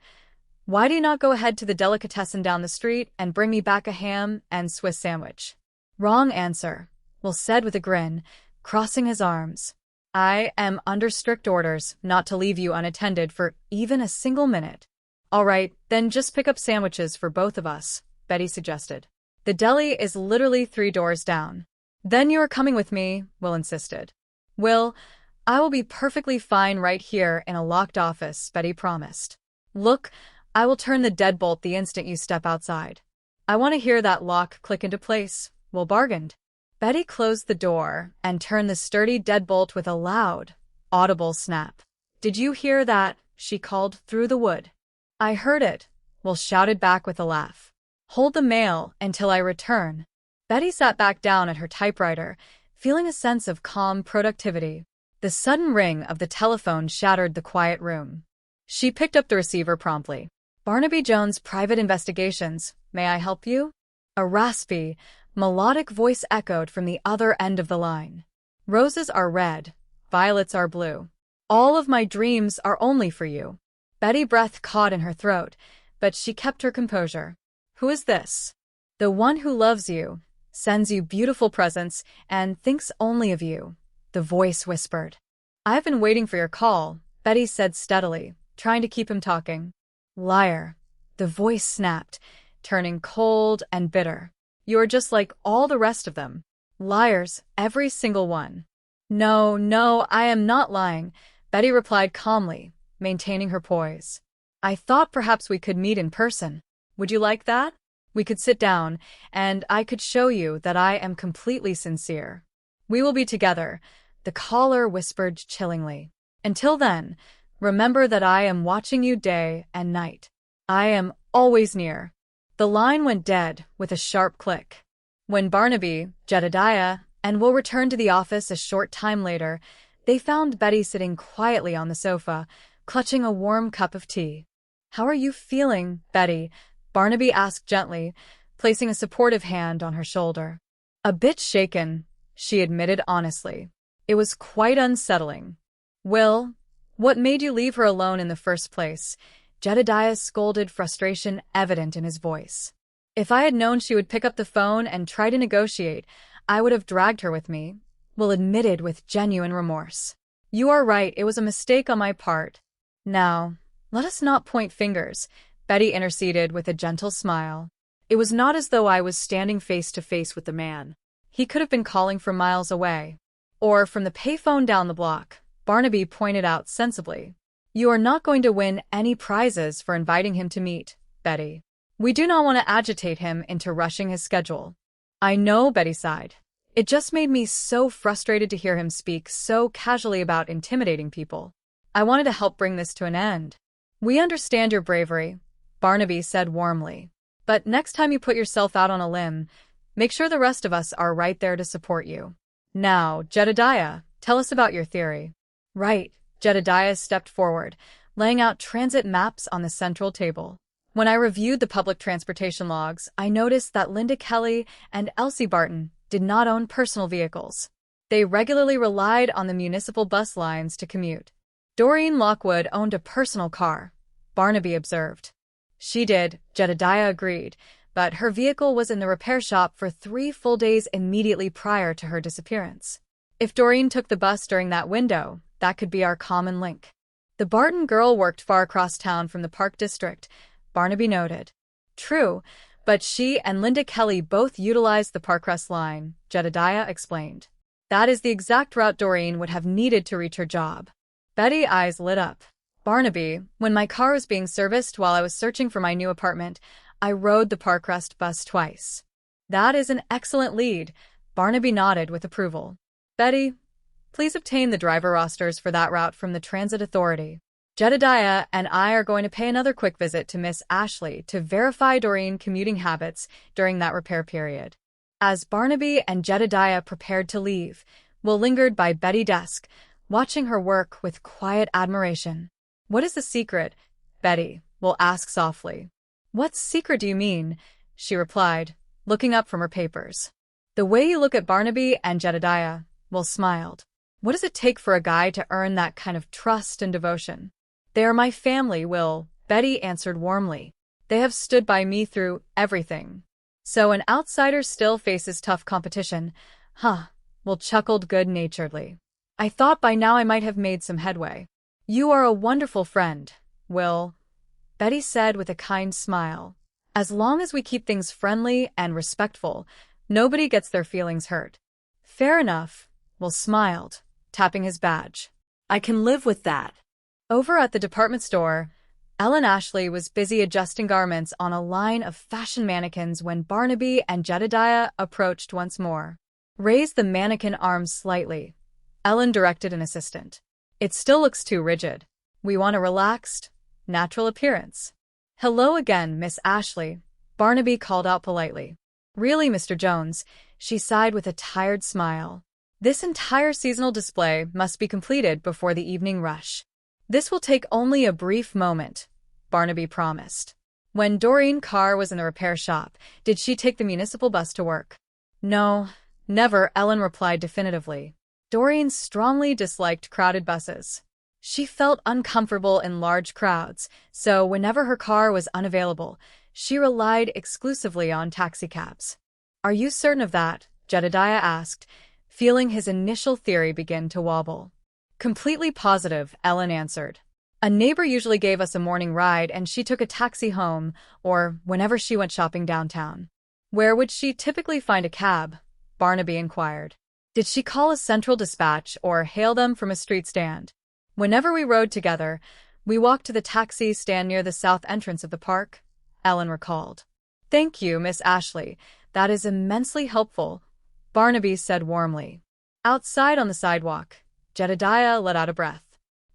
why do you not go ahead to the delicatessen down the street and bring me back a ham and Swiss sandwich? Wrong answer, Will said with a grin, crossing his arms. I am under strict orders not to leave you unattended for even a single minute. All right, then just pick up sandwiches for both of us, Betty suggested. The deli is literally 3 doors down. Then you are coming with me, Will insisted. Will, I will be perfectly fine right here in a locked office, Betty promised. Look, I will turn the deadbolt the instant you step outside. I want to hear that lock click into place, Will bargained. Betty closed the door and turned the sturdy deadbolt with a loud, audible snap. Did you hear that? She called through the wood. I heard it, Will shouted back with a laugh. Hold the mail until I return. Betty sat back down at her typewriter, feeling a sense of calm productivity. The sudden ring of the telephone shattered the quiet room. She picked up the receiver promptly. Barnaby Jones' Private Investigations, may I help you? A raspy, melodic voice echoed from the other end of the line. Roses are red, violets are blue. All of my dreams are only for you. Betty's breath caught in her throat, but she kept her composure. Who is this? The one who loves you, sends you beautiful presents, and thinks only of you, the voice whispered. I've been waiting for your call, Betty said steadily, trying to keep him talking. Liar, the voice snapped, turning cold and bitter. You're just like all the rest of them. Liars, every single one. No, I am not lying, Betty replied calmly, maintaining her poise. I thought perhaps we could meet in person. Would you like that? We could sit down, and I could show you that I am completely sincere. We will be together, the caller whispered chillingly. Until then, remember that I am watching you day and night. I am always near. The line went dead with a sharp click. When Barnaby, Jedediah, and Will returned to the office a short time later, they found Betty sitting quietly on the sofa, clutching a warm cup of tea. How are you feeling, Betty? Barnaby asked gently, placing a supportive hand on her shoulder. A bit shaken, she admitted honestly. It was quite unsettling. Will, what made you leave her alone in the first place? Jedediah scolded, frustration evident in his voice. If I had known she would pick up the phone and try to negotiate, I would have dragged her with me, Will admitted with genuine remorse. You are right, it was a mistake on my part. Now, let us not point fingers, Betty interceded with a gentle smile. It was not as though I was standing face to face with the man. He could have been calling from miles away. Or from the payphone down the block, Barnaby pointed out sensibly. You are not going to win any prizes for inviting him to meet, Betty. We do not want to agitate him into rushing his schedule. I know, Betty sighed. It just made me so frustrated to hear him speak so casually about intimidating people. I wanted to help bring this to an end. We understand your bravery, Barnaby said warmly. But next time you put yourself out on a limb, make sure the rest of us are right there to support you. Now, Jedediah, tell us about your theory. Right, Jedediah stepped forward, laying out transit maps on the central table. When I reviewed the public transportation logs, I noticed that Linda Kelly and Elsie Barton did not own personal vehicles. They regularly relied on the municipal bus lines to commute. Doreen Lockwood owned a personal car, Barnaby observed. She did, Jedediah agreed, but her vehicle was in the repair shop for 3 full days immediately prior to her disappearance. If Doreen took the bus during that window, that could be our common link. The Barton girl worked far across town from the Park District, Barnaby noted. True, but she and Linda Kelly both utilized the Parkrest line, Jedediah explained. That is the exact route Doreen would have needed to reach her job. Betty's eyes lit up. Barnaby, when my car was being serviced while I was searching for my new apartment, I rode the Parkrest bus twice. That is an excellent lead, Barnaby nodded with approval. Betty, please obtain the driver rosters for that route from the Transit Authority. Jedediah and I are going to pay another quick visit to Miss Ashley to verify Doreen commuting habits during that repair period. As Barnaby and Jedediah prepared to leave, Will lingered by Betty's desk, watching her work with quiet admiration. What is the secret, Betty? Will asked softly. What secret do you mean? She replied, looking up from her papers. The way you look at Barnaby and Jedediah. Will smiled. What does it take for a guy to earn that kind of trust and devotion? They are my family, Will, Betty answered warmly. They have stood by me through everything. So an outsider still faces tough competition. Huh, Will chuckled good-naturedly. I thought by now I might have made some headway. You are a wonderful friend, Will, Betty said with a kind smile. As long as we keep things friendly and respectful, nobody gets their feelings hurt. Fair enough, Will smiled, tapping his badge. I can live with that. Over at the department store, Ellen Ashley was busy adjusting garments on a line of fashion mannequins when Barnaby and Jedediah approached once more. Raise the mannequin arms slightly, Ellen directed an assistant. It still looks too rigid. We want a relaxed, natural appearance. Hello again, Miss Ashley, Barnaby called out politely. Really, Mr. Jones, she sighed with a tired smile. This entire seasonal display must be completed before the evening rush. This will take only a brief moment, Barnaby promised. When Doreen Carr was in the repair shop, did she take the municipal bus to work? No, never, Ellen replied definitively. Doreen strongly disliked crowded buses. She felt uncomfortable in large crowds, so whenever her car was unavailable, she relied exclusively on taxicabs. Are you certain of that? Jedediah asked, feeling his initial theory begin to wobble. Completely positive, Ellen answered. A neighbor usually gave us a morning ride and she took a taxi home, or whenever she went shopping downtown. Where would she typically find a cab? Barnaby inquired. Did she call a central dispatch or hail them from a street stand? Whenever we rode together, we walked to the taxi stand near the south entrance of the park, Ellen recalled. Thank you, Miss Ashley. That is immensely helpful, Barnaby said warmly. Outside on the sidewalk, Jedediah let out a breath.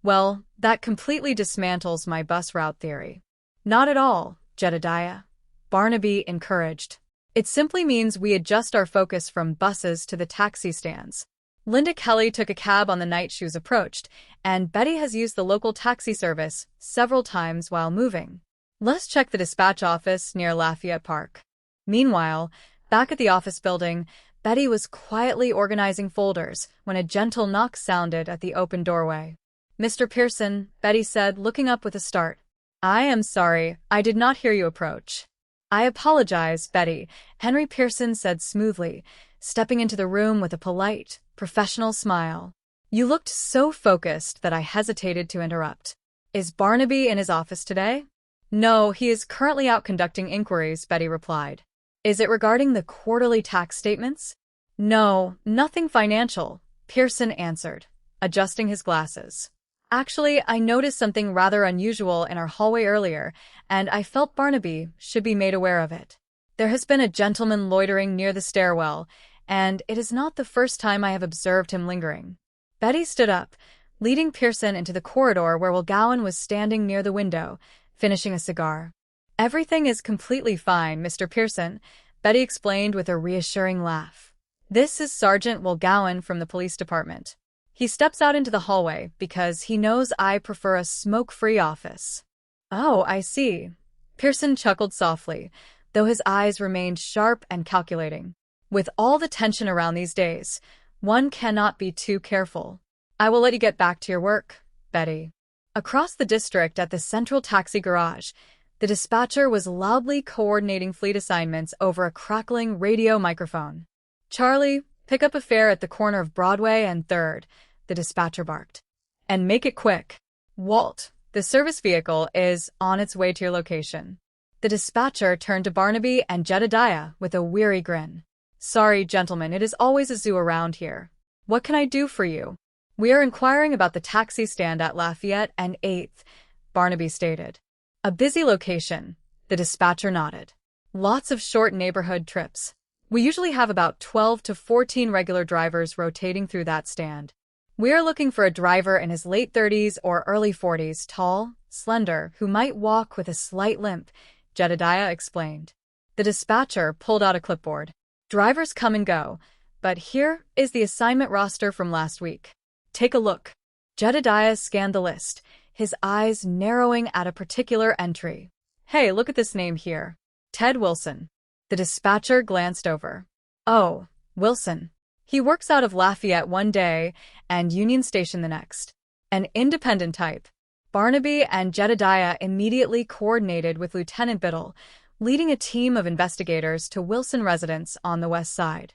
Well, that completely dismantles my bus route theory. Not at all, Jedediah, Barnaby encouraged. It simply means we adjust our focus from buses to the taxi stands. Linda Kelly took a cab on the night she was approached, and Betty has used the local taxi service several times while moving. Let's check the dispatch office near Lafayette Park. Meanwhile, back at the office building, Betty was quietly organizing folders when a gentle knock sounded at the open doorway. Mr. Pearson, Betty said, looking up with a start. I am sorry, I did not hear you approach. I apologize, Betty, Henry Pearson said smoothly, stepping into the room with a polite, professional smile. You looked so focused that I hesitated to interrupt. Is Barnaby in his office today? No, he is currently out conducting inquiries, Betty replied. Is it regarding the quarterly tax statements? No, nothing financial, Pearson answered, adjusting his glasses. Actually, I noticed something rather unusual in our hallway earlier, and I felt Barnaby should be made aware of it. There has been a gentleman loitering near the stairwell, and it is not the first time I have observed him lingering. Betty stood up, leading Pearson into the corridor where Will Gyan was standing near the window, finishing a cigar. Everything is completely fine, Mr. Pearson, Betty explained with a reassuring laugh. This is Sergeant Will Gyan from the police department. He steps out into the hallway because he knows I prefer a smoke-free office. Oh, I see. Pearson chuckled softly, though his eyes remained sharp and calculating. With all the tension around these days, one cannot be too careful. I will let you get back to your work, Betty. Across the district at the central taxi garage, the dispatcher was loudly coordinating fleet assignments over a crackling radio microphone. Charlie, pick up a fare at the corner of Broadway and 3rd, the dispatcher barked. And make it quick. Walt, the service vehicle is on its way to your location. The dispatcher turned to Barnaby and Jedediah with a weary grin. Sorry, gentlemen, it is always a zoo around here. What can I do for you? We are inquiring about the taxi stand at Lafayette and 8th, Barnaby stated. A busy location, the dispatcher nodded. Lots of short neighborhood trips. We usually have about 12 to 14 regular drivers rotating through that stand. We are looking for a driver in his late 30s or early 40s, tall, slender, who might walk with a slight limp, Jedediah explained. The dispatcher pulled out a clipboard. Drivers come and go, but here is the assignment roster from last week. Take a look. Jedediah scanned the list, his eyes narrowing at a particular entry. Hey, look at this name here. Ted Wilson. The dispatcher glanced over. Oh, Wilson. He works out of Lafayette one day and Union Station the next. An independent type. Barnaby and Jedediah immediately coordinated with Lieutenant Biddle, leading a team of investigators to Wilson residence on the west side.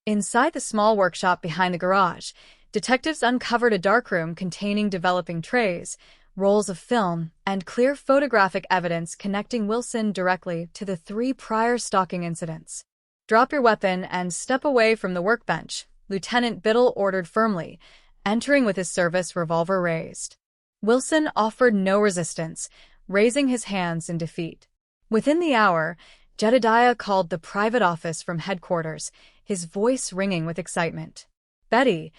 Inside the small workshop behind the garage, detectives uncovered a darkroom containing developing trays, rolls of film, and clear photographic evidence connecting Wilson directly to the 3 prior stalking incidents. Drop your weapon and step away from the workbench, Lieutenant Biddle ordered firmly, entering with his service revolver raised. Wilson offered no resistance, raising his hands in defeat. Within the hour, Jedediah called the private office from headquarters, his voice ringing with excitement. "Betty,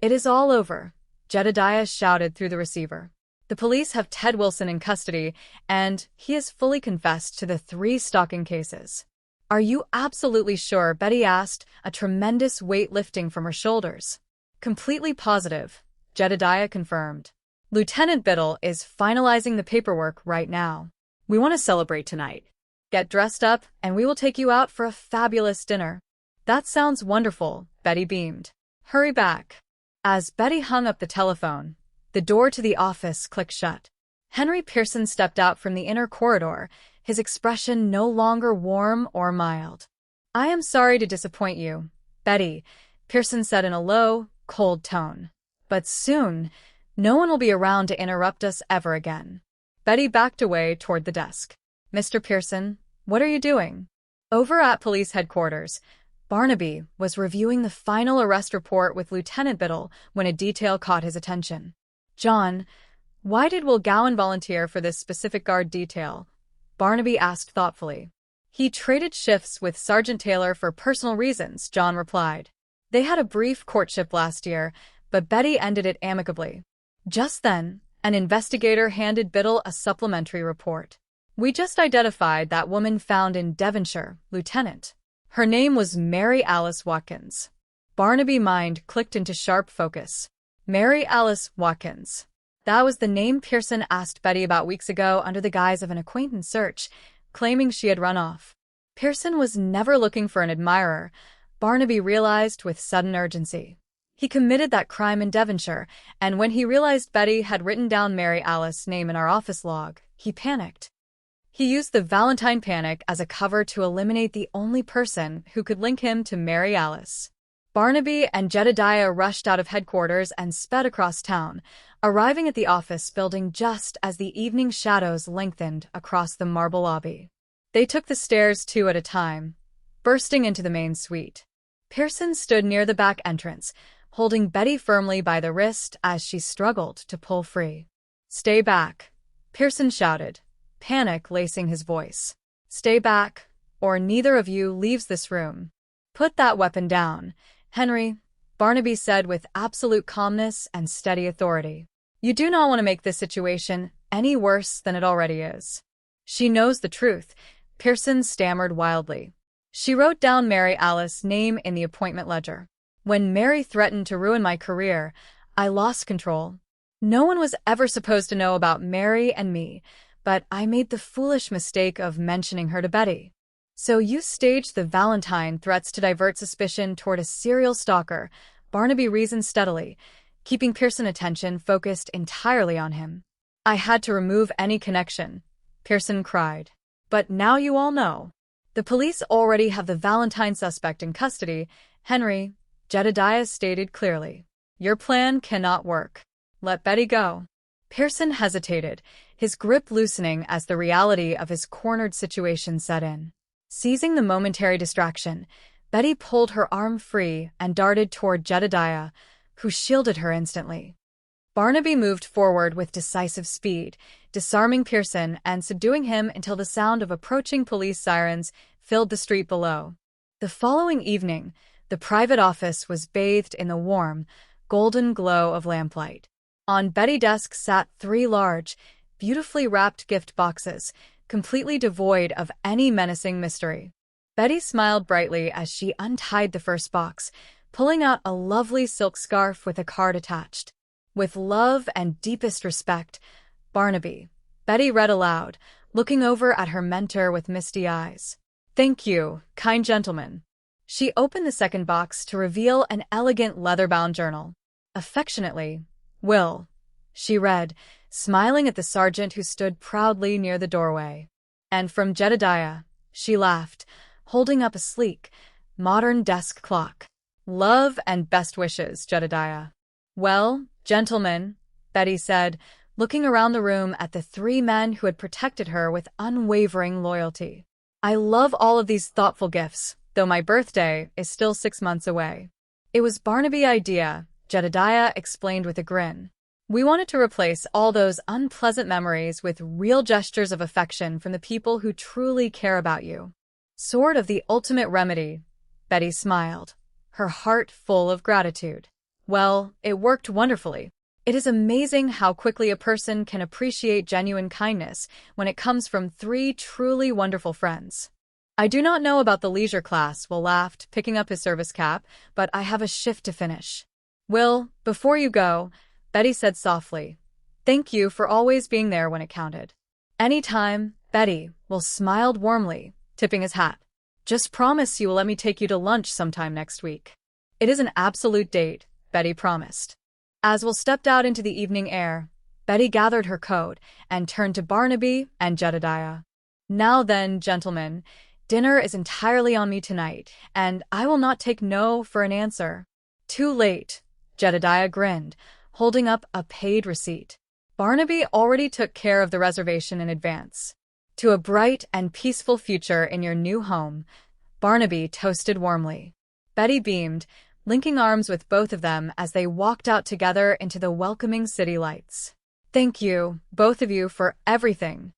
it is all over," Jedediah shouted through the receiver. "The police have Ted Wilson in custody, and he has fully confessed to the 3 stalking cases." "Are you absolutely sure?" Betty asked, a tremendous weight lifting from her shoulders. "Completely positive," Jedediah confirmed. "Lieutenant Biddle is finalizing the paperwork right now. We want to celebrate tonight. Get dressed up, and we will take you out for a fabulous dinner." "That sounds wonderful," Betty beamed. "Hurry back." As Betty hung up the telephone, the door to the office clicked shut. Henry Pearson stepped out from the inner corridor, his expression no longer warm or mild. "I am sorry to disappoint you, Betty," Pearson said in a low, cold tone. "But soon, no one will be around to interrupt us ever again." Betty backed away toward the desk. "Mr. Pearson, what are you doing?" Over at police headquarters, Barnaby was reviewing the final arrest report with Lieutenant Biddle when a detail caught his attention. "John, why did Will Gyan volunteer for this specific guard detail?" Barnaby asked thoughtfully. "He traded shifts with Sergeant Taylor for personal reasons," John replied. "They had a brief courtship last year, but Betty ended it amicably." Just then, an investigator handed Biddle a supplementary report. "We just identified that woman found in Devonshire, Lieutenant. Her name was Mary Alice Watkins." Barnaby's mind clicked into sharp focus. Mary Alice Watkins. That was the name Pearson asked Betty about weeks ago under the guise of an acquaintance search, claiming she had run off. Pearson was never looking for an admirer, Barnaby realized with sudden urgency. He committed that crime in Devonshire, and when he realized Betty had written down Mary Alice's name in our office log, he panicked. He used the Valentine panic as a cover to eliminate the only person who could link him to Mary Alice. Barnaby and Jedediah rushed out of headquarters and sped across town, arriving at the office building just as the evening shadows lengthened across the marble lobby. They took the stairs 2 at a time, bursting into the main suite. Pearson stood near the back entrance, holding Betty firmly by the wrist as she struggled to pull free. "Stay back," Pearson shouted, panic lacing his voice. "Stay back, or neither of you leaves this room." "Put that weapon down, Henry," Barnaby said with absolute calmness and steady authority. "You do not want to make this situation any worse than it already is." "She knows the truth," Pearson stammered wildly. "She wrote down Mary Alice's name in the appointment ledger. When Mary threatened to ruin my career, I lost control. No one was ever supposed to know about Mary and me, but I made the foolish mistake of mentioning her to Betty." "So you staged the Valentine threats to divert suspicion toward a serial stalker," Barnaby reasoned steadily, keeping Pearson's attention focused entirely on him. "I had to remove any connection," Pearson cried. "But now you all know. The police already have the Valentine suspect in custody, Henry," Jedediah stated clearly. "Your plan cannot work. Let Betty go." Pearson hesitated, his grip loosening as the reality of his cornered situation set in. Seizing the momentary distraction, Betty pulled her arm free and darted toward Jedediah, who shielded her instantly. Barnaby moved forward with decisive speed, disarming Pearson and subduing him until the sound of approaching police sirens filled the street below. The following evening, the private office was bathed in the warm, golden glow of lamplight. On Betty's desk sat 3 large, beautifully wrapped gift boxes, completely devoid of any menacing mystery. Betty smiled brightly as she untied the first box, pulling out a lovely silk scarf with a card attached. "With love and deepest respect, Barnaby. Betty read aloud, looking over at her mentor with misty eyes. Thank you, kind gentleman. She opened the second box to reveal an elegant leather-bound journal. Affectionately, Will, she read, smiling at the sergeant who stood proudly near the doorway. And from Jedediah, she laughed, holding up a sleek, modern desk clock. Love and best wishes, Jedediah. Well, gentlemen, Betty said, looking around the room at the three men who had protected her with unwavering loyalty. I love all of these thoughtful gifts, though my birthday is still 6 months away. It was Barnaby's idea, Jedediah explained with a grin. We wanted to replace all those unpleasant memories with real gestures of affection from the people who truly care about you. Sort of the ultimate remedy, Betty smiled, her heart full of gratitude. Well, it worked wonderfully. It is amazing how quickly a person can appreciate genuine kindness when it comes from 3 truly wonderful friends. I do not know about the leisure class, Will laughed, picking up his service cap, but I have a shift to finish. Will, before you go, Betty said softly, thank you for always being there when it counted. Any time, Betty, Will smiled warmly, tipping his hat. Just promise you will let me take you to lunch sometime next week. It is an absolute date, Betty promised. As Will stepped out into the evening air, Betty gathered her coat and turned to Barnaby and Jedediah. Now then, gentlemen, dinner is entirely on me tonight, and I will not take no for an answer. Too late, Jedediah grinned, holding up a paid receipt. Barnaby already took care of the reservation in advance. To a bright and peaceful future in your new home, Barnaby toasted warmly. Betty beamed, linking arms with both of them as they walked out together into the welcoming city lights. Thank you, both of you, for everything,